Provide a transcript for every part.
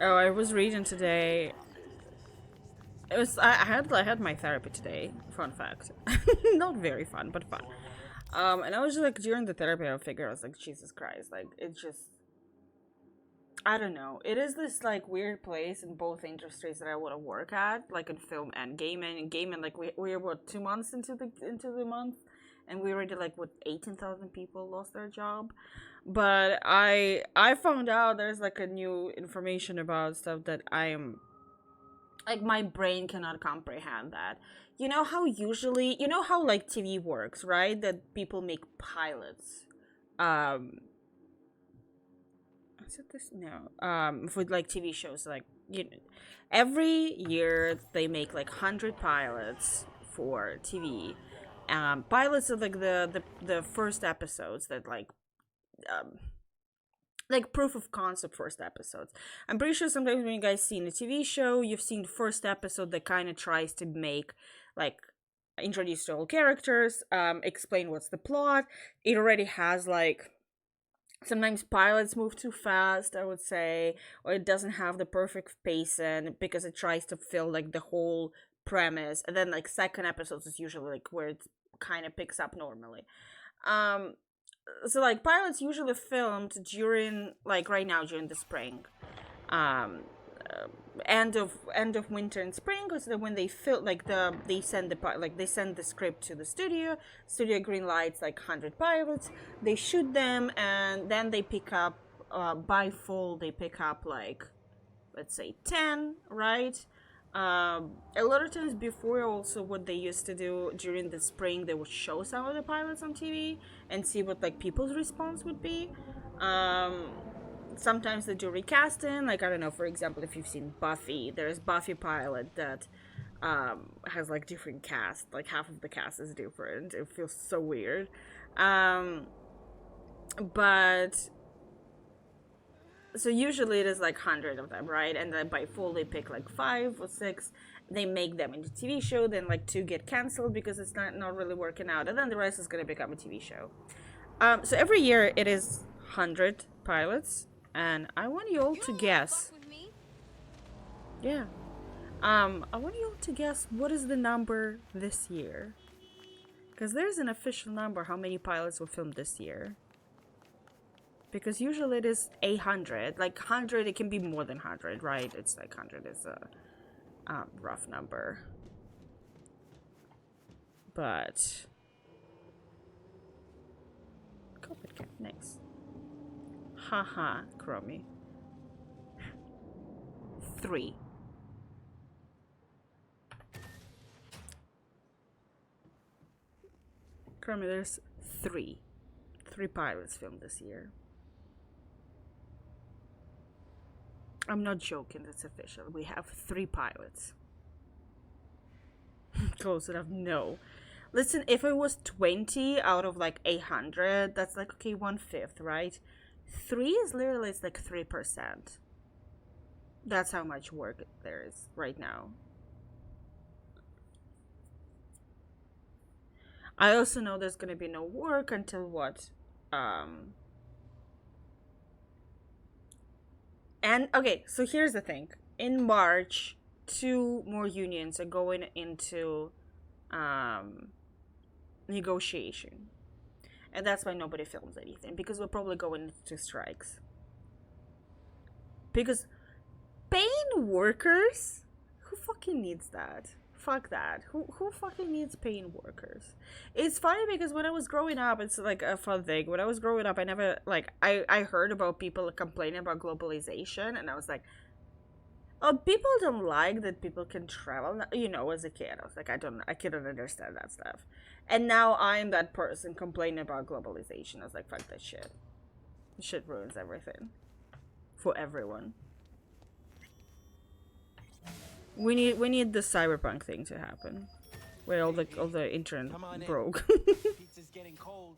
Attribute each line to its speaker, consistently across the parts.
Speaker 1: Oh, I was reading today. It was I had my therapy today. Fun fact, not very fun, but fun. And I was just like during the therapy, I figured I was like Jesus Christ, like it's just I don't know. It is this like weird place in both industries that I want to work at, like in film and gaming. And gaming, like we're what 2 months into the month, and we already like what 18,000 people lost their job. But I found out there's like a new information about stuff that I am like my brain cannot comprehend that. You know how like TV works, right? That people make pilots. Um, is it this? No. For like TV shows, like every year they make like 100 pilots for TV. Pilots are like the first episodes that um like proof of concept first episodes. I'm pretty sure sometimes when you guys seen a TV show, you've seen the first episode that kind of tries to make like introduce the whole characters, explain what's the plot. It already has like sometimes pilots move too fast, I would say, or it doesn't have the perfect pacing because it tries to fill like the whole premise, and then like second episodes is usually like where it kind of picks up normally. Um, so like pilots usually filmed during like right now during the spring, um uh, end of winter and spring, because when they film like they send they send the script to the studio green lights like 100 pilots, they shoot them, and then they pick up by fall they pick up like let's say 10, right? A lot of times before, also what they used to do during the spring, they would show some of the pilots on TV and see what like people's response would be. Um, Sometimes they do recasting, like I don't know, for example, if you've seen Buffy, there's Buffy pilot that has like different cast, like half of the cast is different. It feels so weird. Um, but so usually it is like 100 of them, right? And then by fall they pick like 5 or 6, they make them into TV show, then like 2 get canceled because it's not really working out, and then the rest is going to become a TV show. So every year it is 100 pilots, and I want you all to guess. Yeah. I want you all to guess what is the number this year, because there's an official number how many pilots were filmed this year, because usually it is 800. Like 100, it can be more than 100, right? It's like 100 is a rough number. But Copid Cat, next. Haha, Chromie. 3. Chromie, there's 3. 3 pilots filmed this year. I'm not joking, that's official. We have 3 pilots. Close enough? No. Listen, if it was 20 out of like 800, that's like, okay, 1/5, right? 3 is literally, it's like 3%. That's how much work there is right now. I also know there's gonna be no work until what? And okay, so here's the thing. In March, 2 more unions are going into um, negotiation. And that's why nobody films anything, because we're probably going into strikes. Because paying workers? Who fucking needs that? Fuck that. Who fucking needs paying workers? It's funny because when I was growing up, it's like a fun thing. When I was growing up, I never like I heard about people complaining about globalization, and I was like, oh, people don't like that people can travel. As a kid, I was like, I couldn't understand that stuff. And now I'm that person complaining about globalization. I was like, fuck that shit. Shit ruins everything for everyone. We need the cyberpunk thing to happen, where all the internet broke.
Speaker 2: Pizza's getting cold.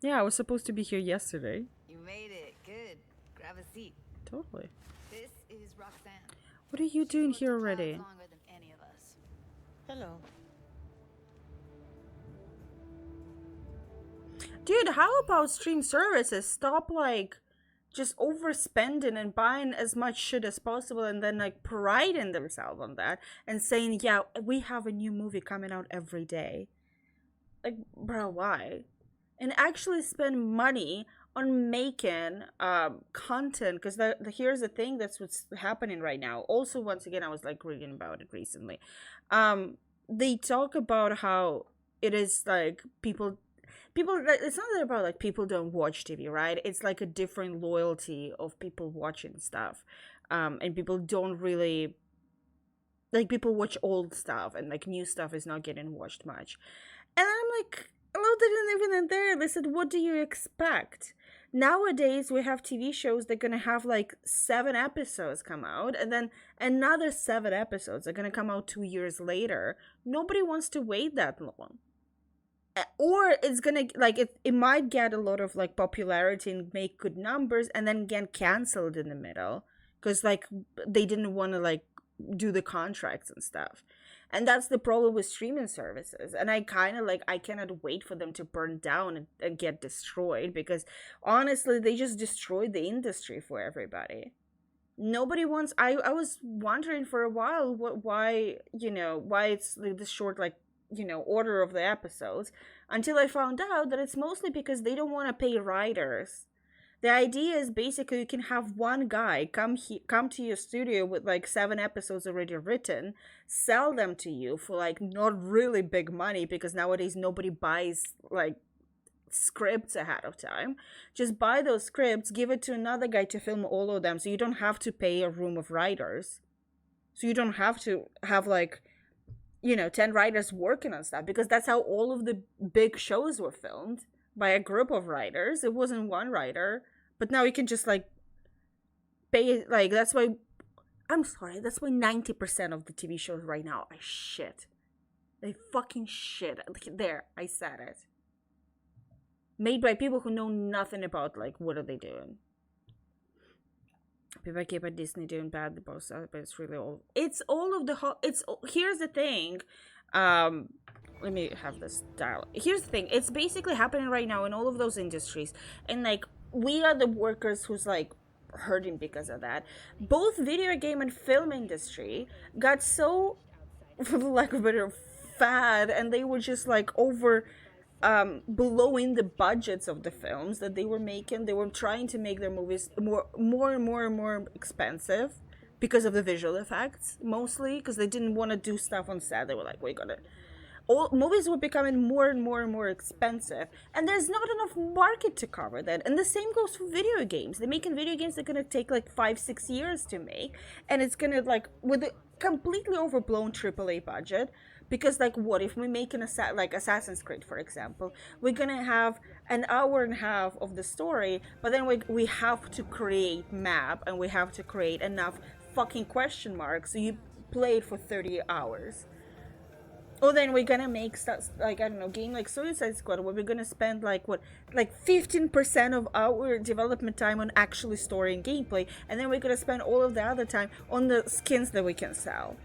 Speaker 1: Yeah, I was supposed to be here yesterday.
Speaker 3: You made it. Good. Grab a seat.
Speaker 1: Totally.
Speaker 3: This is Roxanne.
Speaker 1: What are you doing here already?
Speaker 3: Longer than any of us.
Speaker 4: Hello.
Speaker 1: Dude, how about stream services? Stop like just overspending and buying as much shit as possible, and then like priding themselves on that and saying, yeah, we have a new movie coming out every day. Like, bro, why? And actually spend money on making content, because here's the thing, that's what's happening right now. Also, once again, I was like reading about it recently. They talk about how it is like people, it's not about like people don't watch TV, right? It's like a different loyalty of people watching stuff. And people don't really, like, people watch old stuff, and like new stuff is not getting watched much. And I'm like, hello, they didn't even in there. They said, what do you expect? Nowadays, we have TV shows that are going to have like 7 episodes come out, and then another 7 episodes are going to come out 2 years later. Nobody wants to wait that long. Or it's going to, like, it might get a lot of like popularity and make good numbers, and then get canceled in the middle because like they didn't want to like do the contracts and stuff. And that's the problem with streaming services. And I kind of like, I cannot wait for them to burn down and get destroyed, because honestly, they just destroyed the industry for everybody. Nobody wants, I was wondering for a while why it's the short, like, order of the episodes, until I found out that it's mostly because they don't want to pay writers. The idea is basically you can have one guy come to your studio with like 7 episodes already written, sell them to you for like not really big money, because nowadays nobody buys like scripts ahead of time. Just buy those scripts, give it to another guy to film all of them, so you don't have to pay a room of writers. So you don't have to have like 10 writers working on stuff, because that's how all of the big shows were filmed, by a group of writers. It wasn't one writer. But now you can just like pay, like, that's why 90% of the TV shows right now are shit. They fucking shit. There, I said it. Made by people who know nothing about like what are they doing. People keep at Disney doing bad, the boss, but it's really all. It's all of the here's the thing. Let me have this dial. Here's the thing. It's basically happening right now in all of those industries, and like we are the workers who's like hurting because of that. Both video game and film industry got so, for the lack of a better, fad, and they were just like over blowing the budgets of the films that they were making. They were trying to make their movies more and more expensive because of the visual effects, mostly because they didn't want to do stuff on set. They were like, we gotta. All movies were becoming more and more expensive, and there's not enough market to cover that. And the same goes for video games. They're making video games that are gonna take like 5-6 years to make, and it's gonna like with a completely overblown AAA budget. Because like, what if we make like Assassin's Creed, for example? We're gonna have an hour and a half of the story, but then we have to create map, and we have to create enough fucking question marks so you play it for 30 hours. Or then we're gonna make stuff like, I don't know, game like Suicide Squad, where we're gonna spend like 15% of our development time on actually story and gameplay, and then we're gonna spend all of the other time on the skins that we can sell.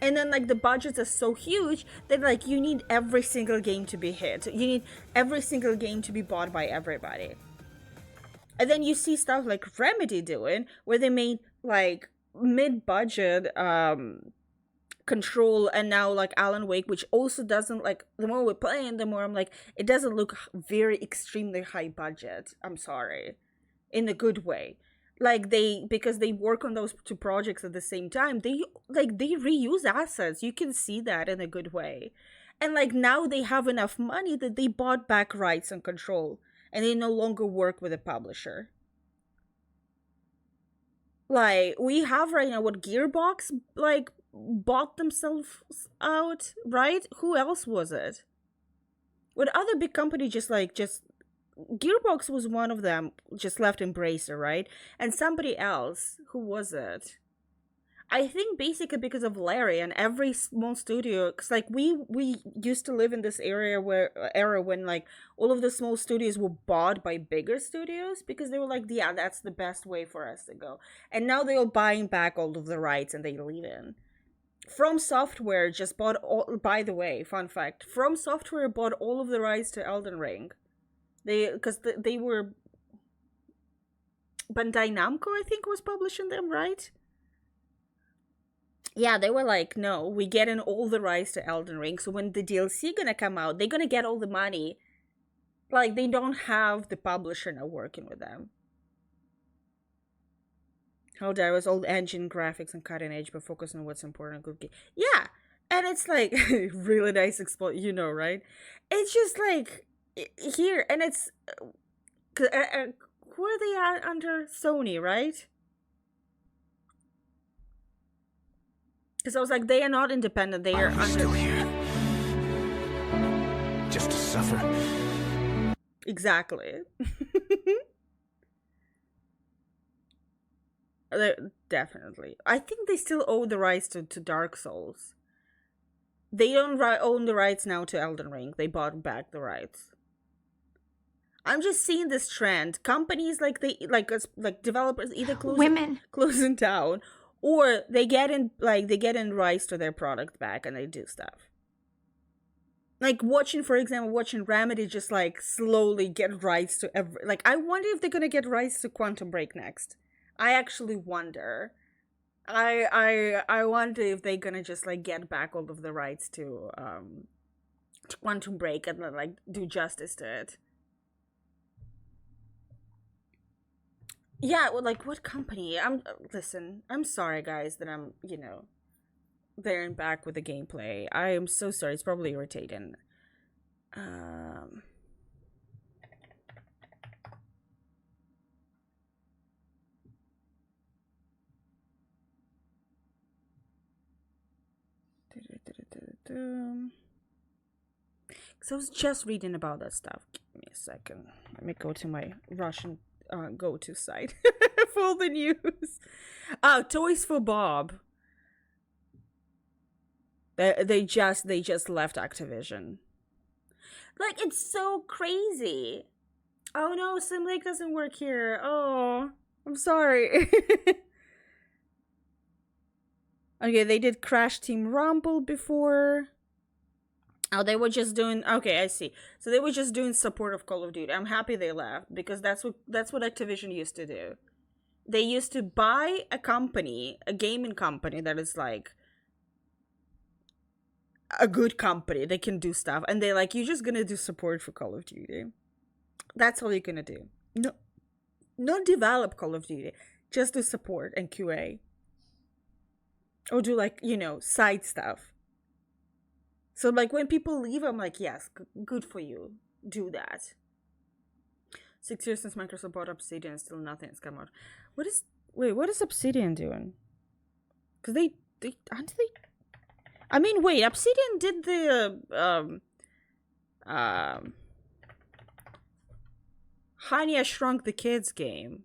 Speaker 1: And then like the budgets are so huge that like you need every single game to be hit. You need every single game to be bought by everybody. And then you see stuff like Remedy doing, where they made like mid-budget Control, and now like Alan Wake, which also doesn't, like, the more we're playing, the more I'm like, it doesn't look very extremely high budget. I'm sorry, in a good way. Like because they work on those 2 projects at the same time, they reuse assets. You can see that in a good way. And like now they have enough money that they bought back rights on Control, and they no longer work with a publisher. Like, we have right now what Gearbox like bought themselves out, right? Who else was it? What other big company just Gearbox was one of them, just left Embracer, right? And somebody else, who was it? I think basically because of Larry and every small studio, because like we used to live in this era when like all of the small studios were bought by bigger studios, because they were like, yeah, that's the best way for us to go. And now they're all buying back all of the rights and they leave in. From Software just bought all, by the way, fun fact, From Software bought all of the rights to Elden Ring. They were, Bandai Namco, I think, was publishing them, right? Yeah, they were like, no, we get in all the rights to Elden Ring, so when the DLC gonna come out, they're gonna get all the money. Like, they don't have the publisher now working with them. How there was old engine graphics and cutting edge, but focus on what's important. Good game. Yeah, and it's like really nice right? It's just like here, and it's who are they at under Sony, right? Because I was like, they are not independent. They are under.
Speaker 4: Still here, just to suffer.
Speaker 1: Exactly. Definitely. I think they still owe the rights to Dark Souls. They don't own the rights now to Elden Ring. They bought back the rights. I'm just seeing this trend. Companies like developers either closing down, or they get in rights to their product back and they do stuff. Like for example, watching Remedy just like slowly get rights to I wonder if they're gonna get rights to Quantum Break next. I actually wonder. I wonder if they're gonna just like get back all of the rights to Quantum Break and like do justice to it. Yeah, well, like what company? I'm sorry guys that I'm, there and back with the gameplay. I am so sorry. It's probably irritating. So I was just reading about that stuff. Give me a second. Let me go to my Russian go-to site for all the news. Oh, Toys for Bob. They just left Activision. Like, it's so crazy. Oh no, SimLake doesn't work here. Oh, I'm sorry. Okay, they did Crash Team Rumble before. Oh, they were just doing. Okay, I see. So they were just doing support of Call of Duty. I'm happy they left because that's what Activision used to do. They used to buy a gaming company that is like a good company. They can do stuff, and they're like, you're just gonna do support for Call of Duty. That's all you're gonna do. No, not develop Call of Duty. Just do support and QA. Or do like, side stuff. So like when people leave, I'm like, yes, good for you. Do that. 6 years since Microsoft bought Obsidian and still nothing has come out. What is Obsidian doing? Because they aren't they? I mean, wait, Obsidian did the Honey, I Shrunk the Kids game.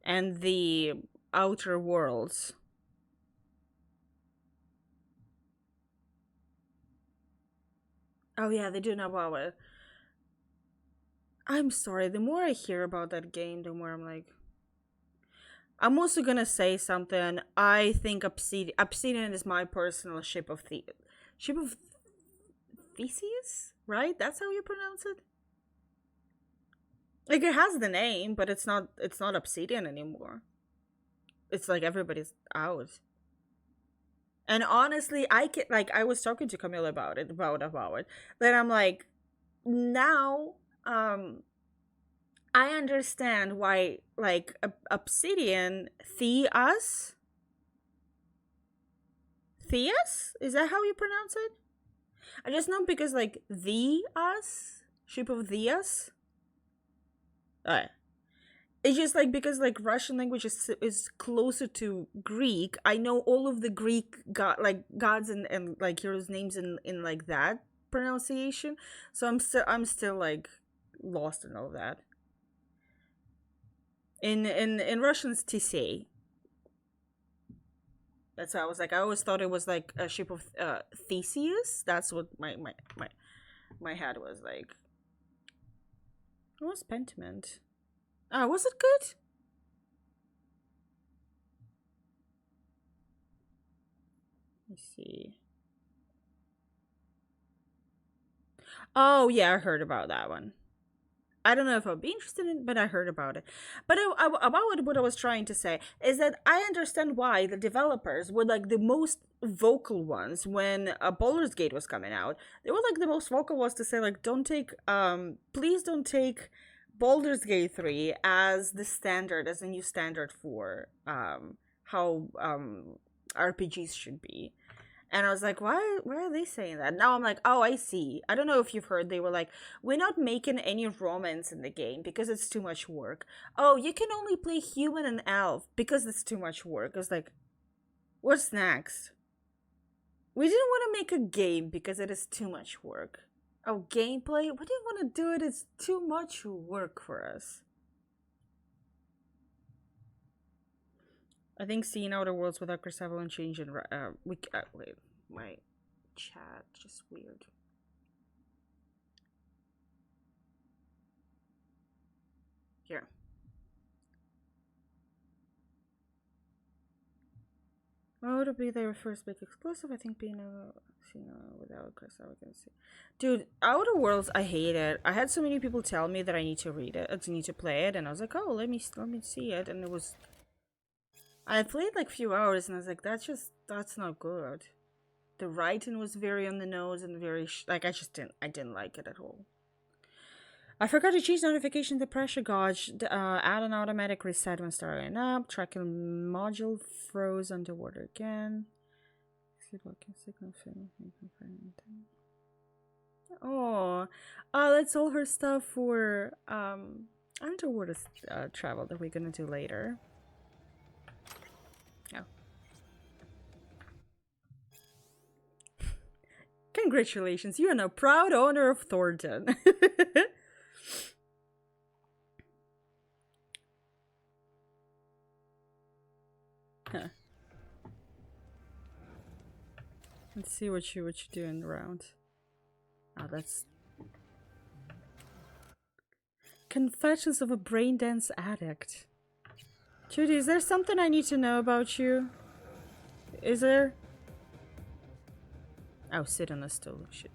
Speaker 1: And the Outer Worlds. Oh yeah, they do know about it. I'm sorry, the more I hear about that game, the more I'm like... I'm also gonna say something. I think Obsidian is my personal ship of Theseus? Right? That's how you pronounce it? Like, it has the name, but it's not Obsidian anymore. It's like everybody's out. And honestly, I was talking to Camilla about it. Then I'm like, now, I understand why, like, Obsidian, Theus? Is that how you pronounce it? I just know because, like, ship of Theus. It's just like because like Russian language is closer to Greek. I know all of the Greek gods and like heroes' names in like that pronunciation. So I'm still like lost in all of that. In Russian it's Tisei. That's why I was like, I always thought it was like a ship of Theseus. That's what my head was like. What was Pentiment? Oh, was it good? Let's see. Oh, yeah, I heard about that one. I don't know if I'll be interested in it, but I heard about it. But about what I was trying to say is that I understand why the developers were like the most vocal ones when Baldur's Gate was coming out. They were like the most vocal ones to say like, don't take, please don't take Baldur's Gate 3 as the standard, as a new standard for how RPGs should be. And I was like, why are they saying that? Now I'm like, oh, I see. I don't know if you've heard, they were like, we're not making any romance in the game because it's too much work. Oh, you can only play human and elf because it's too much work. I was like, what's next? We didn't want to make a game because it is too much work. Oh, gameplay? We didn't want to do it. It's too much work for us. I think seeing Outer Worlds without Chris Evelyn changing. Wait, my chat just weird. Here. What would it be their first big exclusive? I think being without Chris Evelyn. Dude, Outer Worlds, I hate it. I had so many people tell me that I need to read it, I need to play it, and I was like, oh, let me see it, and it was. I played like a few hours and I was like, that's not good. The writing was very on the nose and very, I didn't like it at all. I forgot to change notification to pressure gauge, add an automatic reset when starting up, tracking module froze underwater again. Oh, that's all her stuff for, underwater travel that we're gonna do later. Congratulations, you are now proud owner of Thornton. Huh. Let's see what you're doing around. Oh, that's Confessions of a Brain Dance Addict. Judy, is there something I need to know about you? Is there? Oh, sit on the stool. Shit.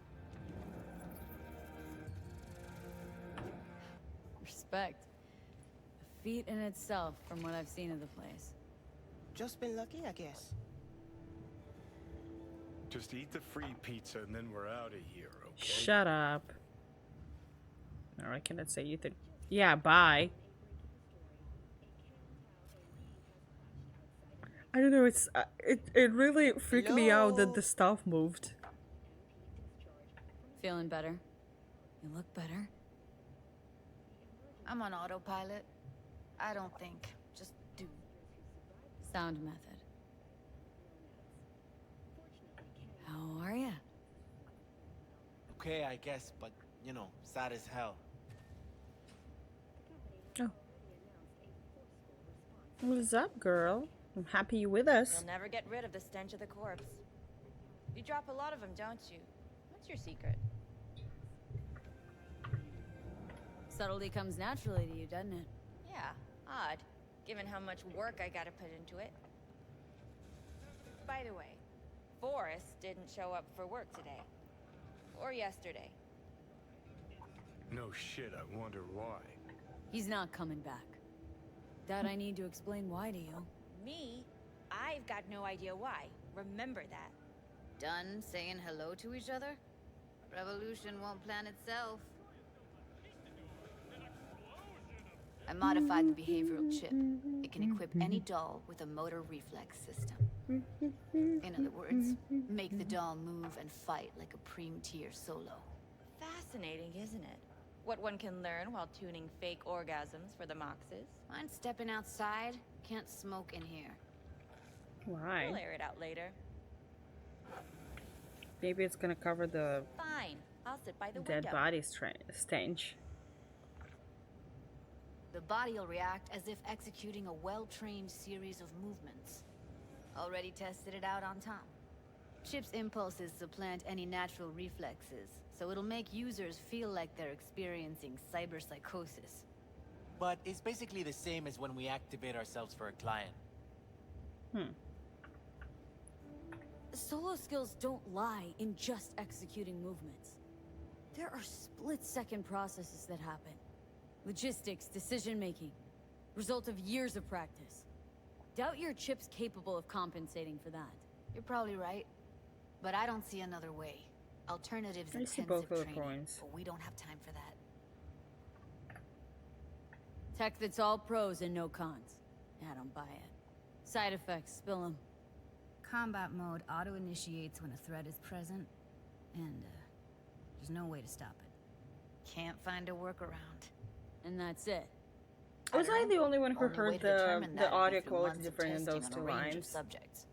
Speaker 5: Respect. A feat in itself from what I've seen of the place.
Speaker 2: Just been lucky, I guess.
Speaker 4: Just eat the free pizza and then we're out of here, okay?
Speaker 1: Shut up. Or I cannot say you think. Yeah, bye. I don't know, it's it really freaked me out that the stuff moved.
Speaker 5: Feeling better? You look better.
Speaker 3: I'm on autopilot. I don't think. Just do.
Speaker 5: Sound method. How are ya?
Speaker 2: Okay, I guess, but, you know, sad as hell.
Speaker 1: Oh. What's up, girl? I'm happy you're with us.
Speaker 6: You'll never get rid of the stench of the corpse. You drop a lot of them, don't you? What's your secret?
Speaker 5: Subtlety comes naturally to you, doesn't it?
Speaker 6: Yeah, odd, given how much work I gotta put into it. By the way, Forrest didn't show up for work today. Or yesterday.
Speaker 4: No shit, I wonder why.
Speaker 5: He's not coming back. Doubt I need to explain why to you.
Speaker 6: Me? I've got no idea why. Remember that.
Speaker 3: Done saying hello to each other? Revolution won't plan itself. I modified the behavioral chip. It can equip any doll with a motor reflex system. In other words, make the doll move and fight like a Prime-tier solo.
Speaker 6: Fascinating, isn't it? What one can learn while tuning fake orgasms for the Moxes.
Speaker 3: Mind stepping outside? Can't smoke in here.
Speaker 1: Why?
Speaker 6: We'll air it out later.
Speaker 1: Maybe it's gonna cover the
Speaker 6: Fine. I'll sit by the
Speaker 1: dead
Speaker 6: window.
Speaker 1: body stench.
Speaker 3: The body will react as if executing a well-trained series of movements. Already tested it out on Tom. Chip's impulses supplant any natural reflexes, so it'll make users feel like they're experiencing cyberpsychosis.
Speaker 2: But it's basically the same as when we activate ourselves for a client.
Speaker 5: Solo skills don't lie in just executing movements. There are split-second processes that happen. Logistics, decision-making. Result of years of practice. Doubt your chip's capable of compensating for that.
Speaker 3: You're probably right. But I don't see another way. Alternatives
Speaker 1: I see
Speaker 3: intensive
Speaker 1: both of the
Speaker 3: training,
Speaker 1: points.
Speaker 3: but we don't have time for that.
Speaker 5: Tech that's all pros and no cons. I don't buy it. Side effects, spill them.
Speaker 3: Combat mode auto-initiates when a threat is present, and there's no way to stop it. Can't find a workaround.
Speaker 5: And that's it.
Speaker 1: Was I the only one who
Speaker 3: Only way
Speaker 1: heard
Speaker 3: to determine
Speaker 1: the
Speaker 3: that would be
Speaker 1: audio
Speaker 3: through
Speaker 1: quality
Speaker 3: months of
Speaker 1: different in those
Speaker 3: testing
Speaker 1: two
Speaker 3: on a range of
Speaker 1: lines?
Speaker 3: subjects.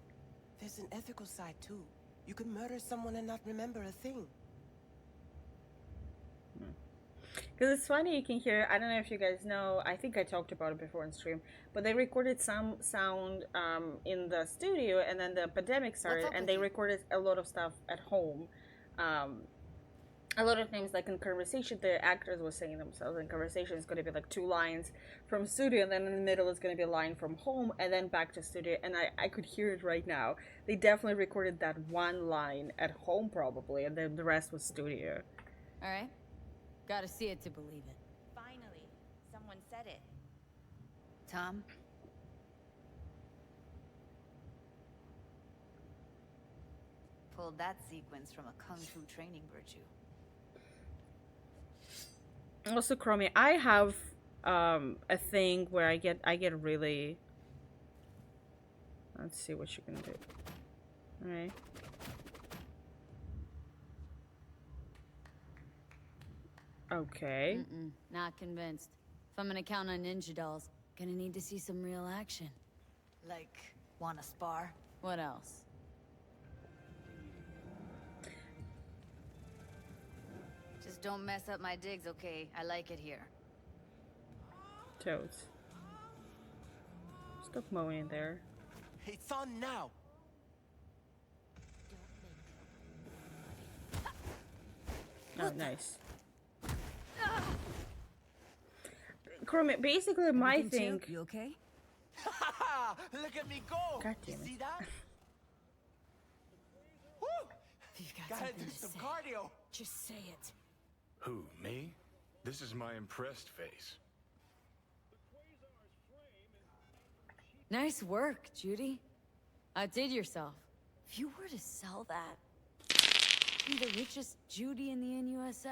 Speaker 7: There's an ethical side too. You could murder someone and not remember a thing.
Speaker 1: Because it's funny, you can hear, I don't know if you guys know, I think I talked about it before on stream, but they recorded some sound in the studio, and then the pandemic started, and they recorded a lot of stuff at home. A lot of things, like in conversation, the actors were saying themselves, in conversation it's going to be like 2 lines from studio, and then in the middle is going to be a line from home, and then back to studio, and I could hear it right now. They definitely recorded that one line at home, probably, and then the rest was studio.
Speaker 5: Alright? Gotta see it to believe it.
Speaker 6: Finally, someone said it.
Speaker 3: Tom? Pulled that sequence from a kung fu training virtue.
Speaker 1: Also, Chromie, I have a thing where I get really. Let's see what you can do. All right. Okay.
Speaker 5: Not convinced. If I'm gonna count on ninja dolls, gonna need to see some real action.
Speaker 3: Like, wanna spar?
Speaker 5: What else?
Speaker 3: Just don't mess up my digs, okay? I like it here.
Speaker 1: Toads. Stop mowing there.
Speaker 2: It's on now.
Speaker 1: Oh, nice. Chromie, basically my thing.
Speaker 5: You okay?
Speaker 2: Look at me go.
Speaker 1: God
Speaker 2: You
Speaker 1: damn it.
Speaker 2: see that? Woo!
Speaker 5: You've got
Speaker 2: Gotta
Speaker 5: something
Speaker 2: do
Speaker 5: to
Speaker 2: some
Speaker 5: say.
Speaker 2: cardio.
Speaker 5: Just say it.
Speaker 4: Who, me? This is my impressed face.
Speaker 5: Nice work, Judy. Outdid yourself. If you were to sell that, you'd be the richest Judy in the NUSA.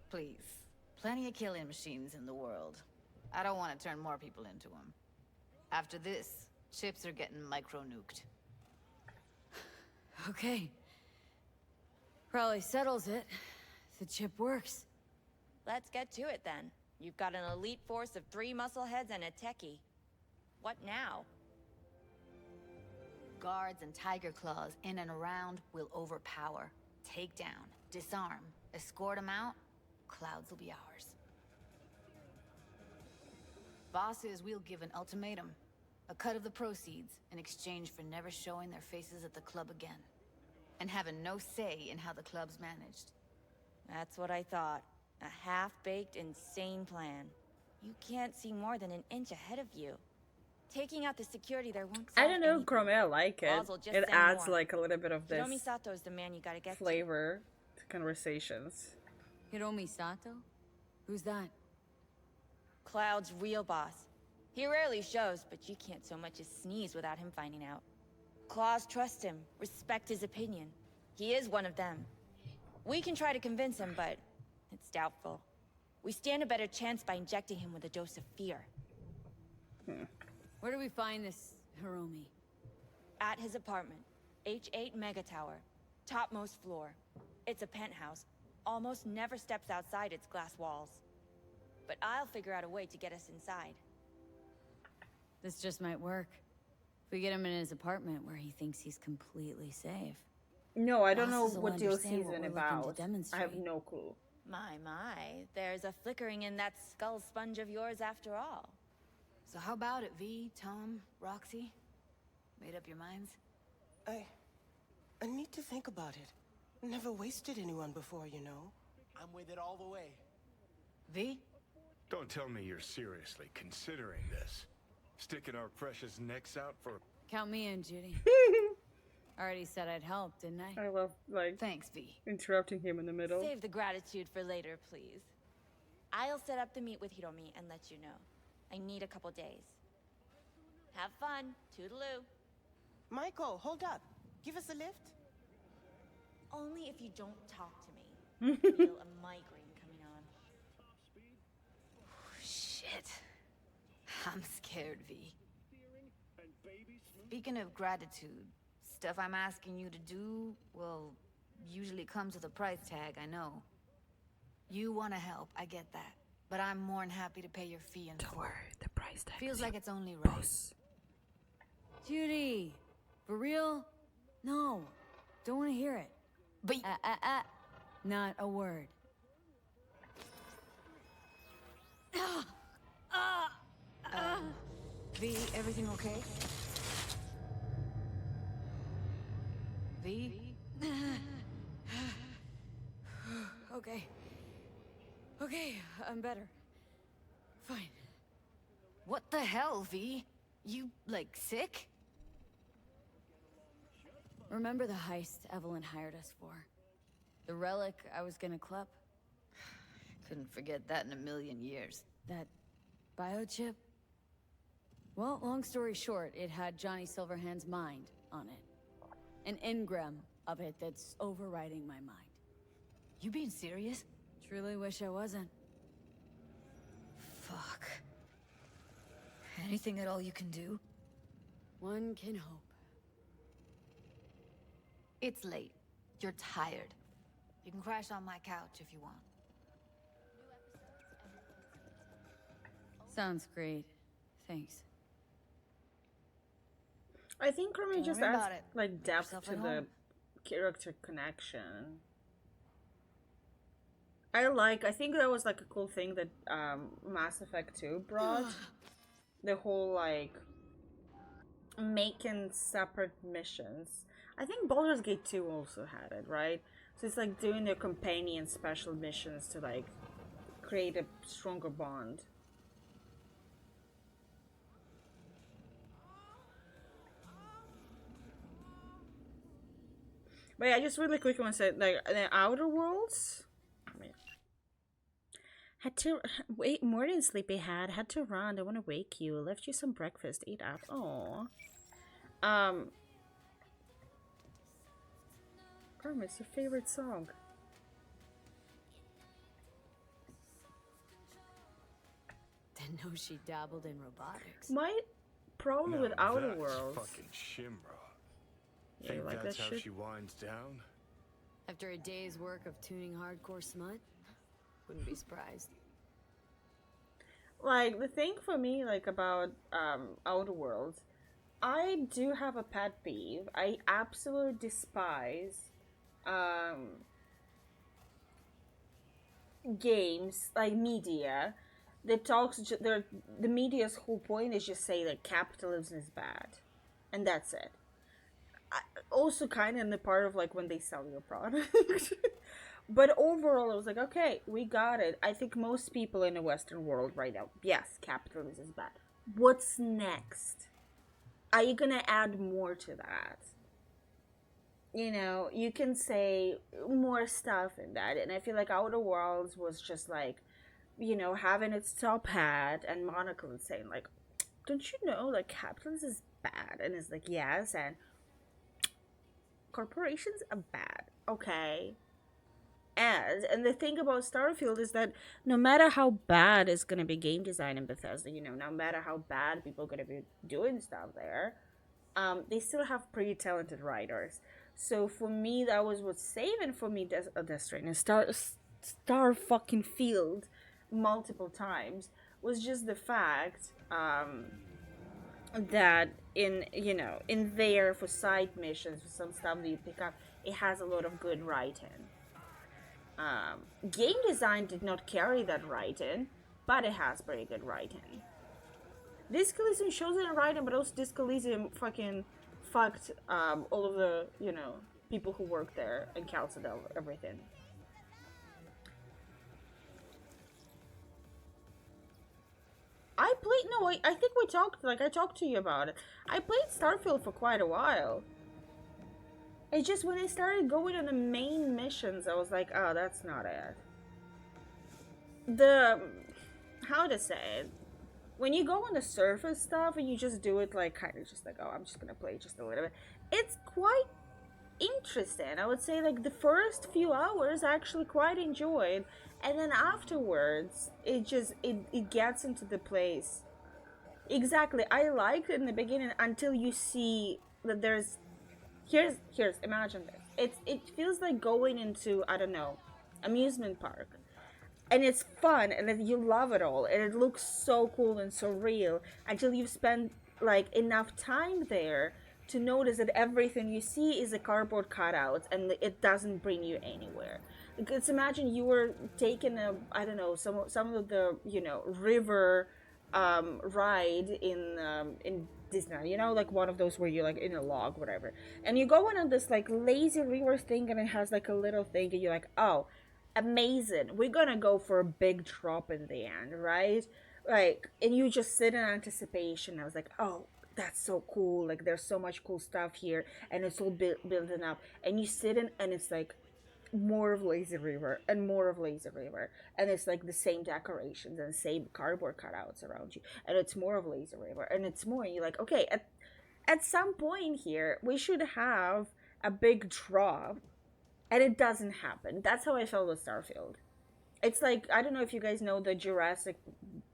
Speaker 3: Please. Plenty of killing machines in the world. I don't want to turn more people into them. After this, chips are getting micro-nuked.
Speaker 5: Okay. Probably settles it. If the chip works.
Speaker 6: Let's get to it then. You've got an elite force of 3 muscleheads and a techie. What now?
Speaker 3: Guards and tiger claws in and around will overpower. Take down, disarm, escort them out. Clouds will be ours. Bosses, we'll give an ultimatum. A cut of the proceeds in exchange for never showing their faces at the club again. And having no say in how the club's managed.
Speaker 6: That's what I thought. A half-baked, insane plan. You can't see more than an inch ahead of you. Taking out the security there won't solve
Speaker 1: I don't know,
Speaker 6: anything.
Speaker 1: Chromie, I like it.
Speaker 6: Laws will just
Speaker 1: It
Speaker 6: send
Speaker 1: adds
Speaker 6: more.
Speaker 1: like a little bit of this
Speaker 6: Hiromi Sato's the man you gotta get to.
Speaker 1: flavor to conversations.
Speaker 5: Hiromi Sato? Who's that?
Speaker 6: Cloud's real boss. He rarely shows, but you can't so much as sneeze without him finding out. Claws trust him, respect his opinion. He is one of them. We can try to convince him, but it's doubtful. We stand a better chance by injecting him with a dose of fear.
Speaker 5: Where do we find this Hiromi?
Speaker 6: At his apartment, H8 Mega Tower, topmost floor. It's a penthouse. Almost never steps outside its glass walls. But I'll figure out a way to get us inside.
Speaker 5: This just might work. If we get him in his apartment where he thinks he's completely safe.
Speaker 1: No, I don't know
Speaker 5: Bosses will
Speaker 1: what DLC
Speaker 5: understand
Speaker 1: is
Speaker 5: what
Speaker 1: even
Speaker 5: we're looking to
Speaker 1: about. I have
Speaker 5: demonstrate.
Speaker 1: no clue.
Speaker 6: My, there's a flickering in that skull sponge of yours after all.
Speaker 3: So how about it, V, Tom, Roxy? Made up your minds?
Speaker 7: I need to think about it. Never wasted anyone before, you know.
Speaker 2: I'm with it all the way.
Speaker 3: V?
Speaker 4: Don't tell me you're seriously considering this. Sticking our precious necks out for...
Speaker 5: Count me in, Judy. Already said I'd help, didn't I?
Speaker 1: I love, like,
Speaker 3: Thanks, V.
Speaker 1: interrupting him in the middle.
Speaker 6: Save the gratitude for later, please. I'll set up the meet with Hiromi and let you know. I need a couple days. Have fun. Toodaloo.
Speaker 7: Michael, hold up. Give us a lift.
Speaker 6: Only if you don't talk to me. I feel a migraine coming on.
Speaker 3: Shit. I'm scared, V. Speaking of gratitude, stuff I'm asking you to do, well, usually comes with a price tag, I know. You want to help, I get that. But I'm more than happy to pay your fee in
Speaker 1: Don't
Speaker 3: full.
Speaker 1: worry, the price tag
Speaker 3: Feels
Speaker 1: is
Speaker 3: like it's only right.
Speaker 1: boss.
Speaker 5: Judy, for real? No, don't want to hear it.
Speaker 3: But
Speaker 5: Not a word.
Speaker 3: V, everything okay? V?
Speaker 5: Okay. Okay, I'm better. Fine.
Speaker 3: What the hell, V? You, like, sick?
Speaker 5: Remember the heist Evelyn hired us for? The relic I was gonna club?
Speaker 3: Couldn't forget that in a million years.
Speaker 5: That biochip? Well, long story short, it had Johnny Silverhand's mind on it. An engram of it that's overriding my mind.
Speaker 3: You being serious?
Speaker 5: Truly wish I wasn't.
Speaker 3: Fuck. Anything at all you can do?
Speaker 5: One can hope.
Speaker 3: It's late. You're tired. You can crash on my couch if you want.
Speaker 5: Sounds great. Thanks.
Speaker 1: I think Remy
Speaker 3: Don't
Speaker 1: just
Speaker 3: worry
Speaker 1: adds
Speaker 3: about it.
Speaker 1: like depth
Speaker 3: Yourself
Speaker 1: to
Speaker 3: at
Speaker 1: the
Speaker 3: home.
Speaker 1: character connection. I think that was like a cool thing that Mass Effect 2 brought. The whole like making separate missions. I think Baldur's Gate 2 also had it, right? So it's like doing their companion special missions to like create a stronger bond. But yeah, just really quick want to say, like, the Outer Worlds. I mean, had to wait more than Sleepyhead. Had to run. I want to wake you. Left you some breakfast. Eat up. Oh. Carmen, it's your favorite song.
Speaker 5: Didn't know she dabbled in robotics.
Speaker 1: My problem with
Speaker 4: Now
Speaker 1: Outer
Speaker 4: that's
Speaker 1: Worlds.
Speaker 4: fucking Shimra.
Speaker 1: Yeah, you
Speaker 4: Think
Speaker 1: like
Speaker 4: that's
Speaker 1: that
Speaker 4: how
Speaker 1: shit?
Speaker 4: she winds down?
Speaker 5: After a day's work of tuning hardcore smut, wouldn't be surprised.
Speaker 1: Like, the thing for me, like, about Outer Worlds, I do have a pet peeve. I absolutely despise games, like media, that talks, the media's whole point is just say that capitalism is bad. And that's it. Also kind of in the part of like when they sell your product. But overall, I was like, okay, we got it. I think most people in the Western world right now, yes, capitalism is bad. What's next? Are you gonna add more to that? You know, you can say more stuff in that. And I feel like Outer Worlds was just like, you know, having its top hat and monocle and saying like, don't you know, like, capitalism is bad? And it's like, yes, and corporations are bad, okay? And the thing about Starfield is that no matter how bad is going to be game design in Bethesda, you know, no matter how bad people are going to be doing stuff there, they still have pretty talented writers. So for me, that was what's saving for me Death Stranding, Star fucking Field multiple times, was just the fact that in, you know, in there for side missions, for some stuff that you pick up, it has a lot of good writing. Game design did not carry that writing, but it has pretty good writing. Disc Elysium shows it in writing, but also Disc Elysium fucking fucked all of the, you know, people who work there and canceled everything. I think we talked, like, I talked to you about it. I played Starfield for quite a while. It's just when I started going on the main missions, I was like, oh, that's not it. the how to say it, when you go on the surface stuff and you just do it like kind of just like, oh, I'm just gonna play just a little bit, it's quite interesting. I would say like the first few hours I actually quite enjoyed, and then afterwards it gets into the place. Exactly, I liked it in the beginning until you see that there's here's imagine this. It feels like going into, I don't know, amusement park, and it's fun and you love it all and it looks so cool and so real until you've spent like enough time there to notice that everything you see is a cardboard cutout and it doesn't bring you anywhere. Because imagine you were taking a, I don't know, some of the, you know, river ride in Disney, you know, like one of those where you're like in a log, whatever, and you go on this like lazy river thing and it has like a little thing and you're like, oh, amazing, we're gonna go for a big drop in the end, right? Like, and you just sit in anticipation. I was like, oh, that's so cool, like there's so much cool stuff here and it's all building up, and you sit in and it's like more of lazy river and more of lazy river, and it's like the same decorations and same cardboard cutouts around you, and it's more of lazy river and it's more, and you're like, okay, at some point here we should have a big drop, and it doesn't happen. That's how I felt with Starfield. It's like, I don't know if you guys know the Jurassic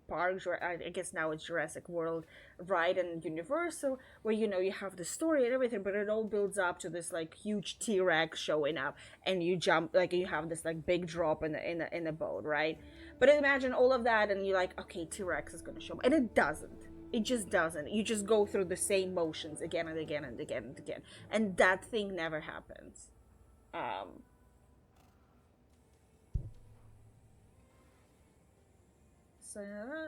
Speaker 1: Park, I guess now it's Jurassic World ride and Universal, where, you know, you have the story and everything, but it all builds up to this like huge T-Rex showing up, and you jump, like you have this like big drop in the boat, right? But imagine all of that, and you're like, okay, T-Rex is gonna show up, and it doesn't. It just doesn't. You just go through the same motions again and again and again and again, and that thing never happens. So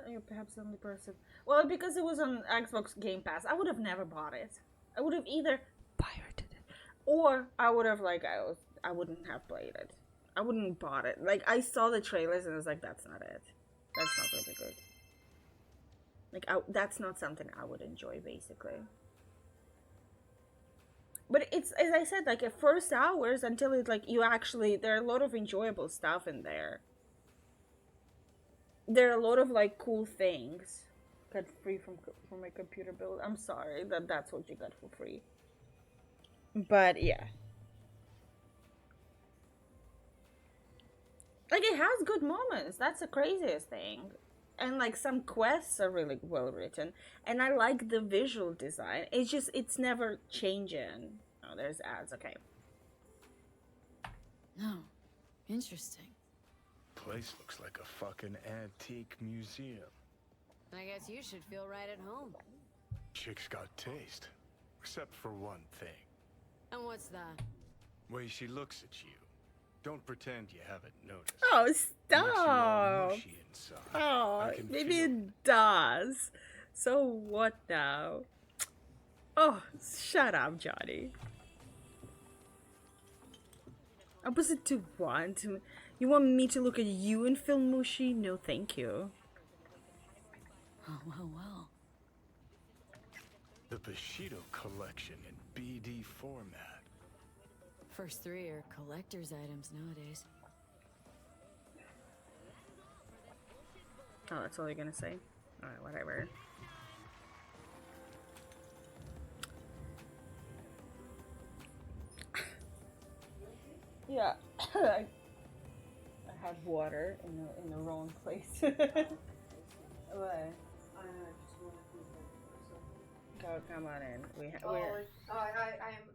Speaker 1: you're perhaps the only person. Well, because it was on Xbox Game Pass, I would have never bought it. I would have either pirated it, or I would have like I wouldn't have played it. I wouldn't have bought it. Like, I saw the trailers and I was like, that's not it. That's not really good. Like, that's not something I would enjoy, basically. But it's, as I said, like, at first hours until it's like you actually, there are a lot of enjoyable stuff in there. There are a lot of like cool things. Got free from my computer bill. I'm sorry that's what you got for free. But yeah, like, it has good moments. That's the craziest thing. And like some quests are really well written, and I like the visual design. It's just, it's never changing. Oh, there's ads. Okay.
Speaker 5: No. Interesting.
Speaker 4: Place looks like a fucking antique museum.
Speaker 5: I guess you should feel right at home.
Speaker 4: Chick's got taste. Except for one thing.
Speaker 5: And what's that?
Speaker 4: Way she looks at you. Don't pretend you haven't noticed.
Speaker 1: Oh,
Speaker 4: Makes you all
Speaker 1: stop.
Speaker 4: mushy inside.
Speaker 1: Oh,
Speaker 4: I can
Speaker 1: maybe
Speaker 4: feel
Speaker 1: it does. So what now? Oh, shut up, Johnny. Opposite to what? You want me to look at you and feel mushy? No, thank you.
Speaker 5: Oh, well.
Speaker 4: the Bushido collection in BD format.
Speaker 5: First three are collector's items nowadays.
Speaker 1: Oh, that's all you're gonna say? Alright, whatever. Yeah, I had water in the wrong place. What? Go, come on in.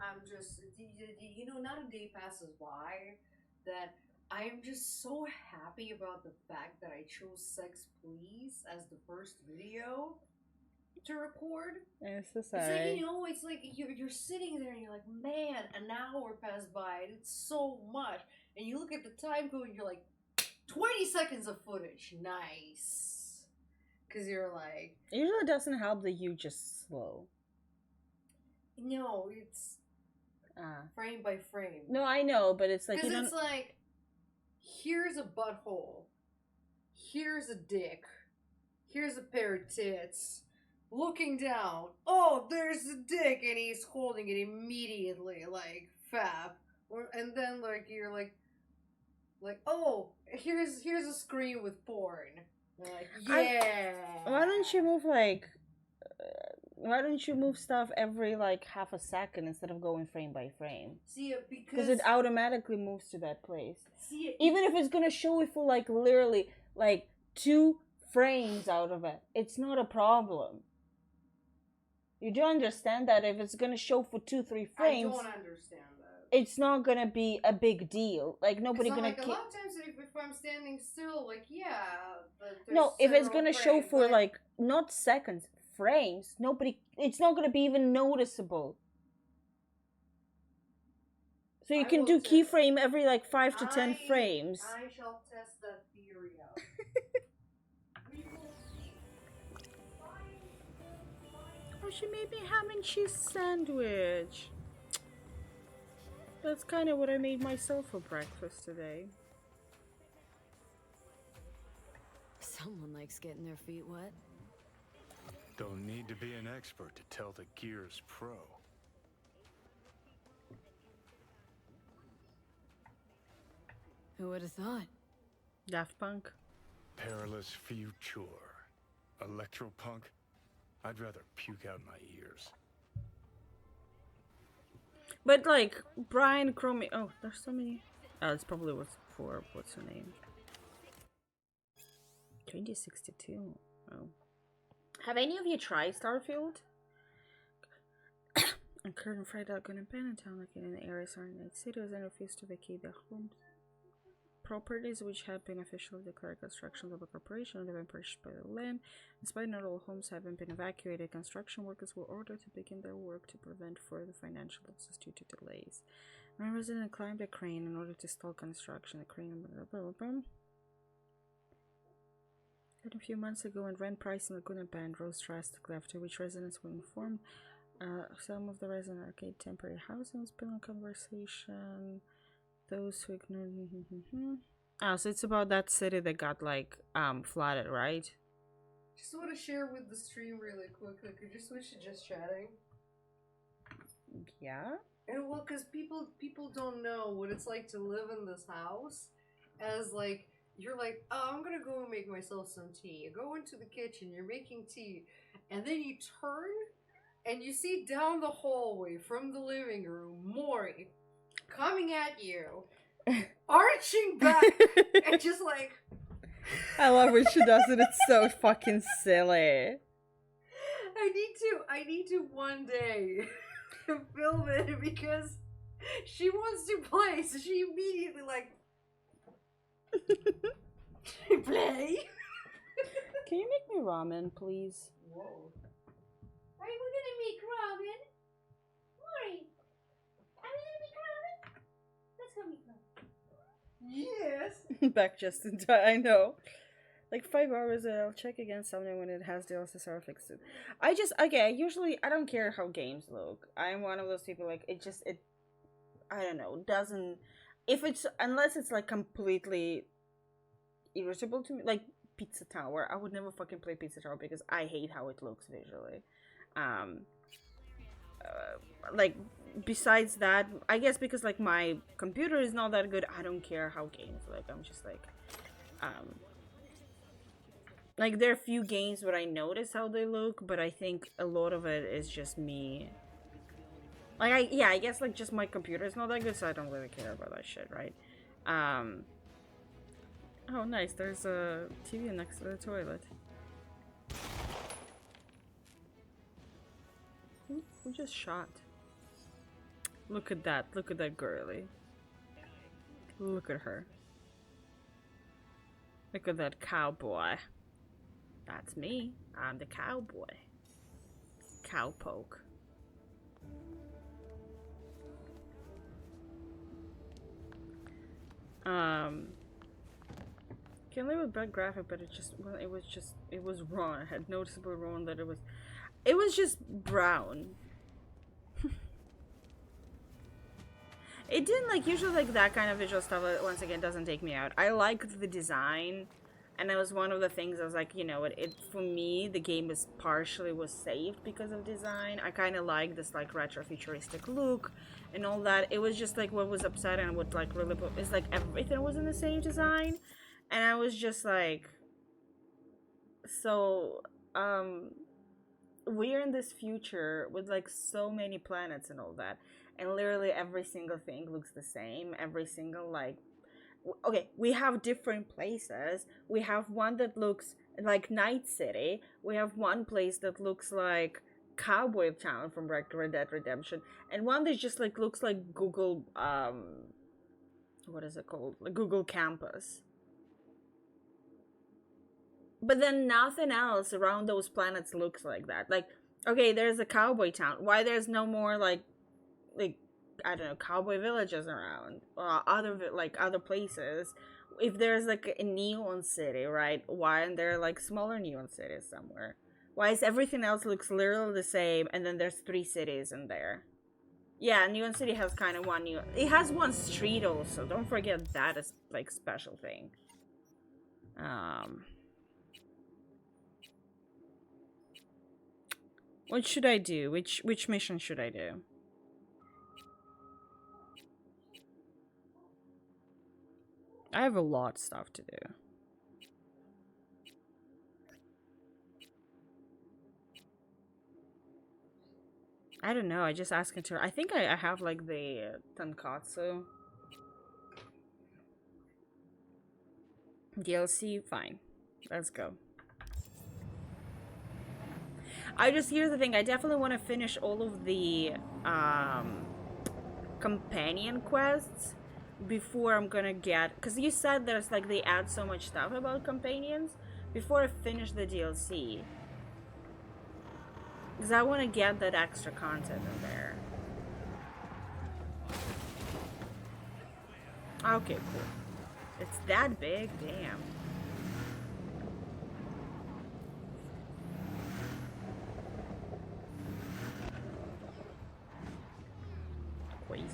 Speaker 8: I'm just, you know, not a day passes by that I am just so happy about the fact that I chose Sex Please as the first video to record.
Speaker 1: It's so
Speaker 8: It's
Speaker 1: sad.
Speaker 8: like, you know, it's like you're sitting there and you're like, man, an hour passed by and it's so much. And you look at the time code and you're like, 20 seconds of footage. Nice. Because you're like...
Speaker 1: It usually doesn't help that you just slow.
Speaker 8: No, it's frame by frame.
Speaker 1: No, I know, but it's like...
Speaker 8: Because it's like, here's a butthole. Here's a dick. Here's a pair of tits. Looking down. Oh, there's a dick, and he's holding it immediately, like, fab. And then, like, you're like, oh, here's a screen with porn. They're like, yeah.
Speaker 1: Why don't you move like? Why don't you move stuff every like half a second instead of going frame by frame?
Speaker 8: See,
Speaker 1: Because it automatically moves to that place.
Speaker 8: See,
Speaker 1: Even if it's gonna show it for like literally like 2 frames out of it, it's not a problem. You do understand that if it's gonna show for 2-3 frames,
Speaker 8: I don't understand that.
Speaker 1: it's not gonna be a big deal. Like nobody gonna.
Speaker 8: Like a lot of times, if I'm standing still, like
Speaker 1: No, if it's gonna show
Speaker 8: frames,
Speaker 1: for like not seconds, frames, nobody. It's not gonna be even noticeable. So you can do keyframe every like 5 to 10 frames.
Speaker 8: I shall test that theory out.
Speaker 1: Oh, she made me ham and cheese sandwich. That's kind of what I made myself for breakfast today.
Speaker 5: Someone likes getting their feet wet.
Speaker 4: Don't need to be an expert to tell the Gear's pro.
Speaker 5: Who would have thought?
Speaker 1: Daft Punk.
Speaker 4: Perilous future. Electropunk. I'd rather puke out my ears.
Speaker 1: But like Brian Chromie. Oh, there's so many. Oh, it's probably was for what's her name? 2062. Oh. Have any of you tried Starfield? I'm currently afraid I'm gonna abandon town like in the areas or in the cities and refuse to vacate their homes. Properties which have been officially declared construction of a corporation have been purchased by the land. Despite not all homes having been evacuated, construction workers were ordered to begin their work to prevent further financial losses due to delays. One resident climbed a crane in order to stall construction. The crane a few months ago, and rent price in Laguna Bend rose drastically, after which residents were informed. Some of the resident arcade temporary housing was been on conversation. Those who ignored. Oh, so it's about that city that got like flooded, right?
Speaker 8: Just want to share with the stream really quickly. Could you switch to just chatting?
Speaker 1: Yeah.
Speaker 8: And well, because people don't know what it's like to live in this house. As like you're like, oh, I'm gonna go and make myself some tea. You go into the kitchen, you're making tea, and then you turn and you see down the hallway from the living room Maury coming at you, arching back, and just like.
Speaker 1: I love when she does it. It's so fucking silly.
Speaker 8: I need to one day film it because she wants to play, so she immediately like play.
Speaker 1: Can you make me ramen, please?
Speaker 8: Whoa. Are we gonna make ramen? Maury, are we gonna make ramen? Let's go make ramen. Yes.
Speaker 1: Back just in time. I know. Like 5 hours, I'll check again someday when it has the LSSR fixed. Usually I don't care how games look. I'm one of those people like I don't know, doesn't, unless it's like completely irritable to me, like Pizza Tower. I would never fucking play Pizza Tower because I hate how it looks visually. Like besides that, I guess because like my computer is not that good, I don't care how games look. I'm just like there are a few games where I notice how they look, but I think a lot of it is just me. Like I guess like just my computer is not that good, so I don't really care about that shit, right? Oh nice, there's a TV next to the toilet. Who just shot? Look at that girly. Look at her. Look at that cowboy. That's me. I'm the cowboy. Cowpoke. Can live with bad graphic, but it was wrong. I had noticeably wrong that it was just brown. It didn't like usually like that kind of visual stuff. Once again, doesn't take me out. I liked the design, and that was one of the things I was like, you know, it for me the game was saved because of design. I kind of like this like retro futuristic look and all that. It was just like what was upsetting and what like really is like everything was in the same design, And I was just like, so we're in this future with like so many planets and all that, and literally every single thing looks the same. Every single like, okay, we have different places. We have one that looks like Night City. We have one place that looks like Cowboy Town from Red Dead Redemption, and one that just like looks like Google what is it called, like Google Campus. But then nothing else around those planets looks like that. Like, okay, there's a Cowboy Town. Why there's no more like I don't know, cowboy villages around, or other places? If there's like a neon city, right? Why aren't there like smaller neon cities somewhere? Why is everything else looks literally the same, and then there's 3 cities in there? Yeah, Neon City has kind of one neon. It has one street also. Don't forget that is like special thing. What should I do? Which mission should I do? I have a lot of stuff to do. I don't know. I just asked her. I think I have like the Tonkatsu DLC. Fine, let's go. Here's the thing. I definitely want to finish all of the companion quests before I'm gonna get, because you said there's like they add so much stuff about companions before I finish the DLC. Because I want to get that extra content in there. Okay, cool. It's that big? Damn. Crazy.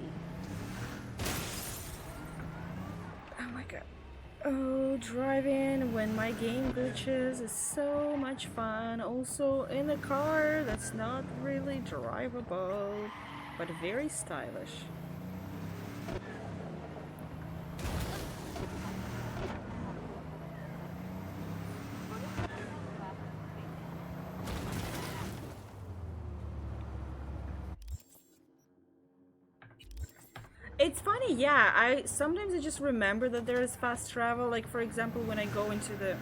Speaker 1: Oh my god. Oh, driving when my game glitches is so much fun. Also in a car that's not really drivable, but very stylish. It's funny, yeah. Sometimes I just remember that there is fast travel. Like, for example, when I go into the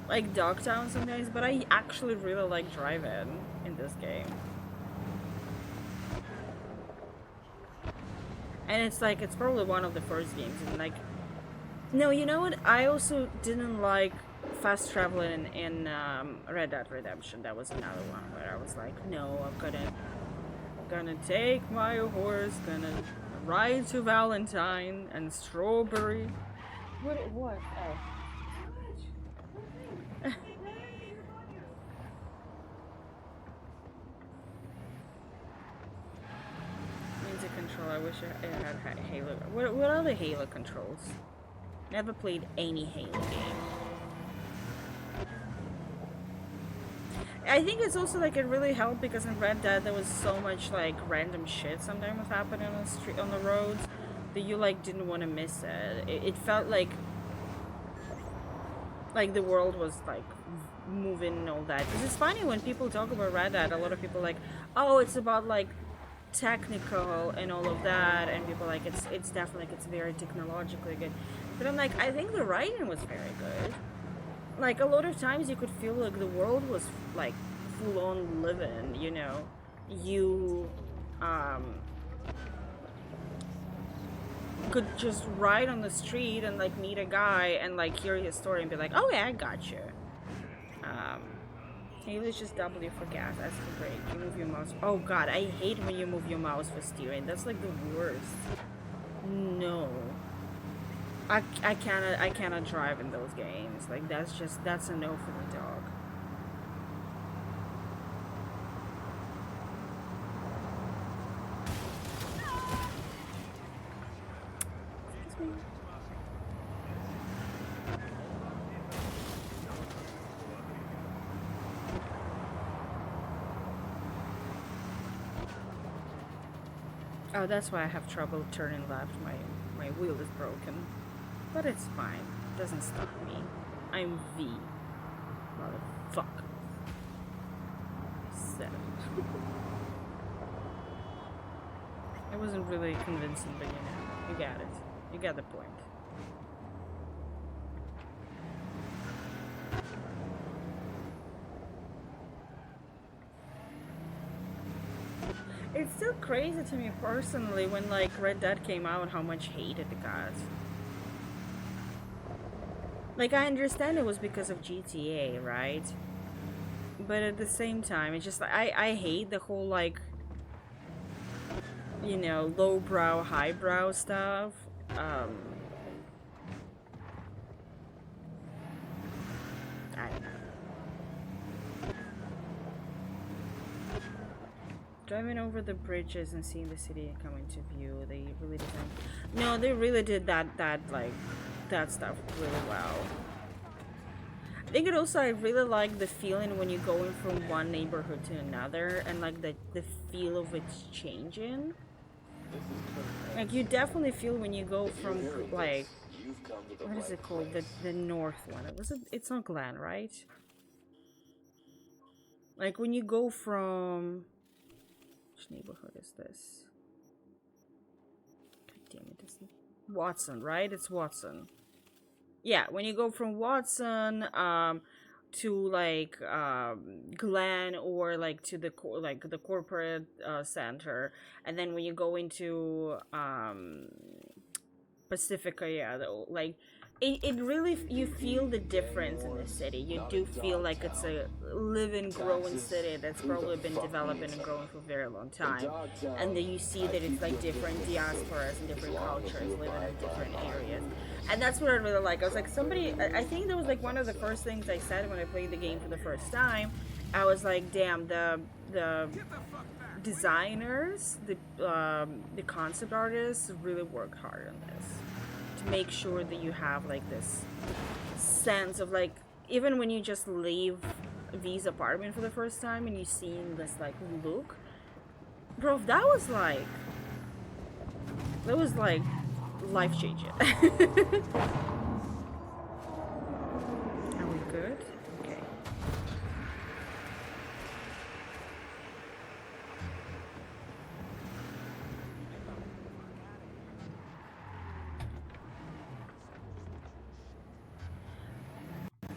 Speaker 1: like Dogtown sometimes, but I actually really like driving in this game. And it's like, it's probably one of the first games, and like, no, you know what? I also didn't like fast traveling in Red Dead Redemption. That was another one where I was like, no, I'm gonna take my horse, gonna ride to Valentine and Strawberry. What? Oh. Music control. I wish it had Halo. What are the Halo controls? Never played any Halo game. I think it's also like it really helped because in Red Dead there was so much like random shit sometimes was happening on the street, on the roads, that you like didn't want to miss it. It felt like the world was like moving and all that. Because it's funny when people talk about Red Dead, a lot of people are like, oh, it's about like technical and all of that, and people like it's definitely like it's very technologically good. But I'm like, I think the writing was very good. Like, a lot of times you could feel like the world was, like, full-on living, you know? You, could just ride on the street and, like, meet a guy and, like, hear his story and be like, oh, yeah, I got you. Maybe it's just W for gas. That's for break. You move your mouse. Oh, God, I hate when you move your mouse for steering. That's, like, the worst. No. I cannot drive in those games. Like, that's a no for the dog. Oh, that's why I have trouble turning left. My wheel is broken. But it's fine. It doesn't stop me. I'm V. Motherfucker. I said it. It wasn't really convincing, but you know, you got it. You got the point. It's still crazy to me personally when like Red Dead came out how much hate it got. Like I understand it was because of GTA, right? But at the same time, it's just like I hate the whole like, you know, lowbrow, highbrow stuff. I don't know. Driving over the bridges and seeing the city come into view, they really didn't. No, they really did that stuff really well. I think it also, I really like the feeling when you're going from one neighborhood to another, and like the feel of it changing. Like you definitely feel when you go from like, what is it called, the north one? It's not Glen, right? Like when you go from, which neighborhood is this? God damn it, is it Watson, right? It's Watson. Yeah, when you go from Watson to like Glen, or like to the corporate center, and then when you go into Pacifica, yeah, like it really, you feel the difference in the city. You do feel like it's a living, growing city that's probably been developing and growing for a very long time, and then you see that it's like different diasporas and different cultures living in different areas, and that's what I really like. I was like, I think that was like one of the first things I said when I played the game for the first time. I was like, damn, the designers, the concept artists really worked hard on this to make sure that you have like this sense of like, even when you just leave V's apartment for the first time and you see this like look, bro, that was like life changing. Are we good? Okay.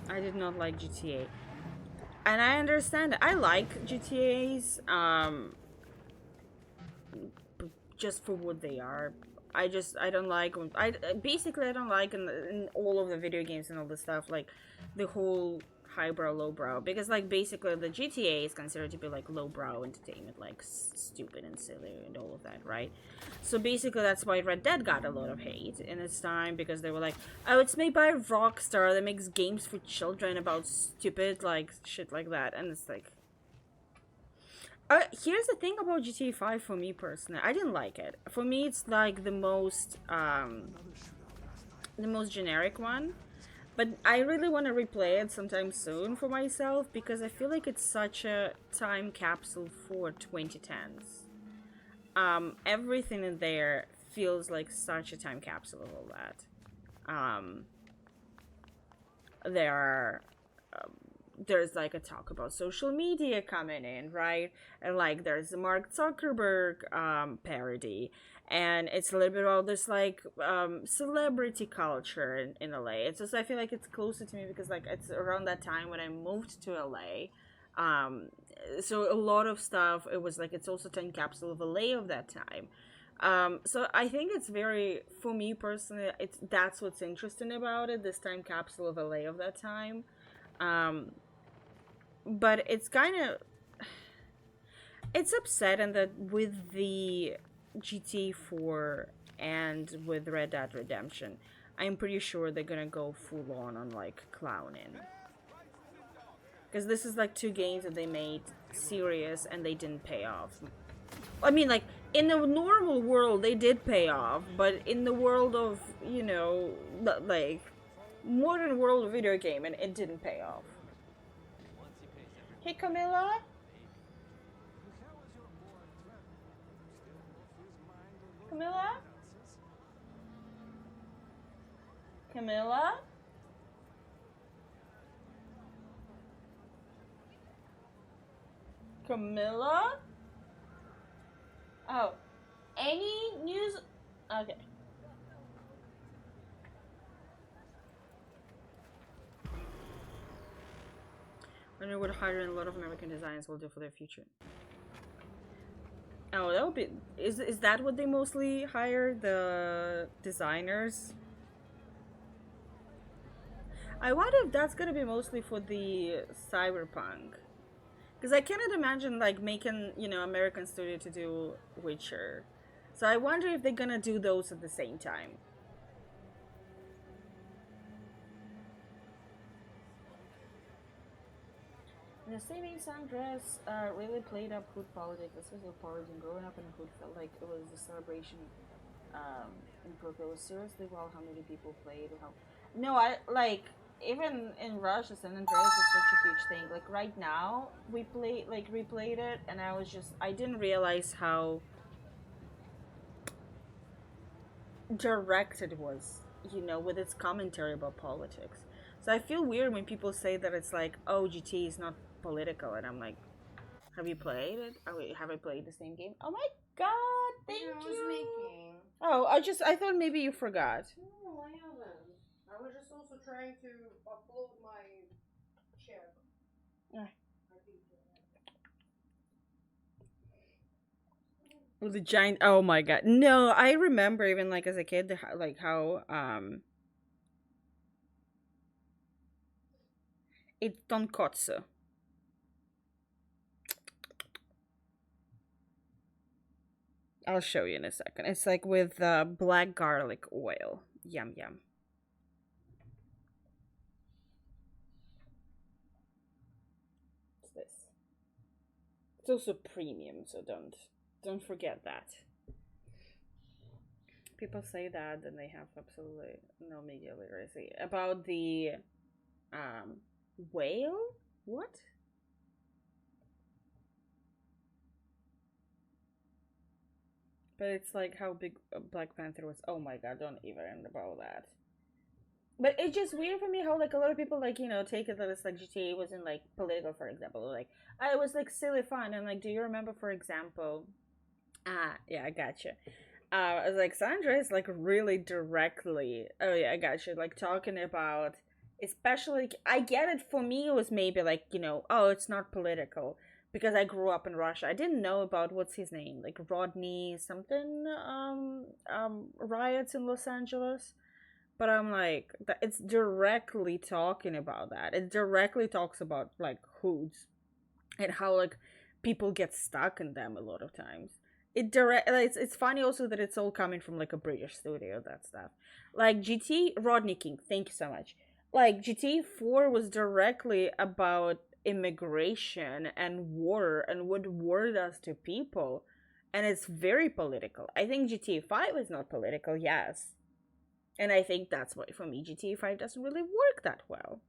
Speaker 1: I did not like GTA. And I understand. I like GTAs, just for what they are. I don't like, basically I don't like in all of the video games and all this stuff, like the whole highbrow, lowbrow, because like basically the GTA is considered to be like lowbrow entertainment, like stupid and silly and all of that, right? So basically that's why Red Dead got a lot of hate in its time, because they were like, oh, it's made by Rockstar that makes games for children about stupid like shit like that, and it's like, here's the thing about GTA 5 for me personally. I didn't like it. For me, it's like the most generic one. But I really want to replay it sometime soon for myself, because I feel like it's such a time capsule for 2010s. Everything in there feels like such a time capsule of all that. There's like a talk about social media coming in, right? And like there's a Mark Zuckerberg parody, and it's a little bit about this like celebrity culture in LA. It's just, I feel like it's closer to me because like it's around that time when I moved to LA. So a lot of stuff, it was like, it's also time capsule of LA of that time. So I think it's very, for me personally, that's what's interesting about it, this time capsule of LA of that time. But it's kind of, it's upsetting that with the GTA 4 and with Red Dead Redemption, I'm pretty sure they're gonna go full on like clowning. Because this is like two games that they made serious and they didn't pay off. I mean, like, in the normal world, they did pay off, but in the world of, you know, like, modern world video game, and it didn't pay off. Hey, Kamilla? Kamilla? Camilla? Camilla? Oh. Any news? Okay. I wonder what hiring a lot of American designers will do for their future. Oh, that would be. Is that what they mostly hire? The designers? I wonder if that's gonna be mostly for the Cyberpunk. Because I cannot imagine, like, making, you know, American studio to do Witcher. So I wonder if they're gonna do those at the same time. The saving Sandras really played up hood politics, especially origin. Growing up in a hood felt like it was a celebration in Brooklyn. It was seriously wild how many people played. How no, I like even in Russia, San Andreas is such a huge thing. Like right now, we replayed it, and I didn't realize how direct it was, you know, with its commentary about politics. So I feel weird when people say that it's like, oh, GT is not political, and I'm like, have you played it? Oh, wait, have I played the same game? Oh my god, thank you.
Speaker 8: I was making.
Speaker 1: Oh, I thought maybe you forgot.
Speaker 8: No, I haven't. I was just also trying to upload my check.
Speaker 1: Yeah. With the giant. Oh my god. No, I remember even like as a kid, like how it's tonkotsu. I'll show you in a second. It's like with black garlic oil. Yum yum. What's this? It's also premium, so don't forget that. People say that and they have absolutely no media literacy about the whale. What? But it's like how big Black Panther was. Oh my god, don't even about that. But it's just weird for me how like a lot of people like, you know, take it that it's like GTA wasn't like political, for example. Like it was like silly fun, and like, do you remember, for example? Yeah, I gotcha. I was like, Sandra is like really directly. Oh yeah, I gotcha. Like talking about, especially, I get it. For me, it was maybe like, you know, oh, it's not political because I grew up in Russia. I didn't know about what's his name, like Rodney something, riots in Los Angeles. But I'm like, it's directly talking about that. It directly talks about like hoods and how like people get stuck in them a lot of times. It's funny also that it's all coming from like a British studio, that stuff. Like GT Rodney King, thank you so much. Like GTA 4 was directly about immigration and war and what war does to people, and it's very political. I think GTA 5 is not political, yes. And I think that's why for me GTA 5 doesn't really work that well.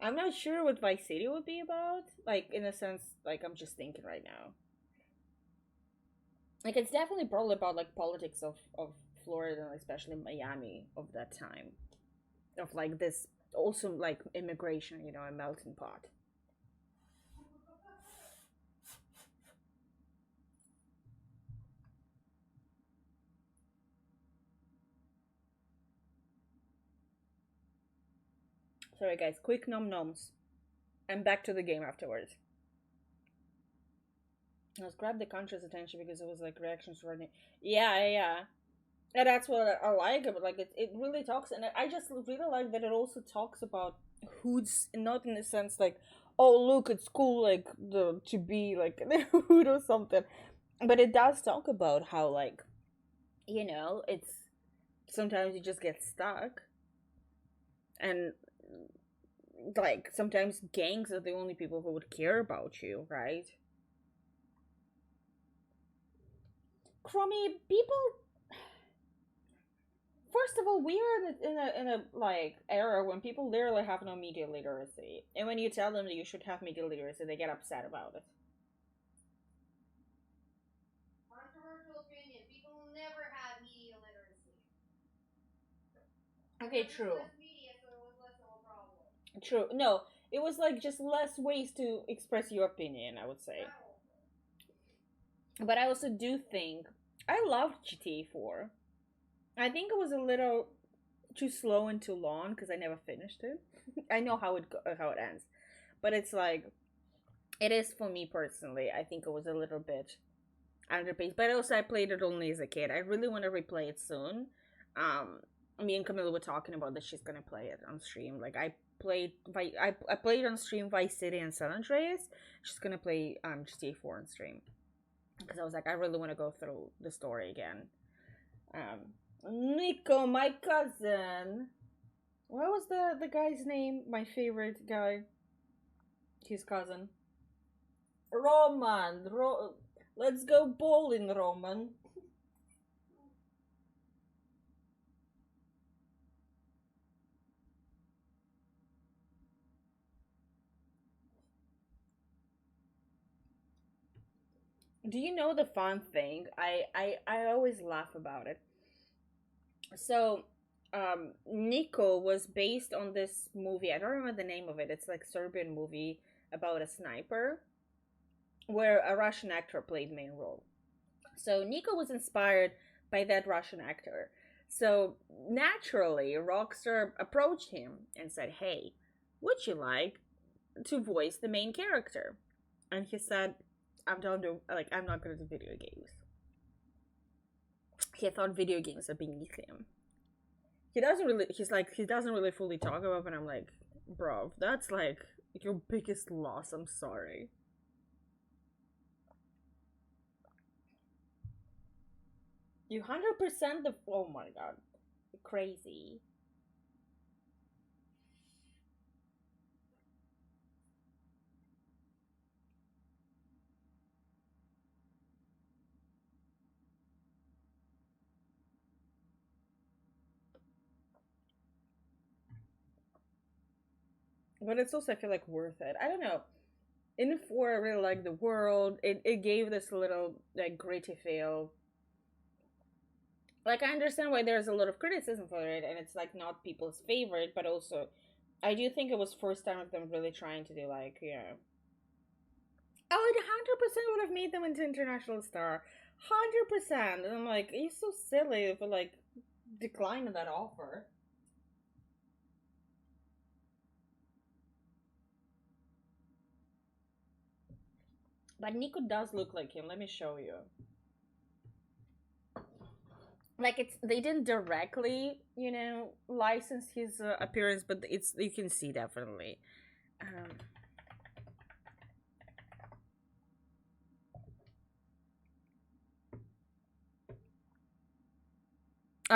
Speaker 1: I'm not sure what Vice City would be about. Like, in a sense, like, I'm just thinking right now. Like, it's definitely probably about, like, politics of Florida, and especially Miami of that time. Of, like, this, also, like, immigration, you know, a melting pot. Sorry, guys. Quick nom noms. I'm back to the game afterwards. Let's grab the country's attention because it was like reactions to Rodney. Yeah. And that's what I like about, like, it really talks, and I just really like that it also talks about hoods, not in the sense like, oh look, it's cool like to be like a hood or something, but it does talk about how, like, you know, it's sometimes you just get stuck, and like sometimes gangs are the only people who would care about you, right? Crummy people. First of all, we are in a like era when people literally have no media literacy, and when you tell them that you should have media literacy, they get upset about it. Okay, true. True. No, it was like just less ways to express your opinion, I would say. But I also do think I loved GTA 4. I think it was a little too slow and too long because I never finished it. I know how it ends, but it's like it is for me personally. I think it was a little bit underpaced, but also I played it only as a kid. I really want to replay it soon. Um, Me and Camilla were talking about that she's gonna play it on stream. Like I played on stream Vice City and San Andreas. She's gonna play GTA 4 on stream because I was like I really want to go through the story again. Nico, my cousin. What was the guy's name? My favorite guy. His cousin. Roman. Let's go bowling, Roman. Do you know the fun thing? I always laugh about it. So, Nico was based on this movie. I don't remember the name of it. It's like Serbian movie about a sniper where a Russian actor played main role. So Nico was inspired by that Russian actor. So naturally, Rockstar approached him and said, "Hey, would you like to voice the main character?" And he said, I'm not gonna do video games." He thought video games are beneath him. He doesn't really fully talk about it, and I'm like, bro, that's like your biggest loss. I'm sorry. You 100% the. Oh my god. Crazy. But it's also, I feel like, worth it. I don't know. In 4, I really like the world. It gave this little, like, gritty feel. Like, I understand why there's a lot of criticism for it, and it's, like, not people's favorite, but also, I do think it was first time of them really trying to do, like, you know. Oh, it 100% would have made them into international star. 100%. And I'm like, are you so silly for, like, declining that offer? But Nico does look like him. Let me show you. Like they didn't directly, you know, license his appearance, but it's you can see definitely.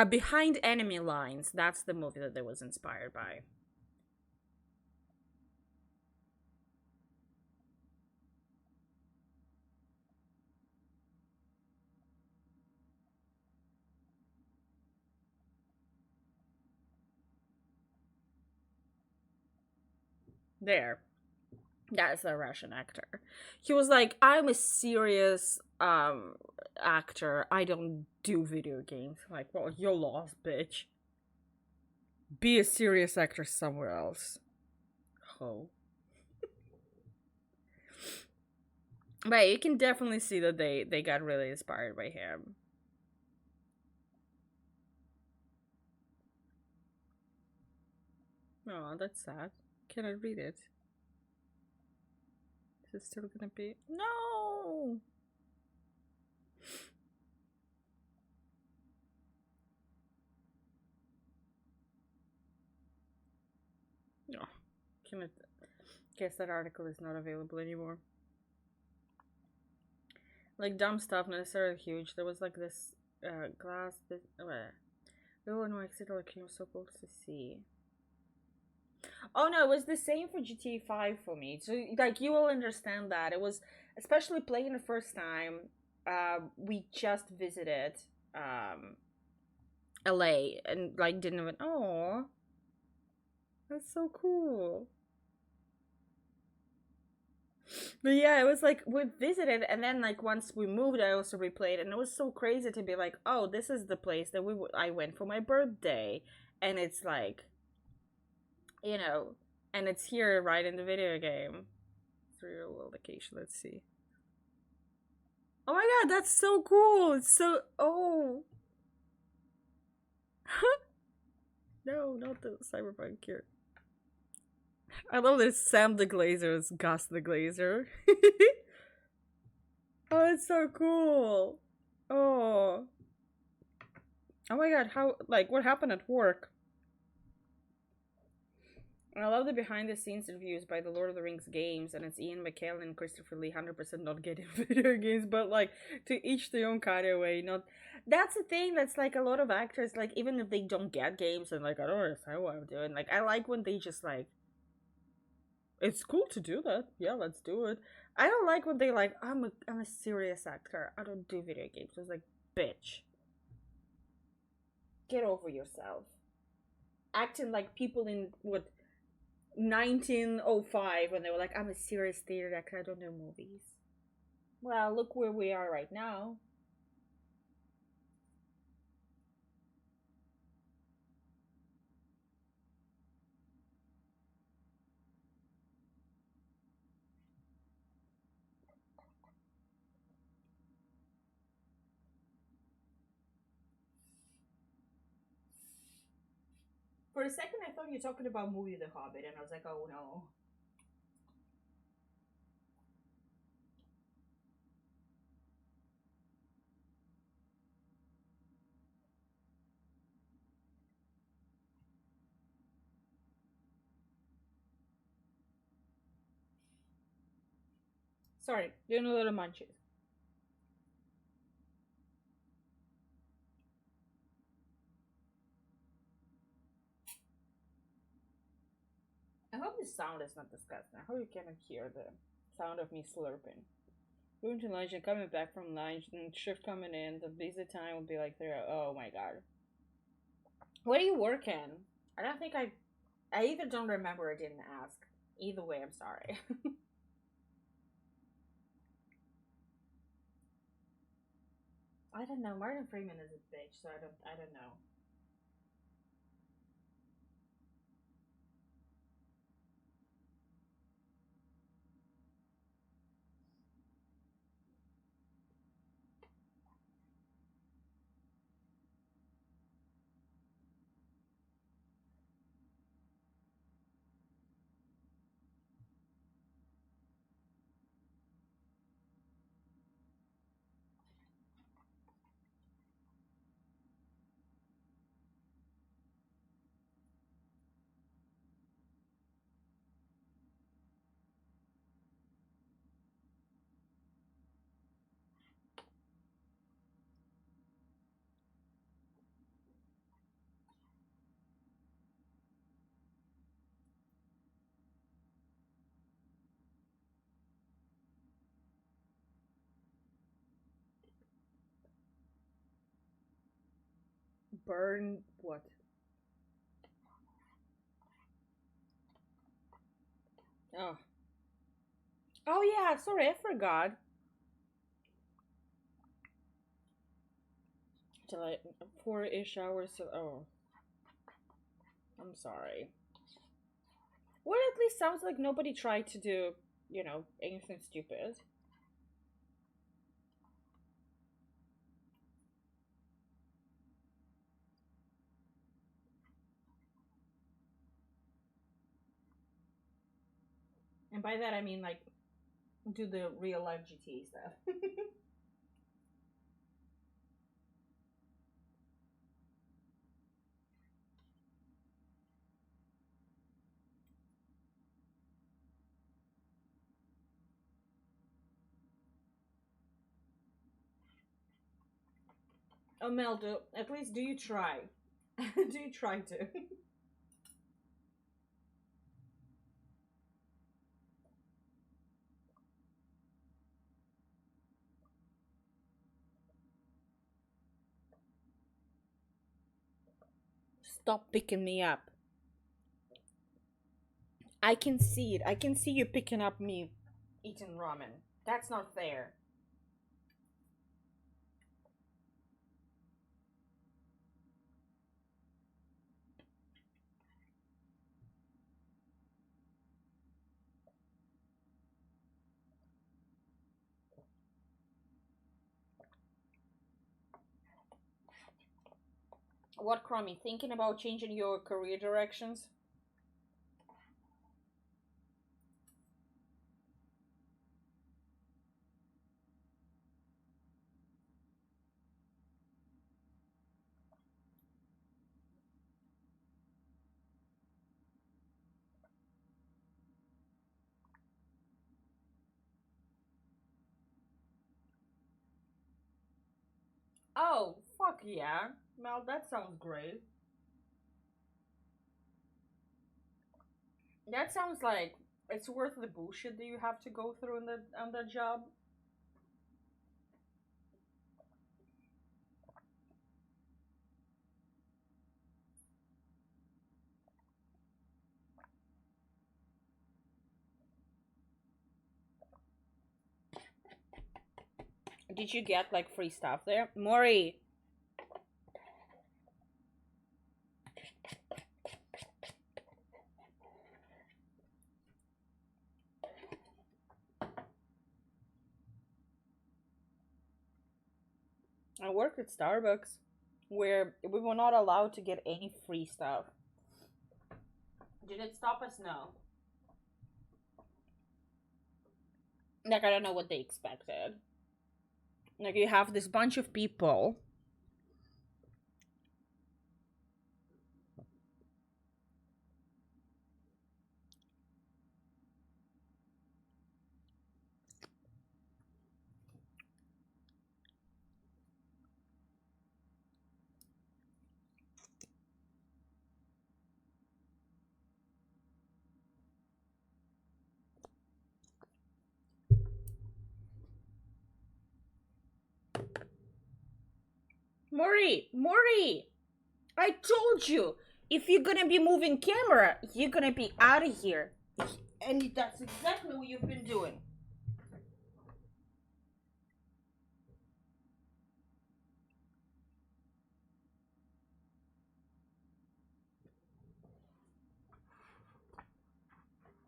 Speaker 1: Behind Enemy Lines. That's the movie that they was inspired by. There. That's a Russian actor. He was like, I'm a serious actor. I don't do video games. Like, well, you're lost, bitch. Be a serious actor somewhere else. Ho. But you can definitely see that they got really inspired by him. Oh, that's sad. Can I read it? Is it still gonna be? No! No. Can it? Guess that article is not available anymore. Like dumb stuff, not necessarily huge. There was like this glass. This. Oh no, accident like you're supposed to see. Oh no, it was the same for GTA 5 for me. So like you will understand that it was especially playing the first time. We just visited LA and like didn't even. Oh, that's so cool. But yeah, it was like we visited, and then like once we moved, I also replayed, and it was so crazy to be like, oh, this is the place that I went for my birthday, and it's like, you know, and it's here right in the video game. It's a real location. Let's see. Oh my god, that's so cool! It's so no, not the Cyberpunk here. I love that Sam the Glazer is Gus the Glazer. Oh, it's so cool. Oh. Oh my god, how, like, what happened at work? I love the behind the scenes reviews by the Lord of the Rings games, and it's Ian McKellen and Christopher Lee 100% not getting video games, but like, to each their own kind of way. Not, that's the thing, that's like a lot of actors, like, even if they don't get games and like, I don't understand what I'm doing, like, I like when they just like, it's cool to do that, yeah, let's do it. I don't like when they like, I'm a serious actor, I don't do video games. It's like, bitch, get over yourself. Acting like people in what 1905 when they were like, I'm a serious theater actor, I don't know movies. Well, look where we are right now. For a second, I thought you were talking about movie The Hobbit, and I was like, oh no. Sorry, doing a little munchies. I hope the sound is not disgusting. I hope you cannot hear the sound of me slurping. Going to lunch and coming back from lunch, and shift coming in, the busy time will be like there. Oh my god. What are you working? I don't think I either don't remember or didn't ask. Either way, I'm sorry. I don't know. Martin Freeman is a bitch, so I don't know. Burn what? Oh. Oh yeah, sorry, I forgot. Till I 4-ish hours. Oh, I'm sorry. Well, at least sounds like nobody tried to do, anything stupid. And by that I mean like do the real life GTA stuff. Oh, Meldo, at least do you try? Do you try to? Stop picking me up. I can see it. I can see you picking up me. eating ramen. That's not fair. What, Crummy? Thinking about changing your career directions? Oh, fuck yeah. Mel, that sounds great. That sounds like it's worth the bullshit that you have to go through in the on that job. Did you get like free stuff there? Mori, I worked at Starbucks where we were not allowed to get any free stuff. Did it stop us? No. Like, I don't know what they expected. Like, you have this bunch of people. Mori, I told you, if you're gonna be moving camera, you're gonna be out of here. And that's exactly what you've been doing.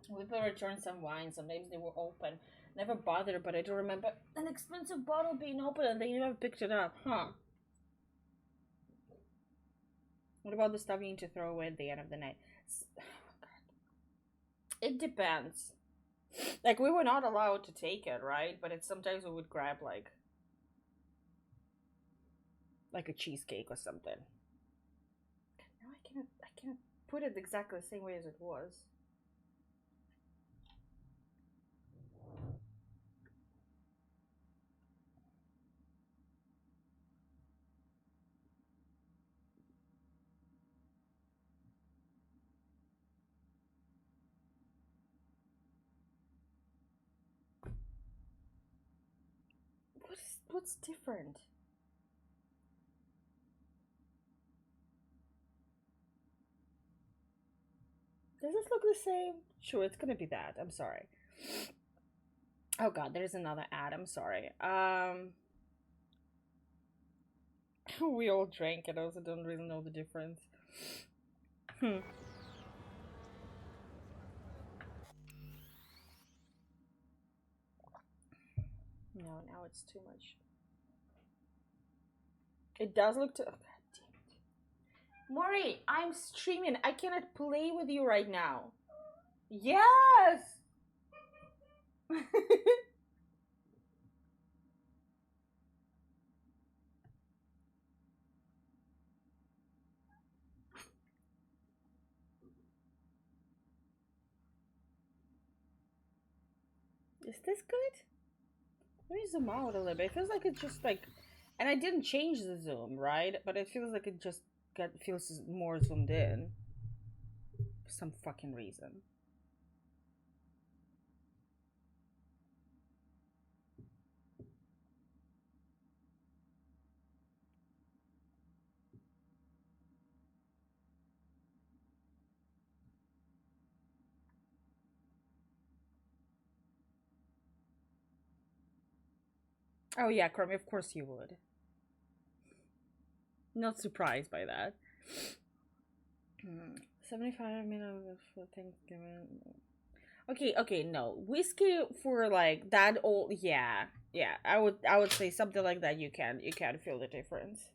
Speaker 1: We've returned some wine. Sometimes they were open. Never bothered, but I do remember an expensive bottle being open and they never picked it up. Huh. What about the stuff you need to throw away at the end of the night? It depends. Like, we were not allowed to take it, right? But it's sometimes we would grab like a cheesecake or something. No, I cannot put it exactly the same way as it was. What's different? Does this look the same? Sure, it's gonna be that. I'm sorry. Oh god, there's another ad. I'm sorry. We all drank it. I also don't really know the difference. No, now it's too much. It does look too. Oh, god damn it. Maury, I'm streaming. I cannot play with you right now. Yes! Is this good? Let me zoom out a little bit. It feels like it's just like, and I didn't change the zoom, right? But it feels like it just feels more zoomed in for some fucking reason. Oh yeah, Chromie, of course you would. Not surprised by that. 75 minutes for Thanksgiving. Okay, no. Whiskey for like that old, yeah. Yeah, I would say something like that. You can feel the difference.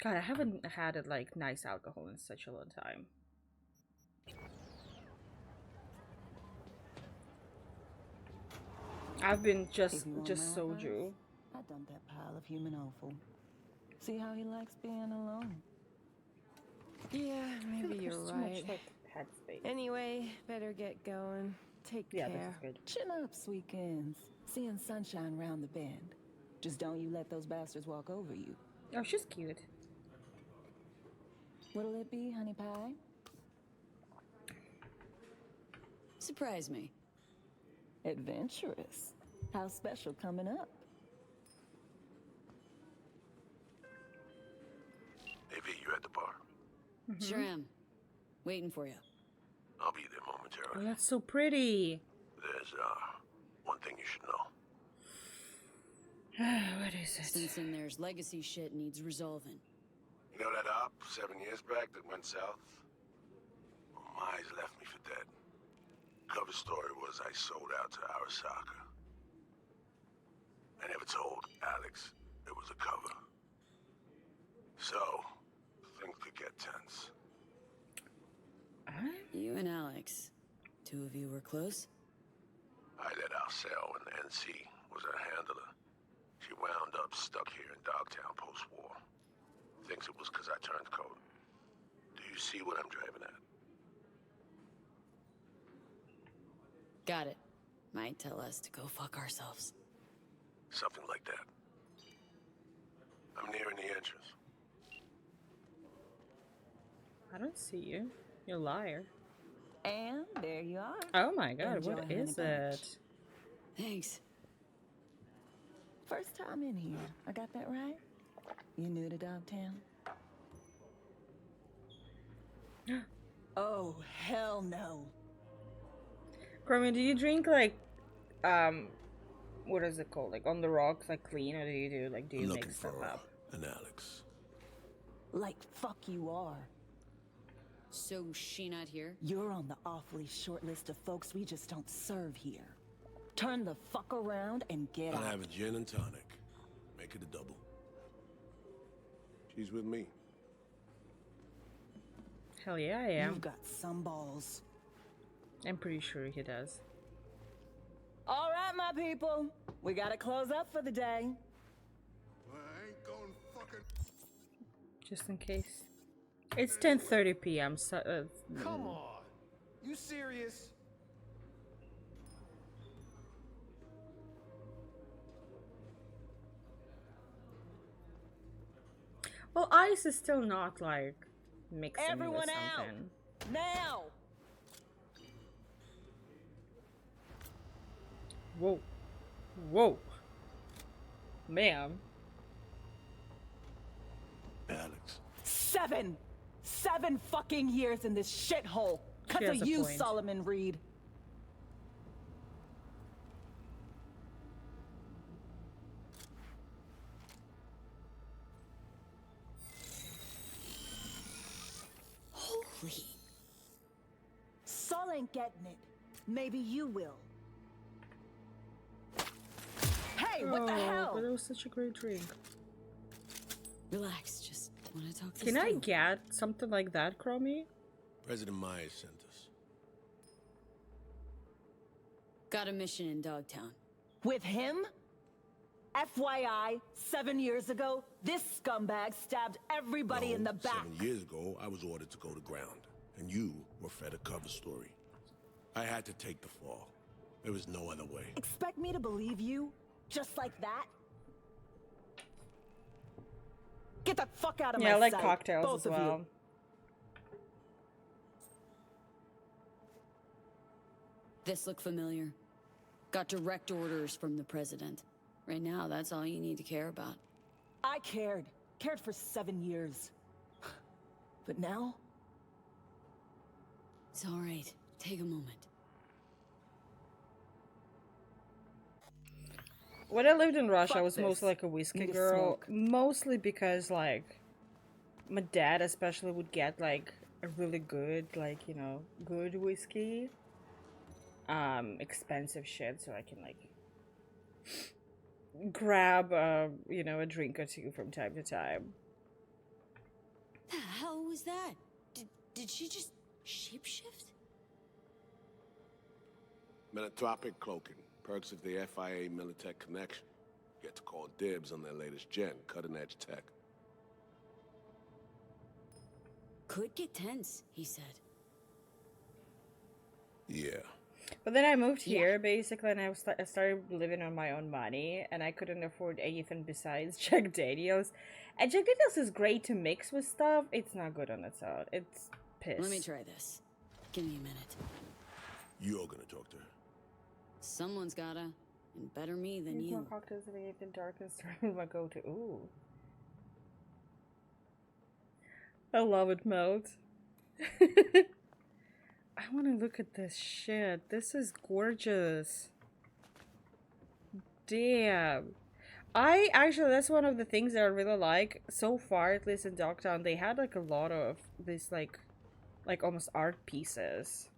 Speaker 1: God, I haven't had it like nice alcohol in such a long time. I've been just soju.
Speaker 9: I dumped that pile of human offal. See how he likes being alone.
Speaker 10: Yeah, maybe you're
Speaker 1: There's too
Speaker 10: right.
Speaker 1: much, like, headspace.
Speaker 10: Anyway, better get going. Take
Speaker 1: Yeah, this
Speaker 10: care.
Speaker 1: is good.
Speaker 9: Chin up, sweetskins. Seeing sunshine round the bend. Just don't you let those bastards walk over you.
Speaker 1: Oh, she's cute.
Speaker 9: What'll it be, honey pie?
Speaker 5: Surprise me.
Speaker 9: Adventurous. How special coming up?
Speaker 4: Hey, V, you at the bar?
Speaker 5: Sure am. Waiting for you.
Speaker 4: I'll be there
Speaker 1: Oh,
Speaker 4: momentarily.
Speaker 1: that's so pretty.
Speaker 4: There's, one thing you should know.
Speaker 1: What is it?
Speaker 5: Since in there's legacy shit needs resolving.
Speaker 4: You know that op 7 years back that went south? Well, my eyes left me for dead. Cover story was I sold out to Arasaka. I never told Alex it was a cover. So, things could get tense.
Speaker 5: You and Alex. Two of you were close?
Speaker 4: I let Arcel when the NC was her handler. She wound up stuck here in Dogtown post-war. Thinks it was because I turned code. Do you see what I'm driving at?
Speaker 5: Got it. Might tell us to go fuck ourselves.
Speaker 4: Something like that. I'm nearing the entrance.
Speaker 1: I don't see you. You liar.
Speaker 9: And there you are.
Speaker 1: Oh my god,
Speaker 9: Enjoy,
Speaker 1: what
Speaker 9: honey
Speaker 1: is
Speaker 9: bunch.
Speaker 1: it?
Speaker 5: Thanks.
Speaker 9: First time in here. I got that right? You new to Dogtown? Oh, hell no.
Speaker 1: Carmen, do you drink like, what is it called? Like on the rocks, like clean, or do you mix stuff up?
Speaker 4: An Alex.
Speaker 9: Like fuck you are.
Speaker 5: So she not here?
Speaker 9: You're on the awfully short list of folks we just don't serve here. Turn the fuck around and get
Speaker 11: I'll
Speaker 9: out.
Speaker 11: have a gin and tonic. Make it a double. She's with me.
Speaker 1: Hell yeah, I am.
Speaker 9: You've got some balls.
Speaker 1: I'm pretty sure he does.
Speaker 9: All right, my people. We gotta close up for the day.
Speaker 11: I ain't going fucking...
Speaker 1: Just in case. It's 10:30 p.m. So,
Speaker 2: Come on. You serious?
Speaker 1: well, ice is still not like mixing
Speaker 9: Everyone
Speaker 1: with
Speaker 9: out.
Speaker 1: something.
Speaker 9: Now!
Speaker 1: Whoa, whoa, ma'am.
Speaker 11: Alex.
Speaker 9: 7 fucking years in this shithole.
Speaker 1: She
Speaker 9: Cause
Speaker 1: has
Speaker 9: of
Speaker 1: a
Speaker 9: you,
Speaker 1: point.
Speaker 9: Solomon Reed.
Speaker 5: Holy.
Speaker 9: Sol ain't getting it. Maybe you will. Hey, what the hell?
Speaker 1: But it was such a great drink.
Speaker 5: Relax, just wanna talk this
Speaker 1: Can I
Speaker 5: through.
Speaker 1: get something like that, Chromie?
Speaker 11: President Myers sent us.
Speaker 5: Got a mission in Dogtown.
Speaker 9: With him? FYI, 7 years ago, this scumbag stabbed everybody
Speaker 11: No,
Speaker 9: in the back.
Speaker 11: 7 years ago, I was ordered to go to ground, and you were fed a cover story. I had to take the fall. There was no other way.
Speaker 9: Expect me to believe you? Just like that? Get the fuck out of my
Speaker 1: Yeah, I like
Speaker 9: sight,
Speaker 1: cocktails
Speaker 9: both
Speaker 1: as
Speaker 9: of you.
Speaker 1: well.
Speaker 5: This look familiar. Got direct orders from the president. Right now, that's all you need to care about.
Speaker 9: I cared. Cared for 7 years. But now?
Speaker 5: It's all right. Take a moment.
Speaker 1: When I lived in Russia, I
Speaker 9: Fuck
Speaker 1: was
Speaker 9: this.
Speaker 1: mostly like a whiskey
Speaker 9: Need a
Speaker 1: girl.
Speaker 9: smoke.
Speaker 1: Mostly because, like, my dad especially would get, like, a really good, like, you know, good whiskey. Expensive shit, so I can, like, grab, you know, a drink or two from time to time.
Speaker 5: The hell was that? Did she just shapeshift?
Speaker 11: Menotropic cloaking. Perks of the FIA Militech connection. Get to call dibs on their latest gen, cutting-edge tech.
Speaker 5: Could get tense, he said.
Speaker 11: Yeah.
Speaker 1: But then I moved here, basically, and I started living on my own money, and I couldn't afford anything besides Jack Daniels. And Jack Daniels is great to mix with stuff. It's not good on its own. It's piss.
Speaker 5: Let me try this. Give me a minute.
Speaker 11: You're gonna talk to her.
Speaker 5: Someone's gotta. And better me than
Speaker 1: Use
Speaker 5: you.
Speaker 1: more cocktails in the evening dark and start with my go-to. Ooh. I love it, Melt. I want to look at this shit. This is gorgeous. Damn. I actually, that's one of the things that I really like. So far, at least in Dogtown, they had like a lot of these like almost art pieces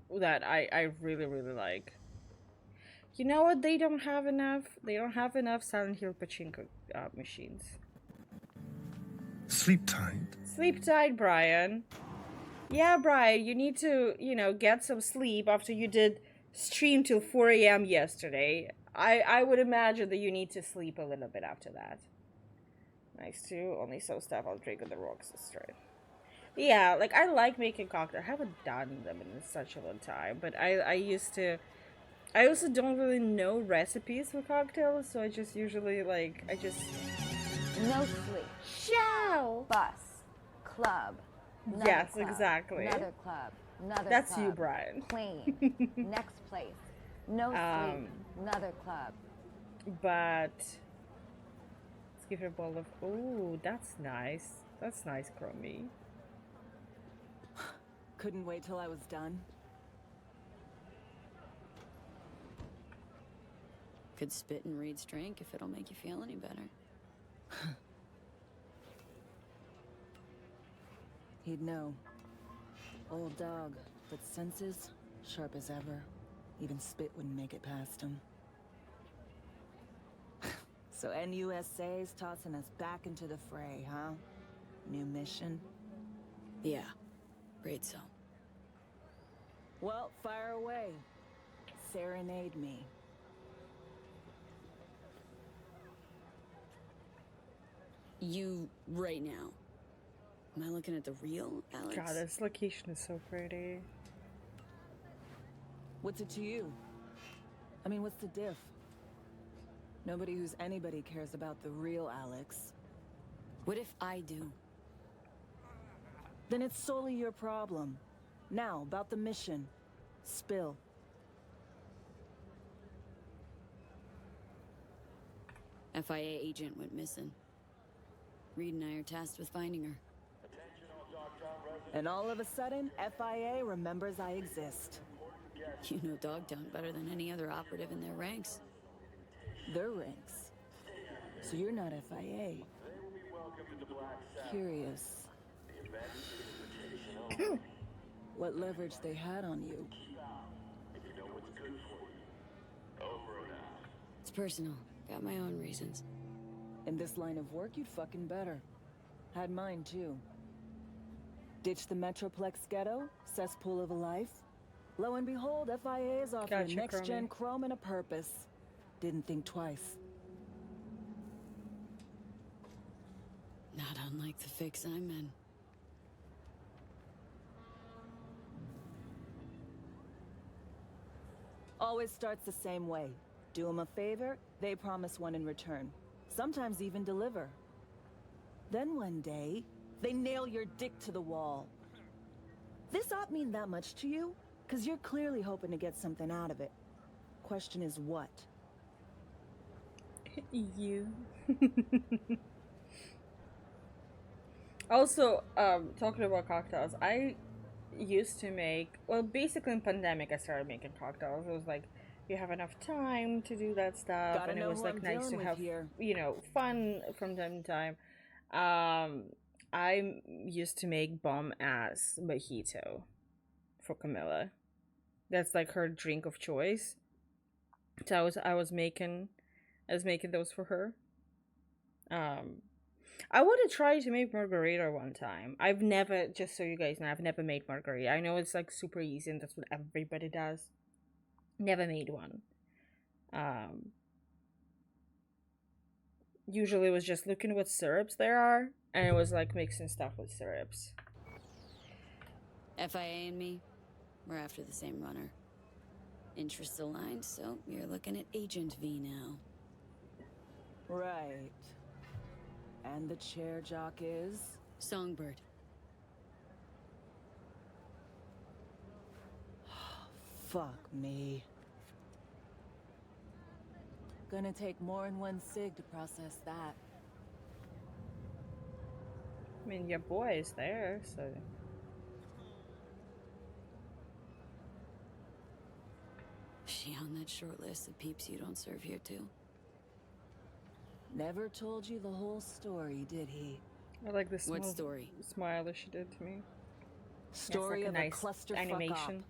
Speaker 1: that I really, really like. You know what? They don't have enough. They don't have enough Silent Hill pachinko machines.
Speaker 12: Sleep tight.
Speaker 1: Sleep tight, Brian. Yeah, Brian, you need to, you know, get some sleep after you did stream till 4 a.m. yesterday. I would imagine that you need to sleep a little bit after that. Nice too. Only so stuff I'll drink on the rocks is straight. Yeah, like I like making cocktails. I haven't done them in such a long time, but I used to. I also don't really know recipes for cocktails, so I just usually like
Speaker 13: No sleep.
Speaker 1: Ciao.
Speaker 13: Bus. Club.
Speaker 1: Yes,
Speaker 13: Club,
Speaker 1: exactly.
Speaker 13: Another club. Another
Speaker 1: That's
Speaker 13: club.
Speaker 1: you, Brian.
Speaker 13: Clean. Next place. No sleep. Another club.
Speaker 1: But let's give her a bowl of. Ooh, that's nice. That's nice, Chromie.
Speaker 9: Couldn't wait till I was done.
Speaker 5: Could spit in Reed's drink if it'll make you feel any better.
Speaker 9: He'd know. Old dog, but senses sharp as ever. Even spit wouldn't make it past him. So NUSA's tossing us back into the fray, huh? New mission?
Speaker 5: Yeah, great so.
Speaker 9: Well, fire away. Serenade me.
Speaker 5: You, right now. Am I looking at the real Alex?
Speaker 1: God, this location is so pretty.
Speaker 9: What's it to you? I mean, what's the diff? Nobody who's anybody cares about the real Alex.
Speaker 5: What if I do?
Speaker 9: Then it's solely your problem. Now, about the mission. Spill.
Speaker 5: FIA agent went missing. Reed and I are tasked with finding her.
Speaker 9: And all of a sudden, FIA remembers I exist.
Speaker 5: You know Dogtown better than any other operative in their ranks.
Speaker 9: Their ranks? So you're not FIA. Curious. What leverage they had on you.
Speaker 5: It's personal. Got my own reasons.
Speaker 9: In this line of work, you'd fucking better. Had mine, too. Ditch the Metroplex ghetto, cesspool of a life. Lo and behold, FIA is offering
Speaker 1: Gotcha,
Speaker 9: next-gen chrome and a purpose. Didn't think twice.
Speaker 5: Not unlike the fix I'm in.
Speaker 9: Always starts the same way. Do them a favor, they promise one in return. Sometimes even deliver. Then one day, they nail your dick to the wall. This ought mean that much to you? Because you're clearly hoping to get something out of it. Question is what?
Speaker 1: You. Also, talking about cocktails, I used to make, well, basically in pandemic I started making cocktails. It was like you have enough time to do that stuff,
Speaker 9: Gotta
Speaker 1: and it
Speaker 9: know
Speaker 1: was
Speaker 9: who
Speaker 1: like
Speaker 9: I'm
Speaker 1: nice to
Speaker 9: dealing with
Speaker 1: have
Speaker 9: here.
Speaker 1: fun from time to time. I used to make bomb ass mojito for Camilla. That's like her drink of choice. So I was making those for her. I want to try to make margarita one time. I've never, just so you guys know, I've never made margarita. I know it's like super easy and that's what everybody does. Never made one. Usually it was just looking what syrups there are, and it was like mixing stuff with syrups.
Speaker 5: FIA and me, we're after the same runner. Interests aligned, so you're looking at Agent V now.
Speaker 9: Right. And the chair jock is?
Speaker 5: Songbird.
Speaker 9: Fuck me. Gonna take more than one cig to process that.
Speaker 1: I mean, your boy is there, so...
Speaker 5: She on that short list of peeps you don't serve here too?
Speaker 9: Never told you the whole story, did he?
Speaker 1: I like the
Speaker 5: What story?
Speaker 1: smile that she did to me.
Speaker 9: Story
Speaker 1: like
Speaker 9: of
Speaker 1: a
Speaker 9: a clusterfuck
Speaker 1: animation.
Speaker 9: op.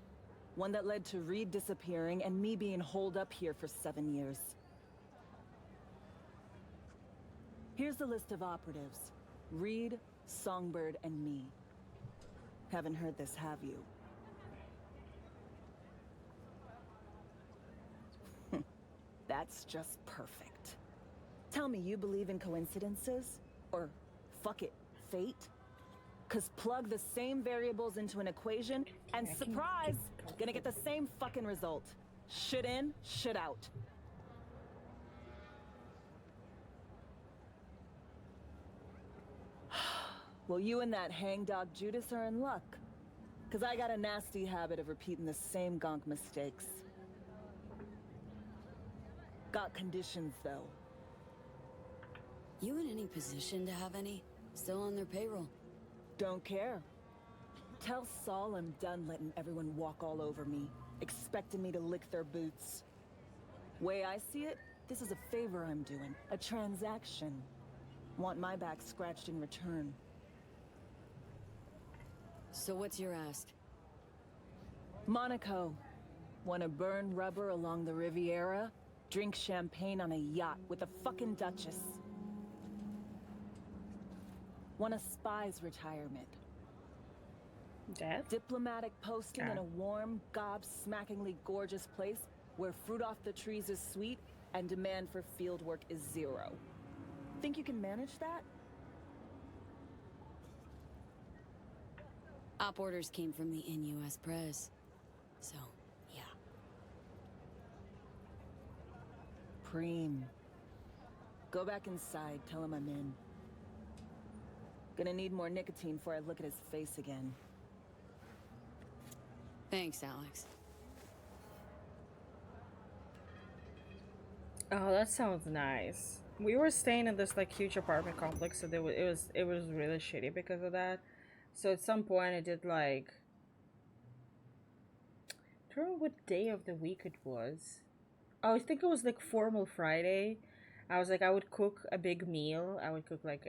Speaker 9: One that led to Reed disappearing and me being holed up here for 7 years. Here's the list of operatives. Reed, Songbird, and me. Haven't heard this, have you? That's just perfect. Tell me you believe in coincidences? Or, fuck it, fate? 'Cause plug the same variables into an equation, and surprise! Gonna get the same fucking result. Shit in, shit out. Well, you and that hangdog Judas are in luck. 'Cause I got a nasty habit of repeating the same gonk mistakes. Got conditions, though.
Speaker 5: You in any position to have any? Still on their payroll.
Speaker 9: Don't care. Tell Saul I'm done letting everyone walk all over me, expecting me to lick their boots. Way I see it, this is a favor I'm doing, a transaction. Want my back scratched in return.
Speaker 5: So what's your ask?
Speaker 9: Monaco. Wanna burn rubber along the Riviera? Drink champagne on a yacht with a fucking duchess? Want a spy's retirement?
Speaker 1: Death?
Speaker 9: Diplomatic posting in a warm, gobsmackingly gorgeous place where fruit off the trees is sweet and demand for fieldwork is zero. Think you can manage that?
Speaker 5: Op orders came from the in-US press. So, yeah.
Speaker 9: Preem. Go back inside, tell him I'm in. Gonna need more nicotine before I look at his face again.
Speaker 5: Thanks, Alex.
Speaker 1: Oh, that sounds nice. We were staying in this like huge apartment complex, so it was really shitty because of that. So at some point I did like, I don't remember what day of the week it was. Oh, I think it was like Formal Friday. I was like, I would cook a big meal. I would cook like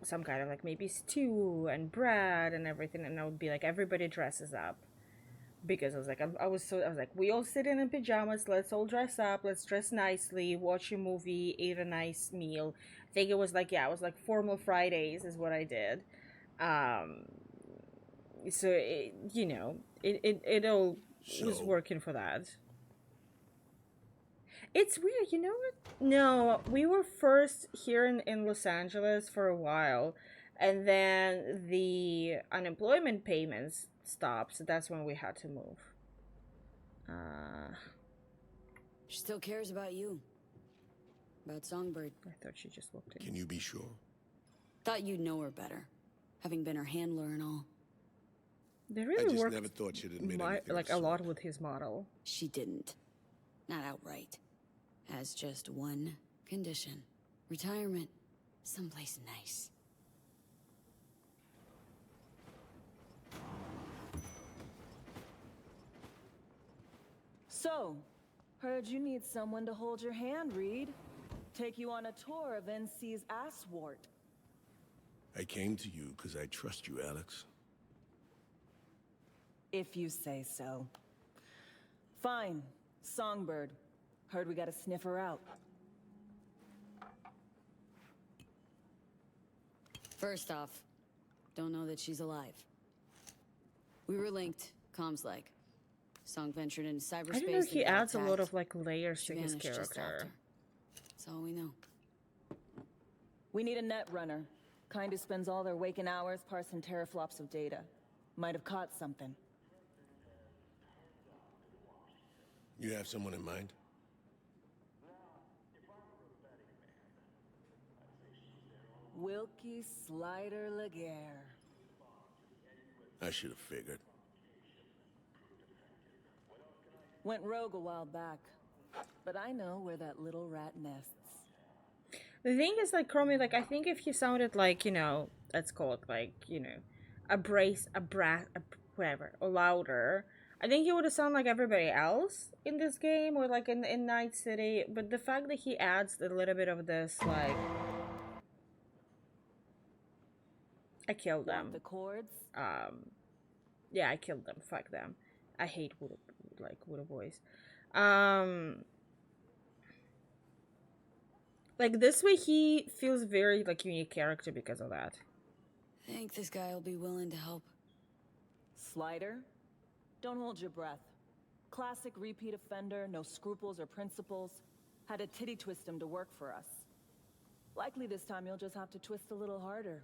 Speaker 1: some kind of like maybe stew and bread and everything, and I would be like, everybody dresses up, because I was like, I was like, we all sit in pajamas, let's all dress up, let's dress nicely, watch a movie, eat a nice meal. I think it was like, yeah, it was like Formal Fridays is what I did. So it all was working for that. It's weird, you know what? No, we were first here in Los Angeles for a while, and then the unemployment payments stopped, so that's when we had to move.
Speaker 5: She still cares about you. About Songbird.
Speaker 1: I thought she just walked in.
Speaker 11: Can you be sure?
Speaker 5: Thought you'd know her better, having been her handler and all.
Speaker 1: They really
Speaker 11: I
Speaker 1: worked
Speaker 11: just never thought she'd admit anything
Speaker 1: like a lot with his model.
Speaker 5: She didn't. Not outright. Has just one condition. Retirement. Someplace nice.
Speaker 9: So, heard you need someone to hold your hand, Reed. Take you on a tour of NC's asswart.
Speaker 11: I came to you because I trust you, Alex.
Speaker 9: If you say so. Fine. Songbird. Heard we got to sniff her out.
Speaker 5: First off, don't know that she's alive. We were linked, comms like. Song ventured into cyberspace.
Speaker 1: I don't know. He
Speaker 5: and got
Speaker 1: adds a lot
Speaker 5: attacked.
Speaker 1: of like layers
Speaker 5: She
Speaker 1: to his
Speaker 5: vanished just
Speaker 1: character.
Speaker 5: after. That's all we know.
Speaker 9: We need a net runner. Kind who spends all their waking hours parsing teraflops of data. Might have caught something.
Speaker 11: You have someone in mind?
Speaker 9: Wilkie Slider Laguerre.
Speaker 11: I should have figured.
Speaker 9: Went rogue a while back. But I know where that little rat nests.
Speaker 1: The thing is, like, Chromie, like, I think if he sounded like, you know, let's call it, like, you know, whatever, or louder, I think he would have sounded like everybody else in this game, or, like, in Night City, but the fact that he adds a little bit of this, like, I killed them.
Speaker 9: Want the chords?
Speaker 1: Yeah, I killed them, fuck them. I hate Wood voice. Like, this way he feels very, like, unique character because of that.
Speaker 5: I think this guy will be willing to help.
Speaker 9: Slider? Don't hold your breath. Classic repeat offender, no scruples or principles. Had to titty twist him to work for us. Likely this time you'll just have to twist a little harder.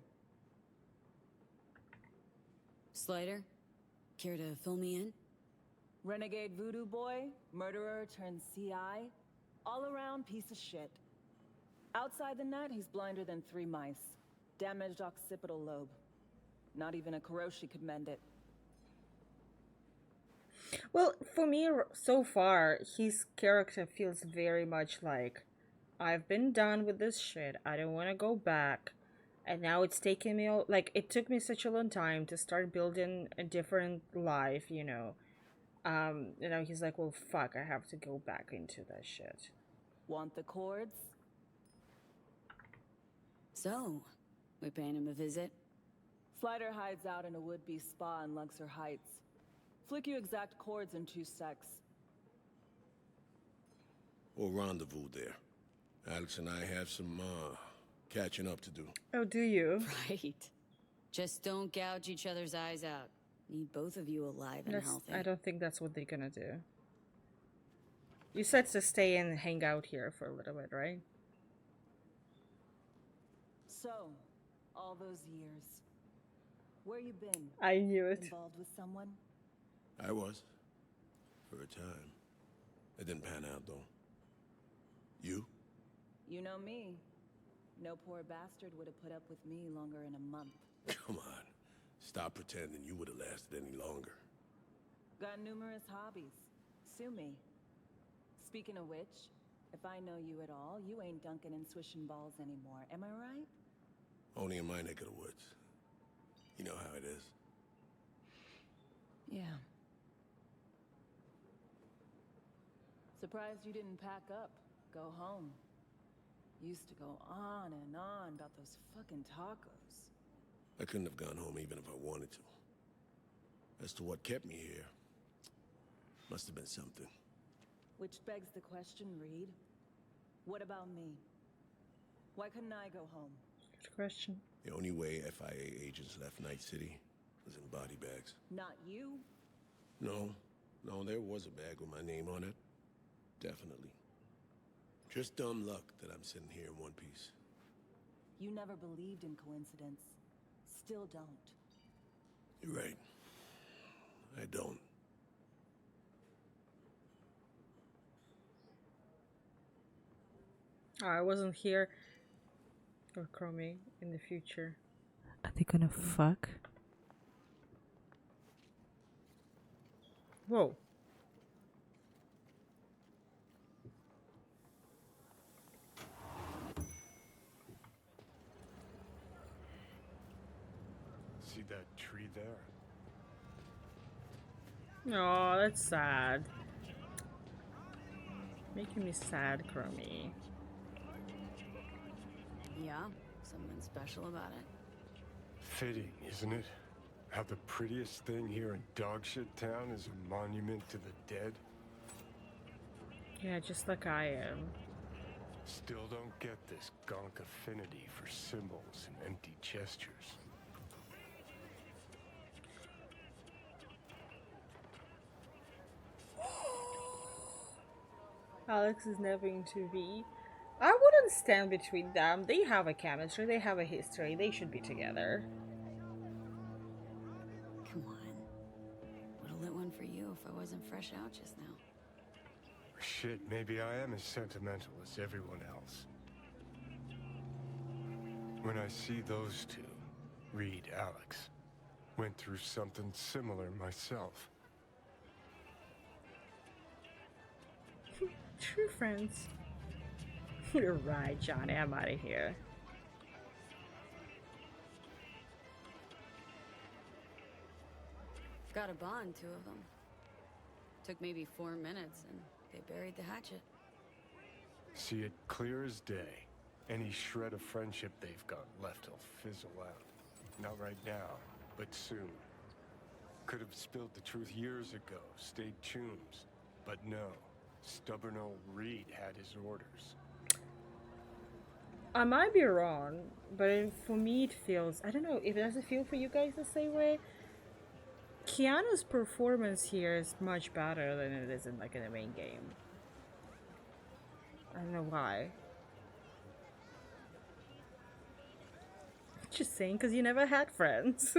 Speaker 5: Slider, care to fill me in?
Speaker 9: Renegade voodoo boy, murderer turned CI, all-around piece of shit. Outside the net, he's blinder than 3 mice. Damaged occipital lobe. Not even a Kuroshi could mend it.
Speaker 1: Well, for me, so far, his character feels very much like, I've been done with this shit, I don't want to go back, and now it's taking me, like, it took me such a long time to start building a different life, you know. You know, he's like, well, fuck, I have to go back into that shit.
Speaker 9: Want the chords?
Speaker 5: So, we paying him a visit?
Speaker 9: Slider hides out in a would-be spa in Luxor Heights. Flick you exact chords in 2 secs.
Speaker 11: We'll rendezvous there. Alex and I have some, catching up to do.
Speaker 1: Oh, do you?
Speaker 5: Right. Just don't gouge each other's eyes out. Need both of you alive and healthy.
Speaker 1: I don't think that's what they're gonna do. You said to stay and hang out here for a little bit, right?
Speaker 9: So, all those years. Where you been?
Speaker 1: I knew it.
Speaker 9: Involved with someone?
Speaker 11: I was. For a time. It didn't pan out, though. You?
Speaker 9: You know me. No poor bastard would have put up with me longer in a month.
Speaker 11: Come on. Stop pretending you would have lasted any longer.
Speaker 9: Got numerous hobbies. Sue me. Speaking of which, if I know you at all, you ain't dunking and swishing balls anymore. Am I right?
Speaker 11: Only in my neck of the woods. You know how it is.
Speaker 9: Yeah. Surprised you didn't pack up. Go home. Used to go on and on about those fucking tacos.
Speaker 11: I couldn't have gone home even if I wanted to. As to what kept me here, must have been something.
Speaker 9: Which begs the question, Reed. What about me? Why couldn't I go home?
Speaker 1: Good question.
Speaker 11: The only way FIA agents left Night City was in body bags.
Speaker 9: Not you.
Speaker 11: No, there was a bag with my name on it. Definitely. Just dumb luck that I'm sitting here in one piece.
Speaker 9: You never believed in coincidence. Still don't.
Speaker 11: You're right. I don't.
Speaker 1: Oh, I wasn't here. Or Chromie in the future. Are they gonna fuck? Whoa.
Speaker 12: See that tree there?
Speaker 1: Oh, that's sad. Making me sad, Chromie.
Speaker 5: Yeah, something special about it.
Speaker 12: Fitting, isn't it? How the prettiest thing here in Dogshit Town is a monument to the dead?
Speaker 1: Yeah, just like I am.
Speaker 12: Still don't get this gonk affinity for symbols and empty gestures.
Speaker 1: Alex is never into V. I wouldn't stand between them. They have a chemistry, they have a history, they should be together.
Speaker 5: Come on. Would've lit one for you if I wasn't fresh out just now.
Speaker 12: Shit, maybe I am as sentimental as everyone else. When I see those two, Reed, Alex, went through something similar myself.
Speaker 1: True friends. You're right, Johnny. I'm out of here.
Speaker 5: Got a bond, two of them. Took maybe 4 minutes and they buried the hatchet.
Speaker 12: See it clear as day. Any shred of friendship they've got left will fizzle out. Not right now, but soon. Could have spilled the truth years ago, stayed chums. But no, stubborn old Reed had his orders.
Speaker 1: I might be wrong, but for me it feels... I don't know, if it doesn't feel for you guys the same way. Keanu's performance here is much better than it is in, like, in the main game. I don't know why. Just saying, because you never had friends.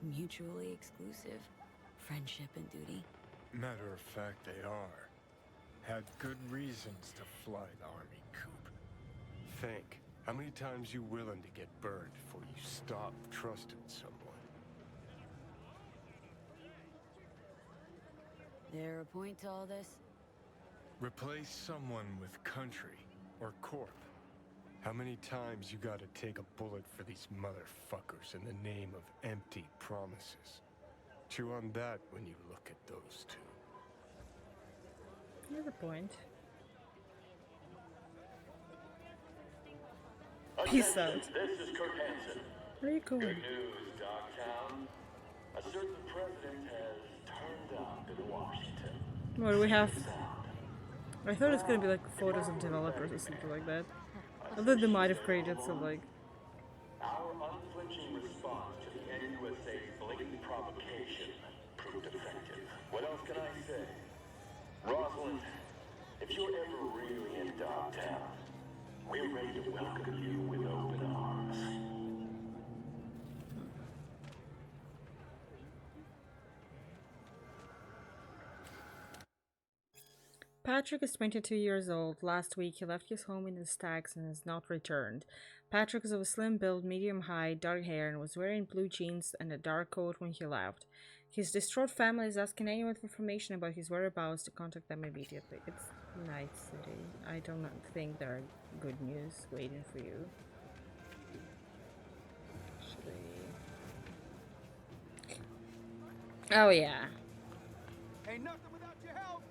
Speaker 5: Mutually exclusive. Friendship and duty.
Speaker 12: Matter of fact, they are. Had good reasons to fly the army coup. Think, how many times you willing to get burned before you stop trusting someone?
Speaker 5: There a point to all this?
Speaker 12: Replace someone with country or corp. How many times you gotta take a bullet for these motherfuckers in the name of empty promises? Chew on that when you look at those two.
Speaker 1: You have a point. Peace out.
Speaker 14: This is Kurt Hansen.
Speaker 1: Where are you going?
Speaker 14: Good news, Dogtown. A certain president has turned up in Washington.
Speaker 1: What do we have? I thought it was gonna be like photos of developers or something like that. I thought they might have created some like...
Speaker 14: Our unflinching response to the NUSA's blatant provocation proved effective. What else can I say? Rosalind, if you're ever really in Dogtown, we're ready to welcome you with open arms.
Speaker 1: Patrick is 22 years old. Last week he left his home in the Stacks and has not returned. Patrick is of a slim build, medium height, dark hair, and was wearing blue jeans and a dark coat when he left. His distraught family is asking anyone for information about his whereabouts to contact them immediately. It's Night City. I don't think there are good news waiting for you. Oh yeah.
Speaker 15: Ain't nothing without your help.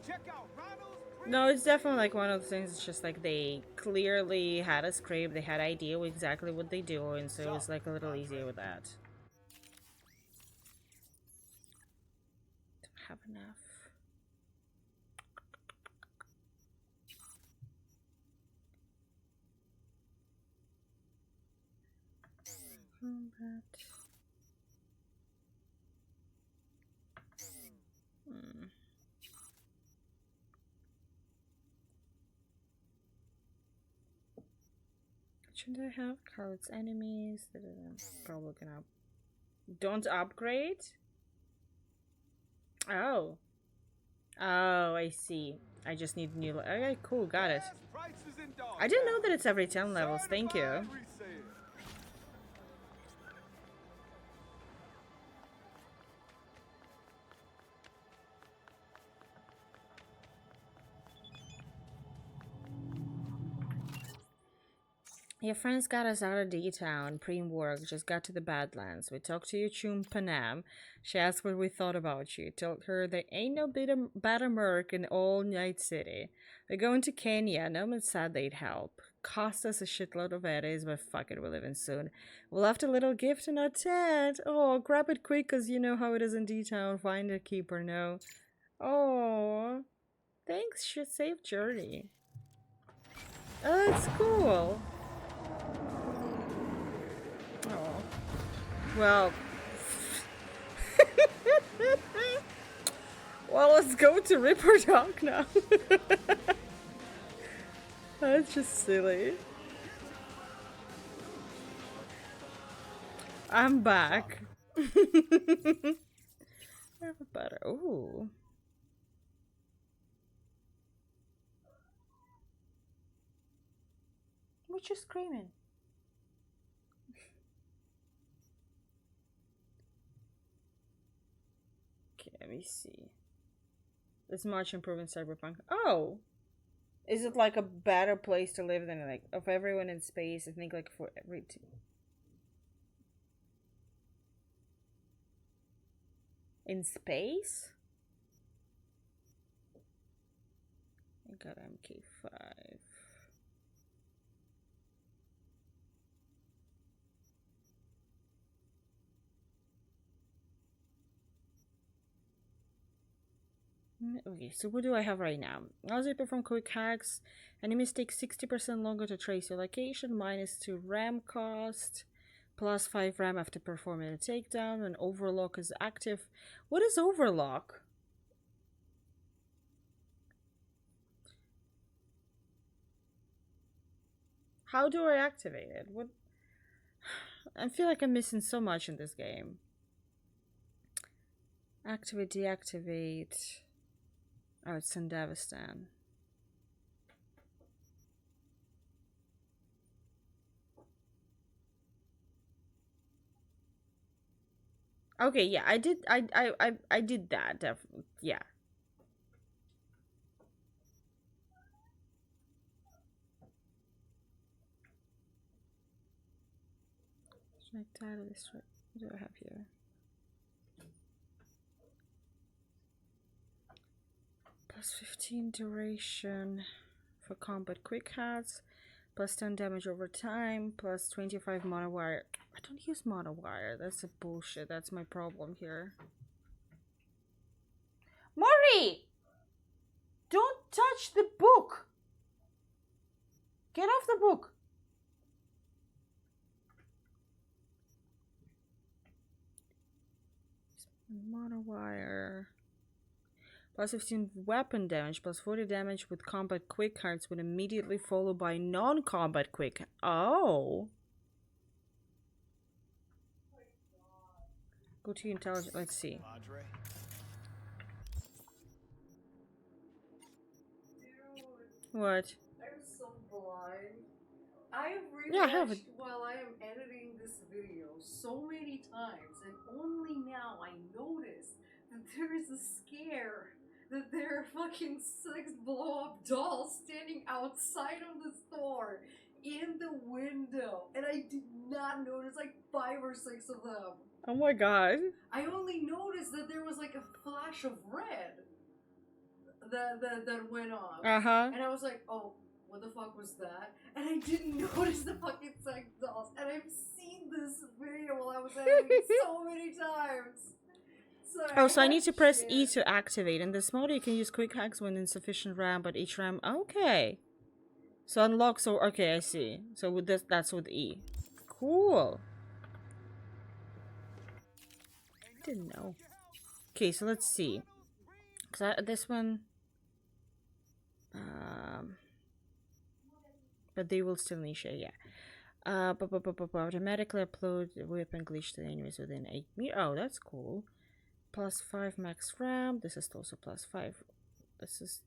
Speaker 15: Check out Ronald's.
Speaker 1: No, it's definitely like one of the things. It's just like they clearly had a script. They had idea exactly what they do, and so it was like a little easier with that. Don't have enough. Combat. Shouldn't I have cards enemies? Probably gonna. Don't upgrade? Oh. Oh, I see. I just need new. Okay, cool, got it. I didn't know that it's every 10 levels. Thank you. Your friends got us out of D-Town, pre-work, just got to the Badlands. We talked to Yachum Panam. She asked what we thought about you. Told her there ain't no better merc in all Night City. We're going to Kenya. No one said they'd help. Cost us a shitload of eddies, but fuck it, we're leaving soon. We left a little gift in our tent. Oh, grab it quick, cause you know how it is in D-Town. Find a keeper, no. Oh, thanks, safe journey. Oh, that's cool. Oh. Well. Well, let's go to Ripper Dock now. That's just silly. I'm back. Better. Ooh. What you screaming? Okay, let me see. It's much improved in Cyberpunk. Oh! Is it like a better place to live than like of everyone in space? I think like for every in space? I got MK5. Okay, so what do I have right now? Also perform quick hacks. Enemies take 60% longer to trace your location, -2 RAM cost, +5 RAM after performing a takedown. When overlock is active. What is overlock? How do I activate it? What? I feel like I'm missing so much in this game. Activate, deactivate. Oh, it's in Davistan. Okay, yeah, I did that, definitely. Yeah. What do I have here? +15 duration for combat quick hats, +10 damage over time, +25 mono wire. I don't use mono wire. That's a bullshit. That's my problem here. Mori! Don't touch the book! Get off the book! Mono wire. +15 weapon damage, +40 damage with combat quick cards would immediately follow by non-combat quick. Oh. Go to intelligence. Let's see. What?
Speaker 8: I'm so blind. I have
Speaker 1: Yeah, I have it.
Speaker 8: while I am editing this video so many times, and only now I notice that there is a scare. That there are fucking 6 blow-up dolls standing outside of the store in the window, and I did not notice like 5 or 6 of them.
Speaker 1: Oh my god.
Speaker 8: I only noticed that there was like a flash of red that went off.
Speaker 1: Uh-huh.
Speaker 8: And I was like, oh, what the fuck was that? And I didn't notice the fucking sex dolls. And I've seen this video while I was editing so many times.
Speaker 1: So I need to press E to activate. In this mode, you can use quick hacks when insufficient RAM, but each RAM... Okay. So unlock... So, okay, I see. So with this, that's with E. Cool. Didn't know. Okay, so let's see. This one... but they will still need share, yeah. Automatically upload the weapon glitch to the enemies within 8 meters. Oh, that's cool. +5 max RAM. This is also +5. This is...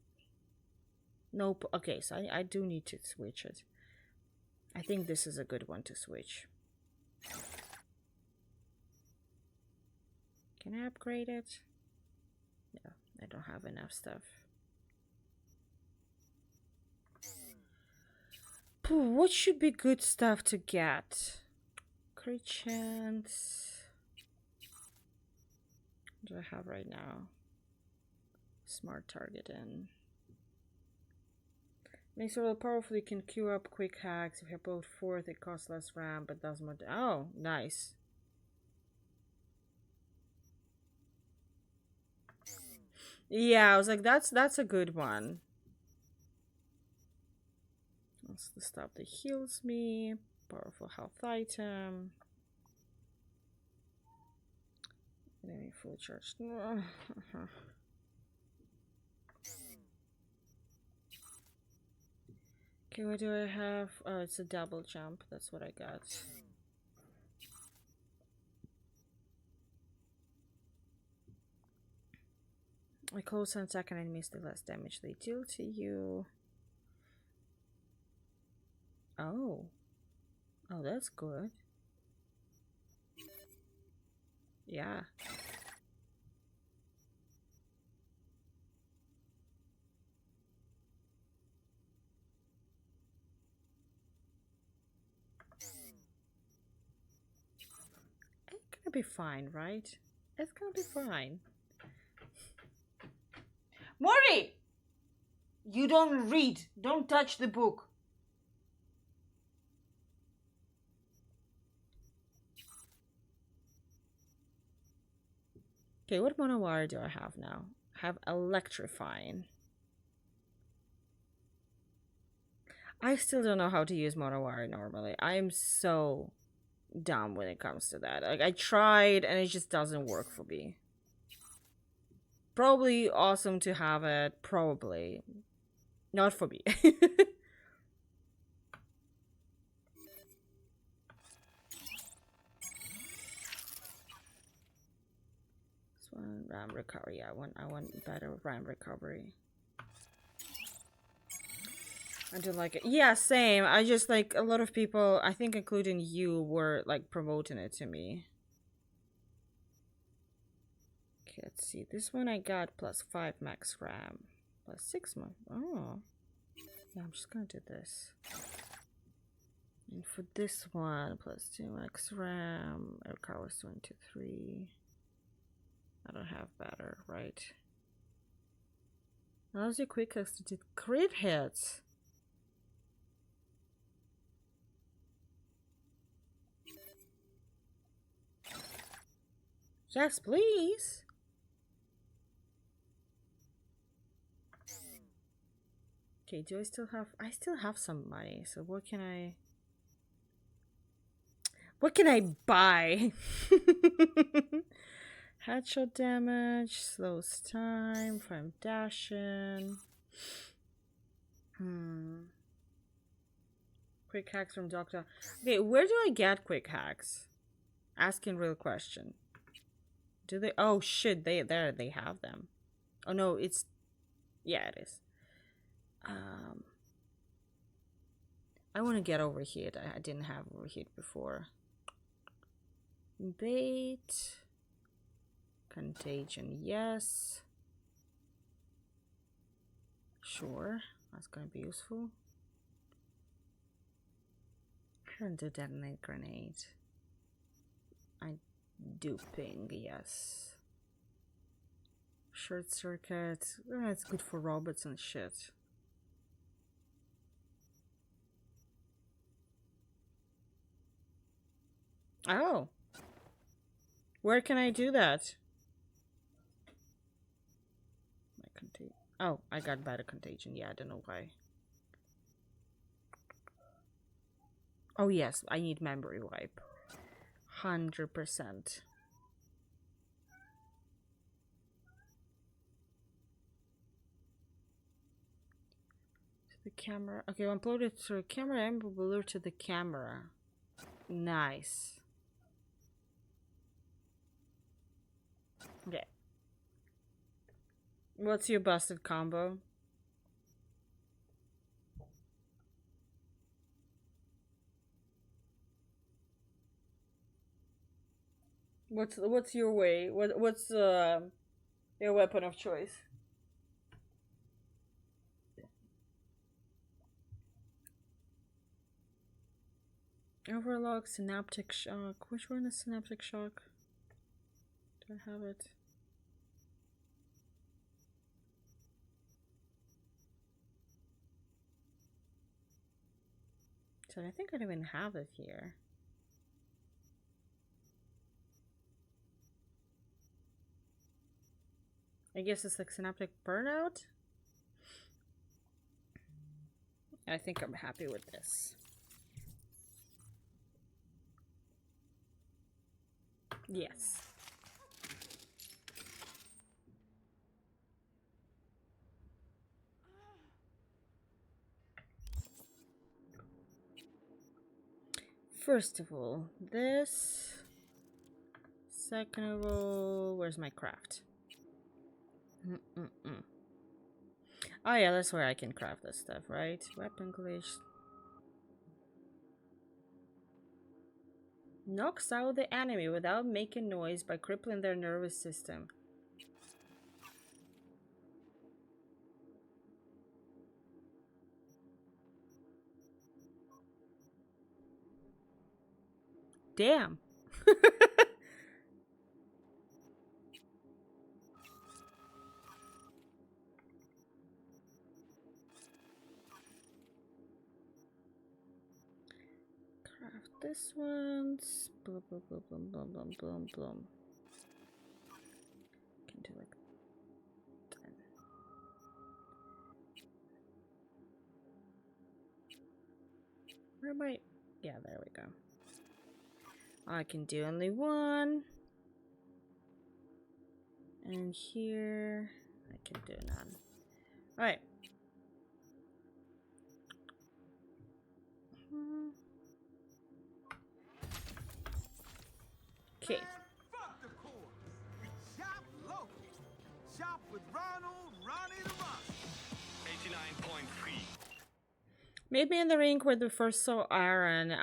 Speaker 1: Nope. Okay, so I do need to switch it. I think this is a good one to switch. Can I upgrade it? No, I don't have enough stuff. What should be good stuff to get? Crit chance. What do I have right now? Smart targeting. Makes it real powerful. You can queue up quick hacks. If you upload fourth, it costs less RAM, but does more. Oh, nice. Yeah, I was like, that's a good one. That's the stuff that heals me. Powerful health item. Enemy fully charged. Okay, what do I have? Oh, it's a double jump. That's what I got. A close and second enemies, the less damage they deal to you. Oh. Oh, that's good. Yeah. It's gonna be fine, right? It's gonna be fine. Morty! You don't read. Don't touch the book. Okay, what mono wire do I have now? I have electrifying. I still don't know how to use mono wire normally. I am so dumb when it comes to that. Like, I tried and it just doesn't work for me. Probably awesome to have it. Probably. Not for me. This one, RAM recovery. I want better RAM recovery. I don't like it. Yeah, same. I just like a lot of people, I think including you, were like promoting it to me. Okay, let's see. This one I got +5 max RAM. +6 max. Oh. Yeah, I'm just gonna do this. And for this one, +2 max RAM. Air was 23. I don't have better, right? How's your quick to do crit hits? Yes, please. Okay, do I still have... I still have some money, so what can I... What can I buy? Headshot damage, slows time, from dashing. Quick hacks from Doctor. Okay, where do I get quick hacks? Asking real question. Do they? Oh shit! They have them. Oh no, it's yeah, it is. I want to get overheat. I didn't have overheat before. Bait. Contagion, yes. Sure, that's gonna be useful. Current to detonate grenade. I do ping, yes. Short circuit. It's good for robots and shit. Oh. Where can I do that? Oh, I got better contagion. Yeah, I don't know why. Oh yes, I need memory wipe. 100%. The camera. Okay, I uploaded to the camera and alert to the camera. Nice. Okay. What's your busted combo? What's your way? What's your weapon of choice? Overlock, synaptic shock. Which one is synaptic shock? Do I have it? So I think I don't even have it here. I guess it's like synaptic burnout. I think I'm happy with this. Yes. First of all, this. Second of all, where's my craft? Oh yeah, that's where I can craft this stuff, right? Weapon glitch. Knocks out the enemy without making noise by crippling their nervous system. Damn. Craft this one's. Blum, blum, blum, blum, blum, blum, blum, blum. Can do like 10. Where am I? Yeah, there we go. I can do only one. And here, I can do none. Alright. Okay.
Speaker 15: Fuck the course. Shop local. Shop with Ronald, Ronnie the Rock.
Speaker 14: 89.3.
Speaker 1: Meet me in the ring where we first saw Aaron.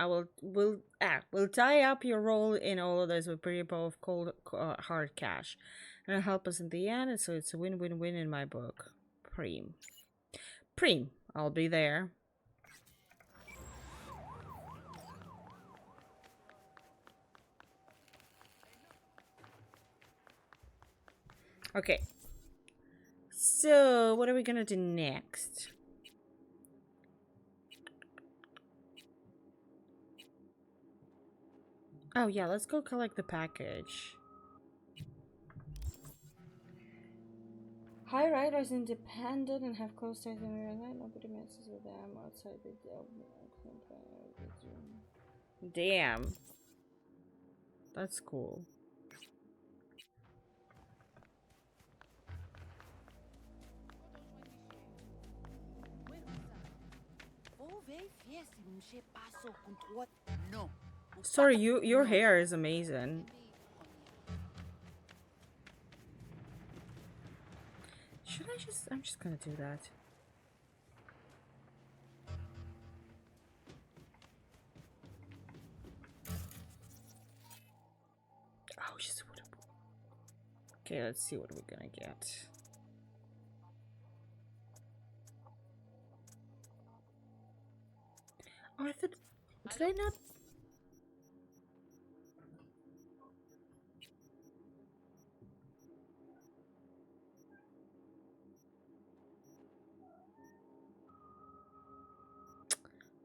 Speaker 1: We'll tie up your role in all of this with pretty bowl of cold hard cash, and it'll help us in the end. And so it's a win-win-win in my book. Preem. I'll be there. Okay. So what are we gonna do next? Oh yeah, let's go collect the package. High riders independent and have close ties in real life. Nobody messes with them outside the Damn. That's cool. Sorry, your hair is amazing. Should I just... I'm just gonna do that. Oh, she's a wooden ball. Okay, let's see what we're gonna get. Oh, I thought... Did I not...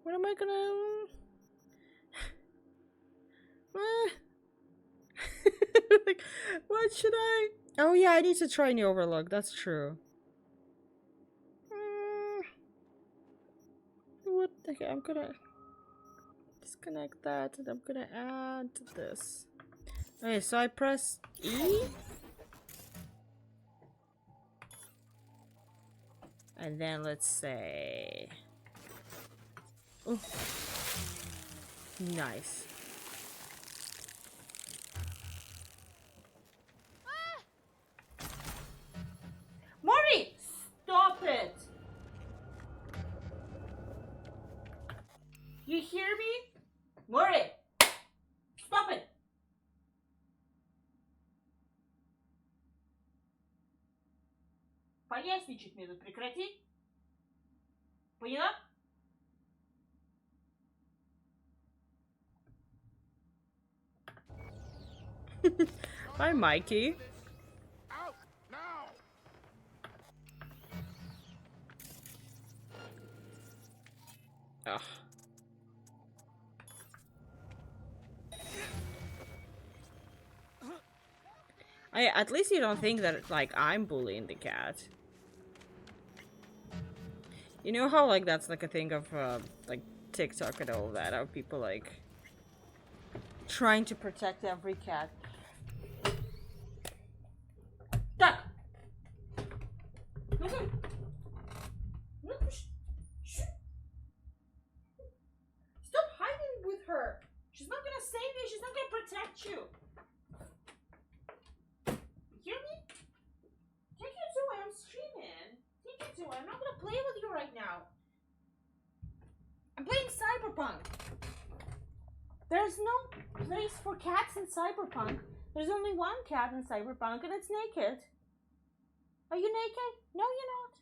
Speaker 1: What am I gonna... Like, what should I... Oh yeah, I need to try new overlook. That's true. What? Okay, I'm gonna disconnect that and I'm gonna add this. Okay, so I press E. And then let's say... Oh, nice. Mori! Stop it! You hear me? Mori! Stop it! Поясничать мне тут прекрати. Поняла? Bye, Mikey.
Speaker 15: Out now!
Speaker 1: Ugh. At least you don't think that like I'm bullying the cat. You know how like that's like a thing of like TikTok and all that, how people like trying to protect every cat. Duck. Stop hiding with her. She's not gonna save you. She's not gonna protect you. Hear me? Take it away. I'm streaming. Take it away. I'm not gonna play with you right now. I'm playing Cyberpunk. There's no place for cats in Cyberpunk. There's only one cat in Cyberpunk and it's naked. Are you naked? No, you're not.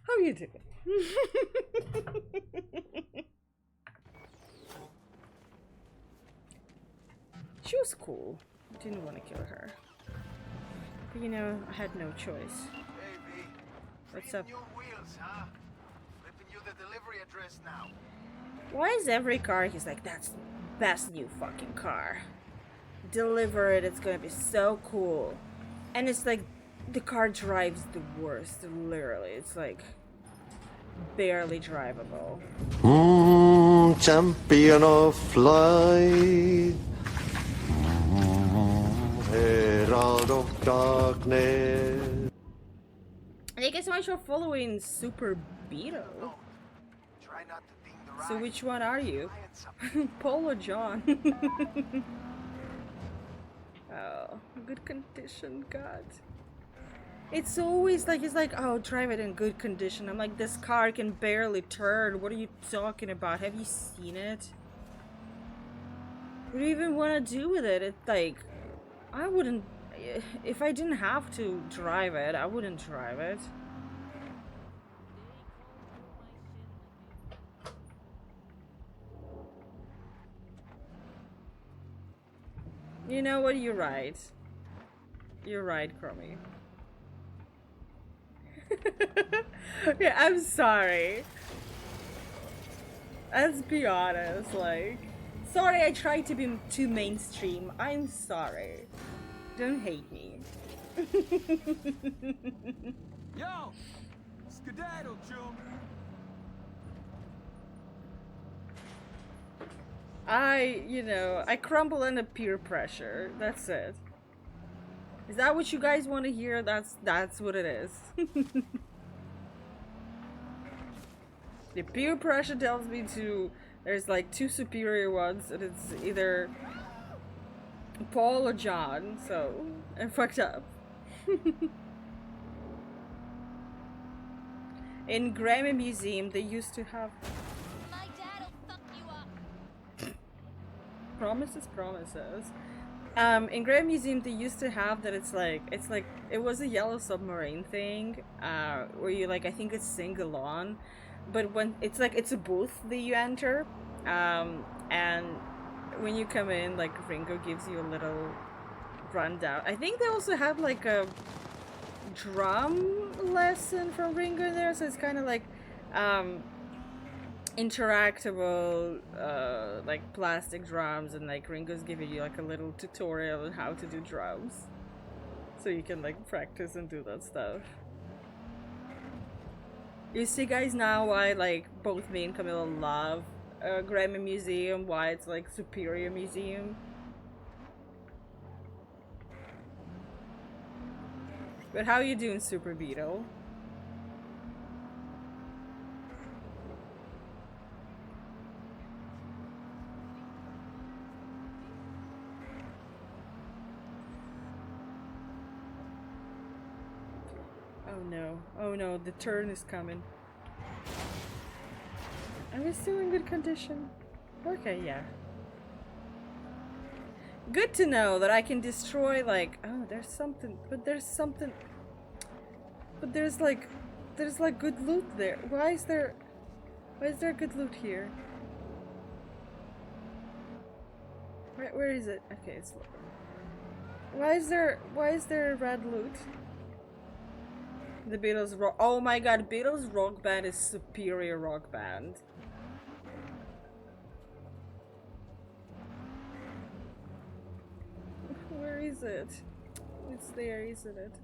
Speaker 1: How you doing? She was cool. I didn't want to kill her. But you know, I had no choice.
Speaker 15: Hey, V.
Speaker 1: What's up?
Speaker 15: New wheels, huh? Flipping you the delivery address now.
Speaker 1: Why is every car he's like, that's the best new fucking car. Deliver it, it's gonna be so cool. And it's like, the car drives the worst, literally. It's like, barely drivable.
Speaker 16: Champion of flight. Herald of darkness.
Speaker 1: Thank you so much for following Super Beetle.
Speaker 15: Try not to ding the ride.
Speaker 1: So which one are you? Paul or John? Oh, good condition, God. It's always like, it's like, oh, drive it in good condition. I'm like, this car can barely turn. What are you talking about? Have you seen it? What do you even want to do with it? It's like, I wouldn't, if I didn't have to drive it, I wouldn't drive it. You know what? You're right. You're right, Cromie. Yeah, I'm sorry. Let's be honest, like... Sorry I tried to be too mainstream. I'm sorry. Don't hate me.
Speaker 15: Yo! Skedaddle, chum!
Speaker 1: I crumble under peer pressure. That's it. Is that what you guys want to hear? That's what it is. The peer pressure tells me there's like two superior ones, and it's either Paul or John, so I fucked up. In Grammy Museum, they used to have...
Speaker 3: My dad'll fuck you up.
Speaker 1: Promises. In Grammy Museum, they used to have that it was a Yellow Submarine thing, where you I think it's sing along, but when it's a booth that you enter, and when you come in, Ringo gives you a little rundown. I think they also have a drum lesson from Ringo there, so it's kind of interactable, plastic drums, and Ringo's giving you a little tutorial on how to do drums, so you can practice and do that stuff. You see, guys, now why both me and Camilla love Grammy Museum, why it's superior museum. But how you doing, Super Beetle? Oh no, the turn is coming. Are we still in good condition? Okay, yeah. Good to know that I can destroy oh, there's something, but there's good loot there. Why is there Why is there good loot here? Where is it? Okay, it's... Why is there red loot? The Beatles rock... Oh my god, Beatles rock band is superior rock band. Where is it? It's there, isn't it?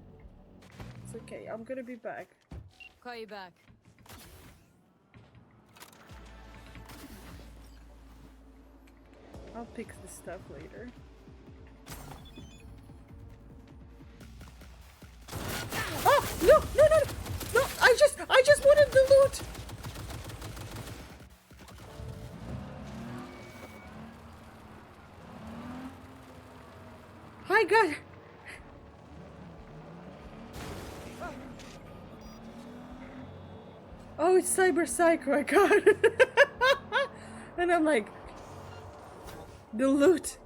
Speaker 1: It's okay, I'm gonna be back.
Speaker 5: Call you back.
Speaker 1: I'll pick the stuff later. Oh no! No! No! No! I just wanted the loot. Hi, God. Oh, it's Cyber Psycho. I got it. And I'm like, the loot.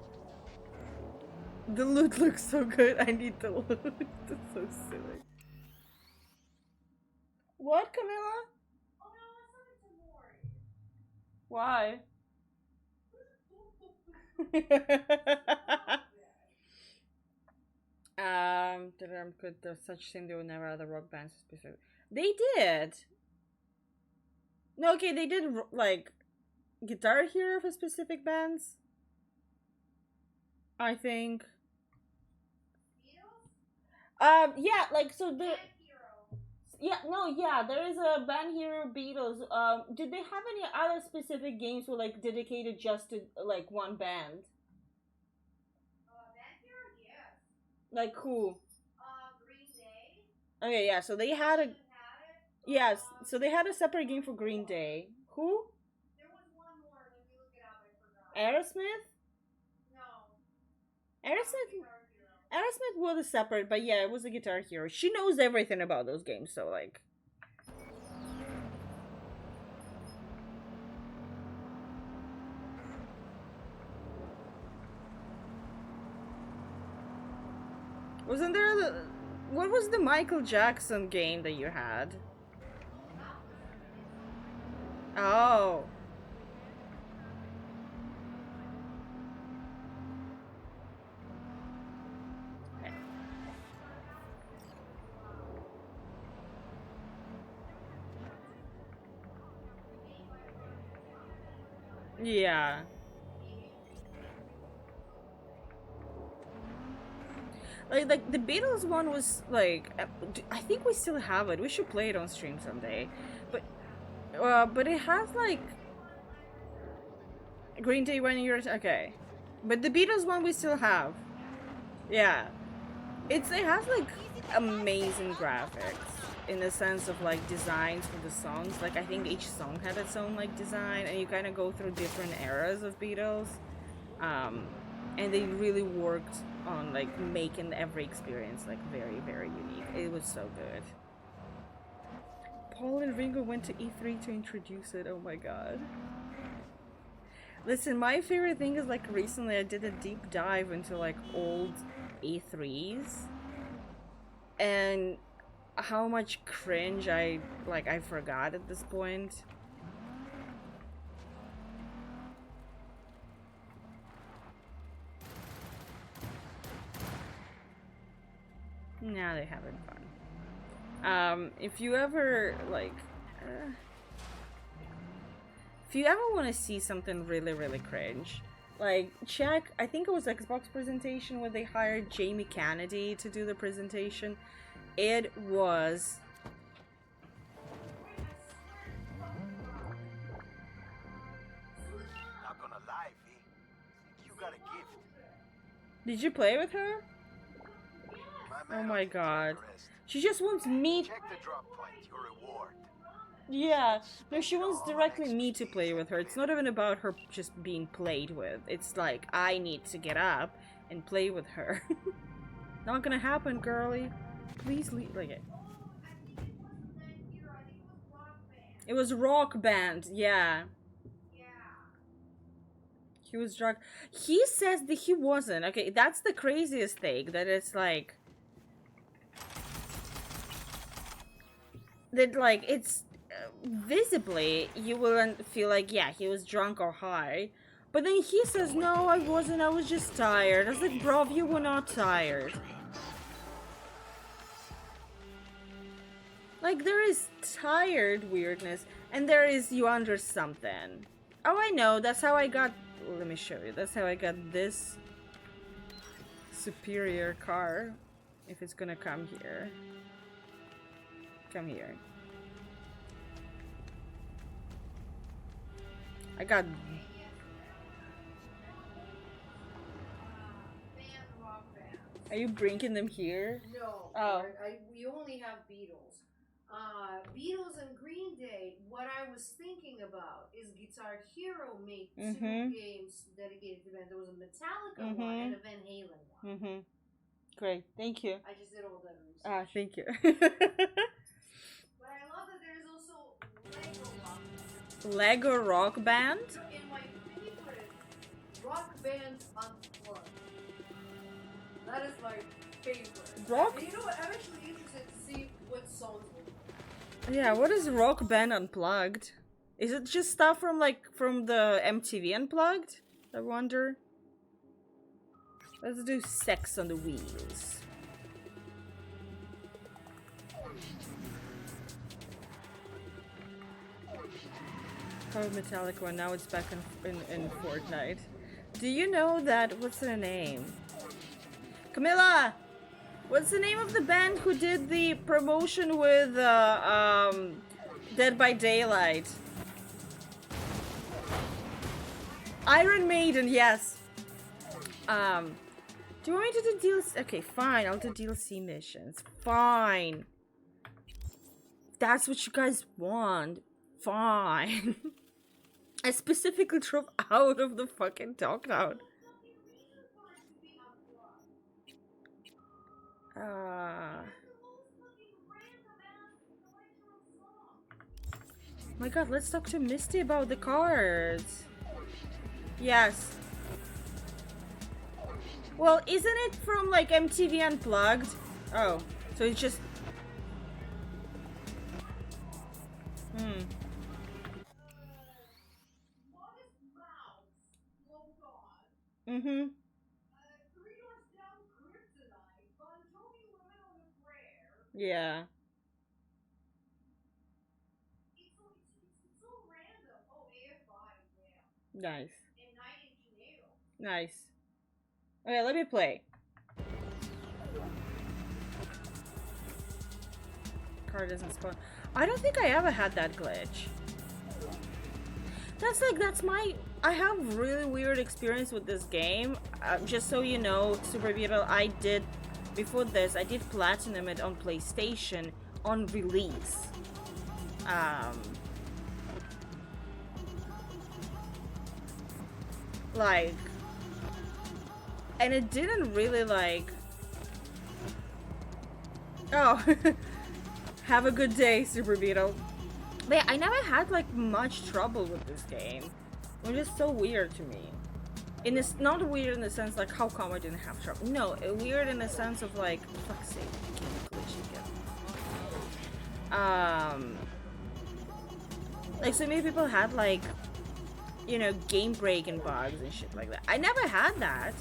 Speaker 1: The loot looks so good. I need the loot. That's so silly. What, Camilla?
Speaker 8: Oh no, that's something to worry.
Speaker 1: Why? Could there's such thing they would never have the rock bands specific. They did. No, okay, they did like Guitar Hero for specific bands. I think. Yeah, like so the. Yeah, no, yeah, there is a Band Hero Beatles. Did they have any other specific games were like dedicated just to like one band?
Speaker 8: Band Hero, yes.
Speaker 1: Like who?
Speaker 8: Green Day.
Speaker 1: Okay, yeah, so they had a. Yes, so they had a separate game for Green Day. Who?
Speaker 8: There was one more. Let me look it up. I forgot.
Speaker 1: Aerosmith?
Speaker 8: No.
Speaker 1: Aerosmith was a separate, but yeah, it was a Guitar Hero. She knows everything about those games, so like. Wasn't there the... What was the Michael Jackson game that you had? Oh. Yeah. Like the Beatles one was like, I think we still have it. We should play it on stream someday. But it has like Green Day 1 year. Okay, but the Beatles one we still have. Yeah, it has like amazing graphics in the sense of like designs for the songs. Like I think each song had its own like design, and you kind of go through different eras of Beatles. And they really worked on like making every experience like very, very unique. It was so good. Paul and Ringo went to E3 to introduce it. Oh my god. Listen, my favorite thing is like recently I did a deep dive into like old E3s and how much cringe I forgot at this point. Now they're having fun. If you ever like if you ever want to see something really, really cringe, like check, I think it was Xbox presentation where they hired Jamie Kennedy to do the presentation. It was
Speaker 15: Not gonna lie, V. You got a gift.
Speaker 1: Did you play with her? Oh my god. She just wants me.
Speaker 15: Check the drop point, your reward.
Speaker 1: Yeah. No, she wants directly me to play with her. It's not even about her just being played with. It's like, I need to get up and play with her. Not gonna happen, girly. Please leave. Like it. It was Rock Band, yeah. He was drunk. He says that he wasn't. Okay, that's the craziest thing. That it's like... That, like, it's... visibly, you wouldn't feel like, yeah, he was drunk or high. But then he says, no, I wasn't, I was just tired. I was like, bro, you were not tired. Like, there is tired weirdness, and there is you under something. Oh, I know, that's how I got... Let me show you. That's how I got this superior car. If it's gonna come here. Come here. I got... Are you bringing them here?
Speaker 8: No.
Speaker 1: Oh.
Speaker 8: We only have Beatles. Beatles and Green Day, what I was thinking about is Guitar Hero made two games dedicated to band. There was a Metallica one and a Van Halen one.
Speaker 1: Great, thank you.
Speaker 8: I just did all that research.
Speaker 1: Ah, thank you.
Speaker 8: But I love that there is also
Speaker 1: Lego Rock Band?
Speaker 8: In my favorite rock bands unplugged. That is my favorite.
Speaker 1: Rock?
Speaker 8: And you know what? I'm actually interested to see what songs will.
Speaker 1: Yeah, what is Rock Band Unplugged? Is it just stuff from the MTV Unplugged? I wonder. Let's do Sex on the Wheels. Oh, Metallica one. Now it's back in Fortnite. Do you know that? What's their name? Kamilla! What's the name of the band who did the promotion with Dead by Daylight? Iron Maiden, yes. Do you want me to do DLC? Okay, fine. I'll do DLC missions. Fine. That's what you guys want. Fine. I specifically drove out of the fucking dogtown. My god, let's talk to Misty about the cards. Yes. Well, isn't it from like MTV Unplugged? Oh, so it's just... Yeah. Nice. Nice. Okay, let me play. Card doesn't spawn. I don't think I ever had that glitch. That's my... I have really weird experience with this game. Just so you know, Super Beetle, I did... Before this, I did platinum it on PlayStation on release. Like... And it didn't really like... Oh. Have a good day, Super Beetle. But yeah, I never had like much trouble with this game. It was just so weird to me. In this, not weird in the sense like how come I didn't have trouble. No, weird in the sense of like, for fuck's sake, I can't glitch again. Like so many people had like, you know, game breaking bugs and shit like that. I never had that.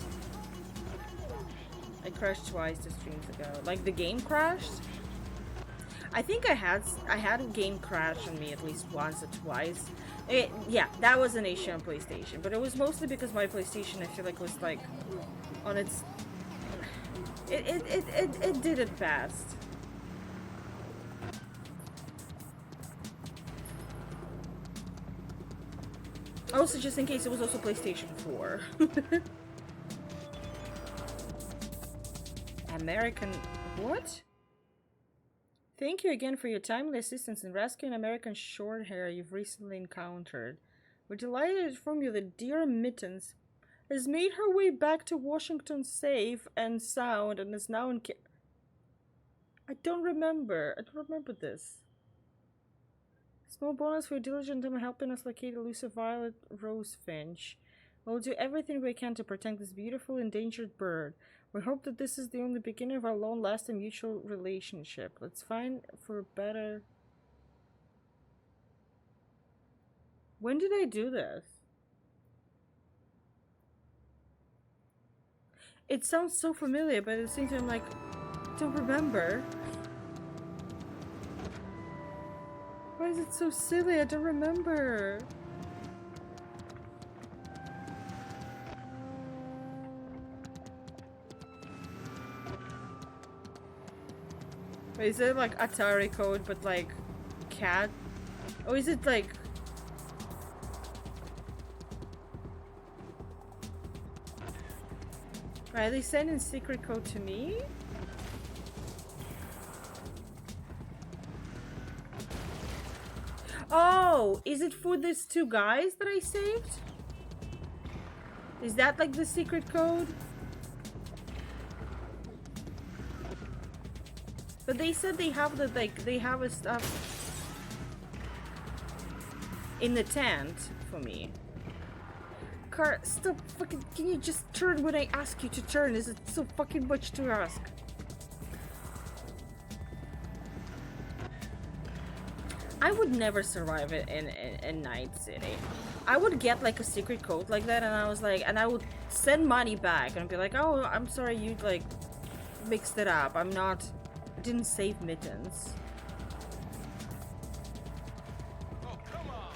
Speaker 1: I crashed twice 2 streams ago. Like the game crashed. I think I had a game crash on me at least once or twice. Yeah, that was an issue on PlayStation, but it was mostly because my PlayStation, I feel like, was like on its. It did it fast. Also, just in case, it was also PlayStation 4. American... What? Thank you again for your timely assistance in rescuing American short-hair you've recently encountered. We're delighted to inform you that dear Mittens has made her way back to Washington safe and sound and is now in I don't remember this. Small bonus for your diligent time helping us locate elusive Violet Rosefinch. We'll do everything we can to protect this beautiful endangered bird. We hope that this is the only beginning of our long-lasting mutual relationship. Let's find for a better... When did I do this? It sounds so familiar, but at the same time, I'm like, I don't remember. Why is it so silly? I don't remember. Wait, is it like Atari code, but like cat? Or is it like... Are they sending secret code to me? Oh, is it for these two guys that I saved? Is that like the secret code? But they said they have the, like, they have a stuff in the tent for me. Car, stop fucking, can you just turn when I ask you to turn? Is it so fucking much to ask? I would never survive it in Night City. I would get like a secret code like that, and I was like, and I would send money back and be like, oh, I'm sorry, you like mixed it up. I'm not, I didn't save mittens.
Speaker 15: Oh, come on.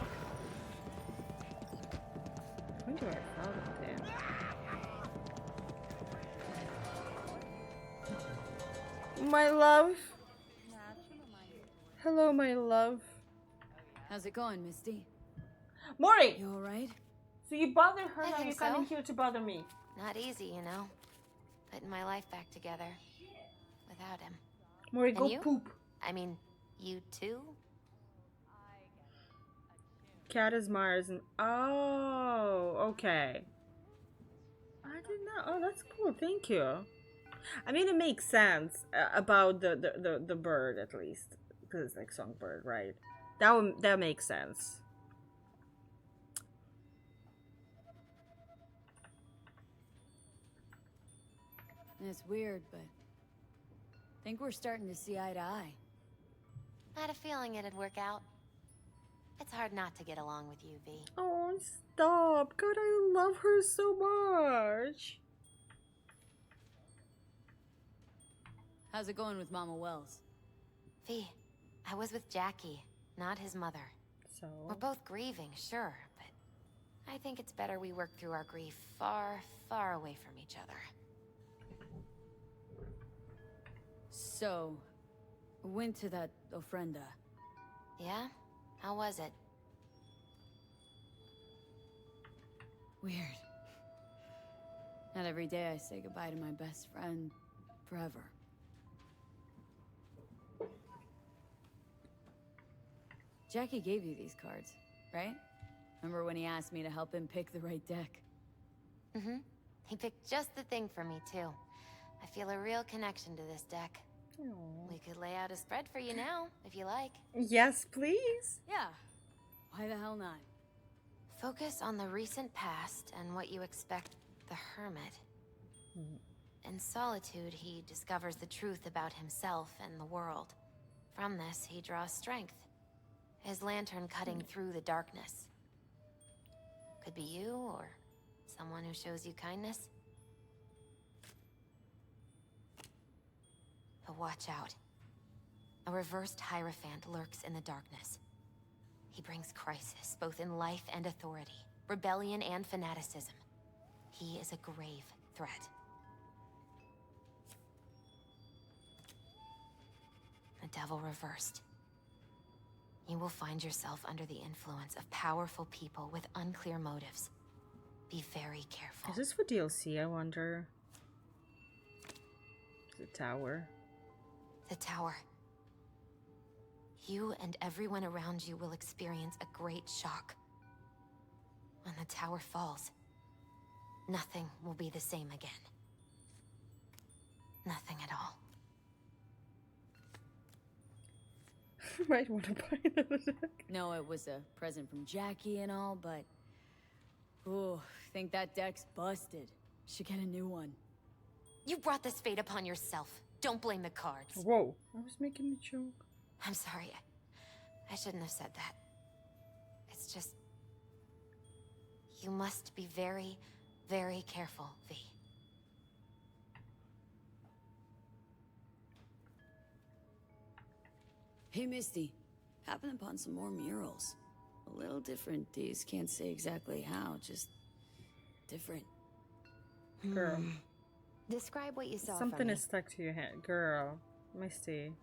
Speaker 1: When do I follow them? My love. Hello, my love.
Speaker 5: How's it going, Misty?
Speaker 1: Maury!
Speaker 5: You alright?
Speaker 1: So you bothered her,
Speaker 3: I
Speaker 1: now
Speaker 3: think
Speaker 1: you're coming
Speaker 3: so.
Speaker 1: here to bother me.
Speaker 3: Not easy, you know. Putting my life back together. Without him.
Speaker 1: Maury,
Speaker 3: And
Speaker 1: go
Speaker 3: you?
Speaker 1: poop.
Speaker 3: I mean, you too?
Speaker 1: Cat is Myers and... Oh, okay. I did not... Oh, that's cool. Thank you. I mean, it makes sense about the bird, at least. Because it's like songbird, right? That makes sense.
Speaker 5: It's weird, but I think we're starting to see eye to eye.
Speaker 3: I had a feeling it'd work out. It's hard not to get along with you, V.
Speaker 1: Oh, stop. God, I love her so much.
Speaker 5: How's it going with Mama Wells?
Speaker 3: V, I was with Jackie, not his mother.
Speaker 1: So?
Speaker 3: We're both grieving, sure, but I think it's better we work through our grief far, far away from each other.
Speaker 5: So, went to that ofrenda.
Speaker 3: Yeah? How was it?
Speaker 5: Weird. Not every day I say goodbye to my best friend forever. Jackie gave you these cards, right? Remember when he asked me to help him pick the right deck?
Speaker 3: Mm-hmm. He picked just the thing for me, too. I feel a real connection to this deck.
Speaker 1: Aww.
Speaker 3: We could lay out a spread for you now, if you like.
Speaker 1: Yes, please.
Speaker 5: Yeah. Why the hell not?
Speaker 3: Focus on the recent past and what you expect the Hermit. In solitude, he discovers the truth about himself and the world. From this, he draws strength. His lantern cutting through the darkness. Could be you, or someone who shows you kindness. But watch out. A reversed Hierophant lurks in the darkness. He brings crisis, both in life and authority, rebellion and fanaticism. He is a grave threat. The devil reversed. You will find yourself under the influence of powerful people with unclear motives. Be very careful.
Speaker 1: Is this for DLC, I wonder? The tower.
Speaker 3: The tower. You and everyone around you will experience a great shock. When the tower falls, nothing will be the same again. Nothing at all.
Speaker 1: Might want to buy another deck.
Speaker 5: No, it was a present from Jackie and all, but... Ooh, think that deck's busted. Should get a new one.
Speaker 3: You brought this fate upon yourself. Don't blame the cards.
Speaker 1: Whoa. I was making a joke.
Speaker 3: I'm sorry. I shouldn't have said that. It's just... You must be very, very careful, V.
Speaker 5: Hey, Misty. Happened upon some more murals. A little different, these. Can't say exactly how, just different.
Speaker 1: Girl.
Speaker 3: Describe what you saw
Speaker 1: Something
Speaker 3: from me.
Speaker 1: is stuck to your head. Girl. Misty.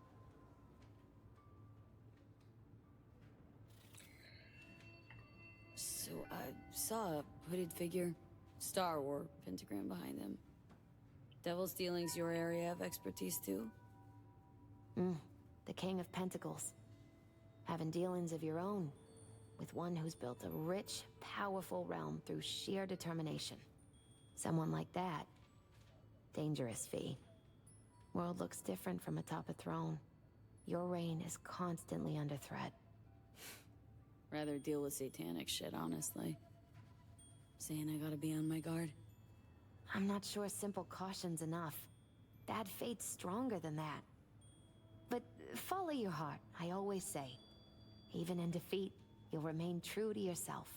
Speaker 5: So I saw a hooded figure, star or pentagram behind them. Devil's dealing's your area of expertise too?
Speaker 3: The King of Pentacles. Having dealings of your own, with one who's built a rich, powerful realm through sheer determination. Someone like that. Dangerous, V. World looks different from atop a throne. Your reign is constantly under threat.
Speaker 5: Rather deal with satanic shit, honestly. Saying I gotta be on my guard?
Speaker 3: I'm not sure simple caution's enough. Bad fate's stronger than that. But follow your heart, I always say. Even in defeat, you'll remain true to yourself.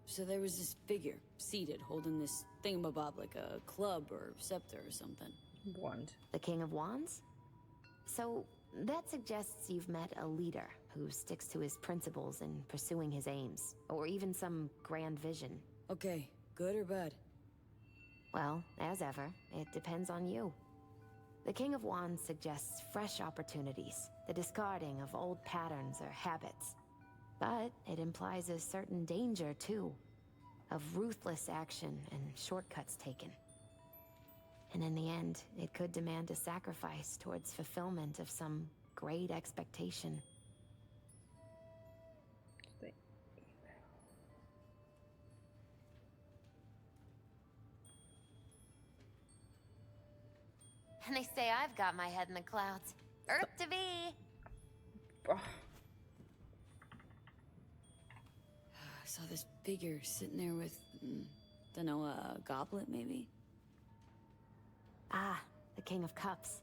Speaker 5: So there was this figure, seated, holding this thingamabob like a club or scepter or something.
Speaker 1: Wand.
Speaker 3: The King of Wands? So, that suggests you've met a leader who sticks to his principles in pursuing his aims, or even some grand vision.
Speaker 5: Okay, good or bad?
Speaker 3: Well, as ever, it depends on you. The King of Wands suggests fresh opportunities, the discarding of old patterns or habits. But it implies a certain danger, too, of ruthless action and shortcuts taken. And in the end, it could demand a sacrifice towards fulfillment of some great expectation. And they say I've got my head in the clouds. Earth to be!
Speaker 5: I saw this figure sitting there with, dunno, a goblet maybe?
Speaker 3: Ah, the King of Cups.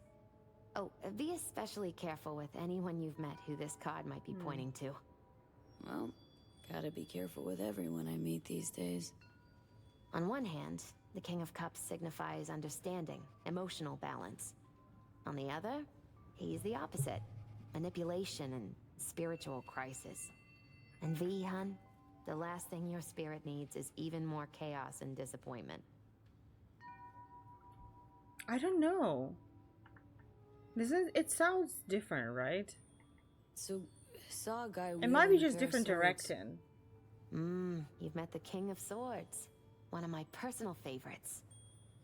Speaker 3: Oh, be especially careful with anyone you've met who this card might be pointing to.
Speaker 5: Well, gotta be careful with everyone I meet these days.
Speaker 3: On one hand, the King of Cups signifies understanding, emotional balance. On the other, he's the opposite. Manipulation and spiritual crisis. And V, hun, the last thing your spirit needs is even more chaos and disappointment.
Speaker 1: I don't know. It sounds different, right?
Speaker 5: So, saw a guy.
Speaker 1: It might be just different direction.
Speaker 3: You've met the King of Swords. One of my personal favorites.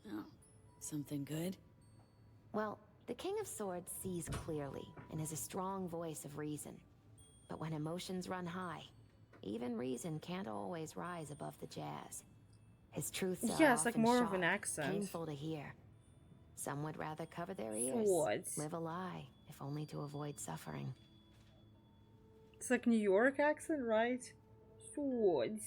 Speaker 5: Oh, something good?
Speaker 3: Well, the King of Swords sees clearly and is a strong voice of reason. But when emotions run high, even reason can't always rise above the jazz. His truths are
Speaker 1: yeah, it's like
Speaker 3: often
Speaker 1: more
Speaker 3: sharp,
Speaker 1: of an accent.
Speaker 3: painful to hear. Some would rather cover their ears,
Speaker 1: Swords.
Speaker 3: live a lie, if only to avoid suffering.
Speaker 1: It's like New York accent, right? Swords.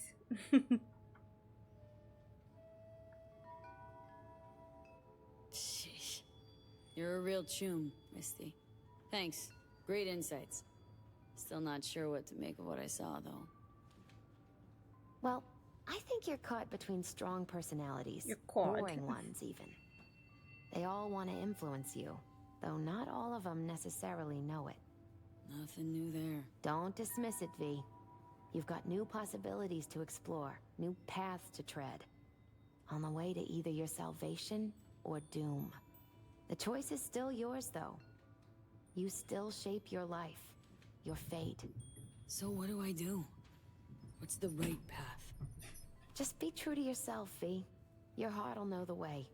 Speaker 5: Sheesh. You're a real chum, Misty. Thanks. Great insights. Still not sure what to make of what I saw, though.
Speaker 3: Well, I think you're caught between strong personalities.
Speaker 1: You're caught.
Speaker 3: Boring ones, even. They all want to influence you, though not all of them necessarily know it.
Speaker 5: Nothing new there.
Speaker 3: Don't dismiss it, V. You've got new possibilities to explore, new paths to tread. On the way to either your salvation or doom. The choice is still yours, though. You still shape your life, your fate.
Speaker 5: So what do I do? What's the right path?
Speaker 3: Just be true to yourself, V. Your heart will know the way.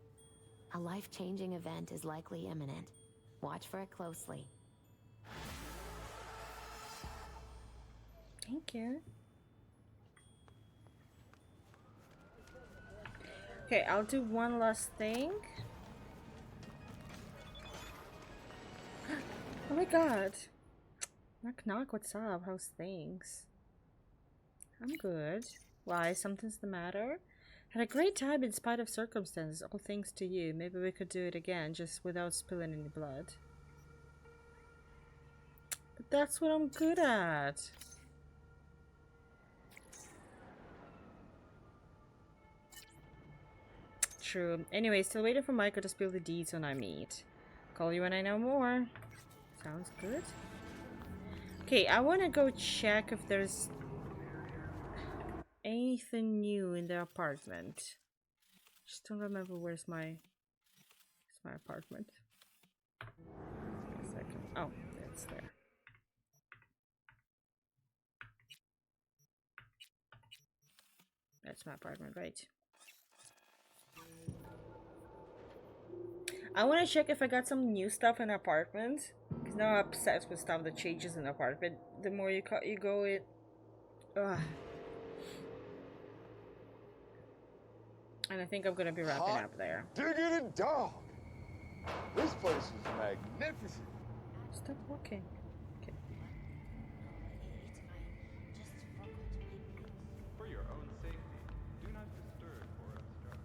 Speaker 3: A life-changing event is likely imminent. Watch for it closely.
Speaker 1: Thank you. Okay, I'll do one last thing. Oh my god. Knock knock, what's up? How's things? I'm good. Why? Something's the matter? Had a great time in spite of circumstances, all thanks to you. Maybe we could do it again, just without spilling any blood. But that's what I'm good at. true. Anyway, still waiting for Micah to spill the deeds on our meet. Call you when I know more. Sounds good. Okay, I want to go check if there's anything new in the apartment. Just don't remember where's my apartment. A second. Oh, it's there. That's my apartment, right? I want to check if I got some new stuff in the apartment. Because now I'm obsessed with stuff that changes in the apartment. The more you go it. Ugh. And I think I'm gonna be wrapping up there.
Speaker 17: Diggity dog! This place is magnificent.
Speaker 1: Stop walking. Okay.
Speaker 18: For your own safety, do not disturb or obstruct.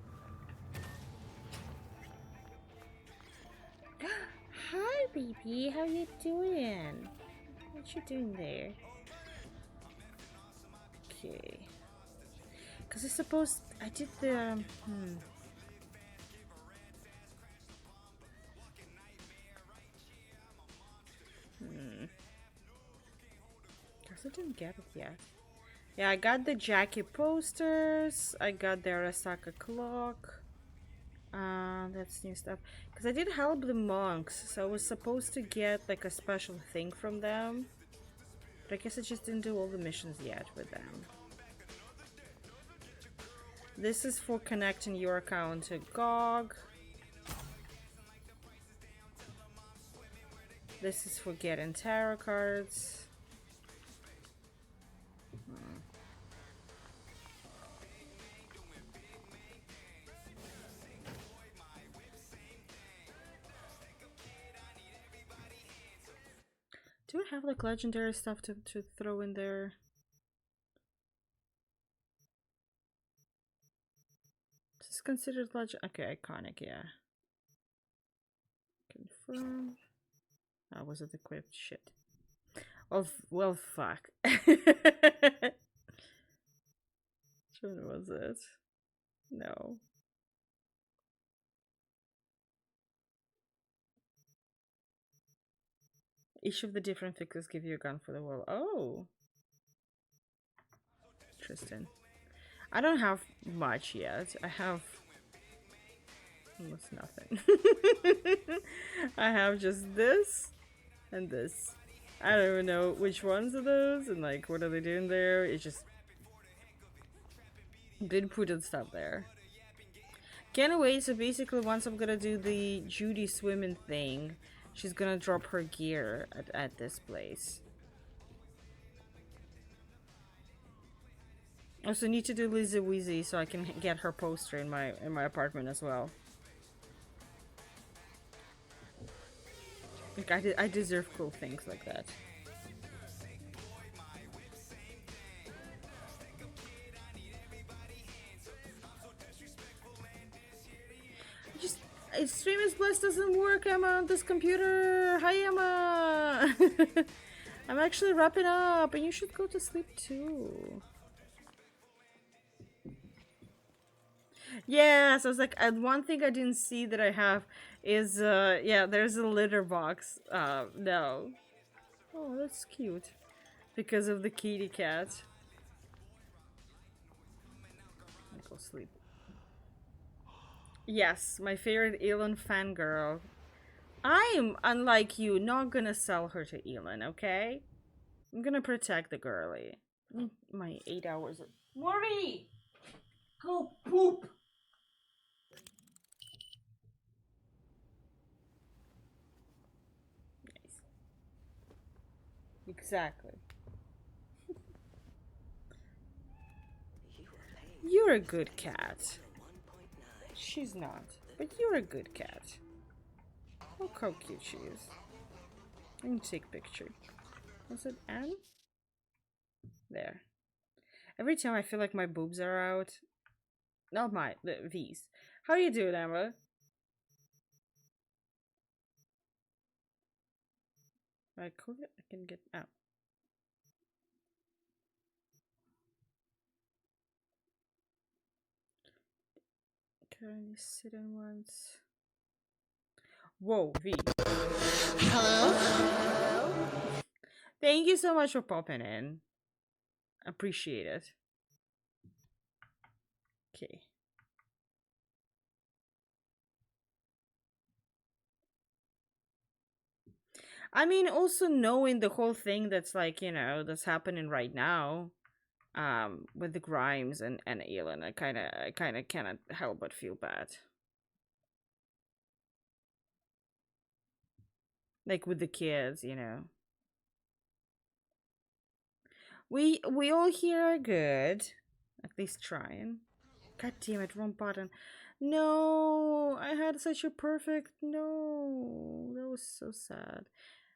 Speaker 1: Hi, baby. How you doing? What you doing there? Okay. Cause I suppose I did the Guess I didn't get it yet. Yeah, I got the Jackie posters. I got the Arasaka clock. That's new stuff. Cause I did help the monks, so I was supposed to get like a special thing from them. But I guess I just didn't do all the missions yet with them. This is for connecting your account to GOG. This is for getting tarot cards. Do I have like legendary stuff to throw in there? This is considered legend. Okay, iconic, yeah. Confirm. Oh, was it equipped? Shit. Oh, well, fuck. Which one was it? No. Each of the different fixes give you a gun for the wall. Oh. Interesting. I don't have much yet. I have almost nothing. I have just this and this. I don't even know which ones are those and like what are they doing there. It's just didn't put in stuff there. Can't wait. So basically once I'm gonna do the Judy swimming thing, she's gonna drop her gear at this place. Also need to do Lizzie Weezy so I can get her poster in my apartment as well. Like I deserve cool things like that. Stream is blessed doesn't work, Emma, on this computer. Hi, Emma. I'm actually wrapping up, and you should go to sleep too. Yeah, so it's like one thing I didn't see that I have is yeah, there's a litter box. No. Oh, that's cute. Because of the kitty cat. I'll go sleep. Yes, my favorite Elon fangirl. I'm, unlike you, not gonna sell her to Elon, okay? I'm gonna protect the girlie. My 8 hours of... Morty! Go poop! Nice. Exactly. You're a good cat. She's not, but you're a good cat. Look how cute she is. Let me take a picture. Was it Anne? There. Every time I feel like my boobs are out. Not my, these. How you doing, Emma? I can get out. Can you sit in once? Whoa, V.
Speaker 19: Hello?
Speaker 1: Thank you so much for popping in. Appreciate it. Okay. I mean, also knowing the whole thing that's like, you know, that's happening right now, with the Grimes and Elon, I kind of cannot help but feel bad. Like with the kids, you know. We all here are good, at least trying. God damn it, wrong button. No, I had such a perfect. No, that was so sad.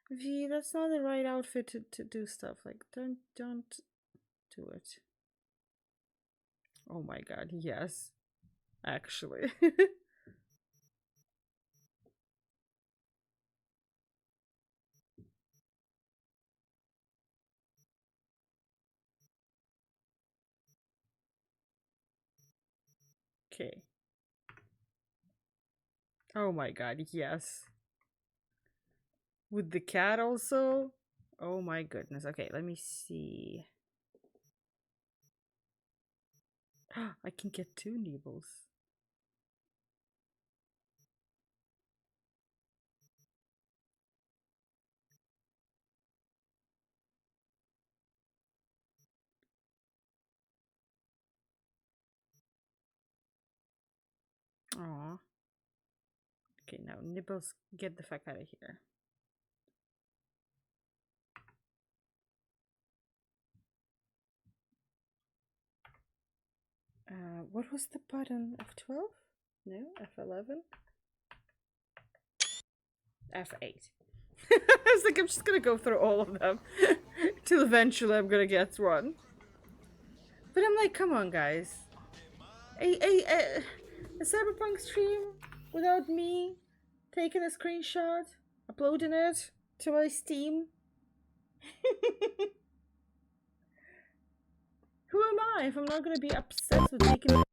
Speaker 1: V, that's not the right outfit to do stuff like. Don't do it. Oh my god, yes. Actually. Okay. Oh my god, yes. With the cat also? Oh my goodness. Okay, let me see. I can get 2 nibbles. Aw. Okay, now nibbles, get the fuck out of here. What was the button? F12? No, F11? F8. I was like, I'm just gonna go through all of them till eventually I'm gonna get one. But I'm like, come on, guys. A Cyberpunk stream without me taking a screenshot, uploading it to my Steam. Who am I if I'm not gonna be obsessed with taking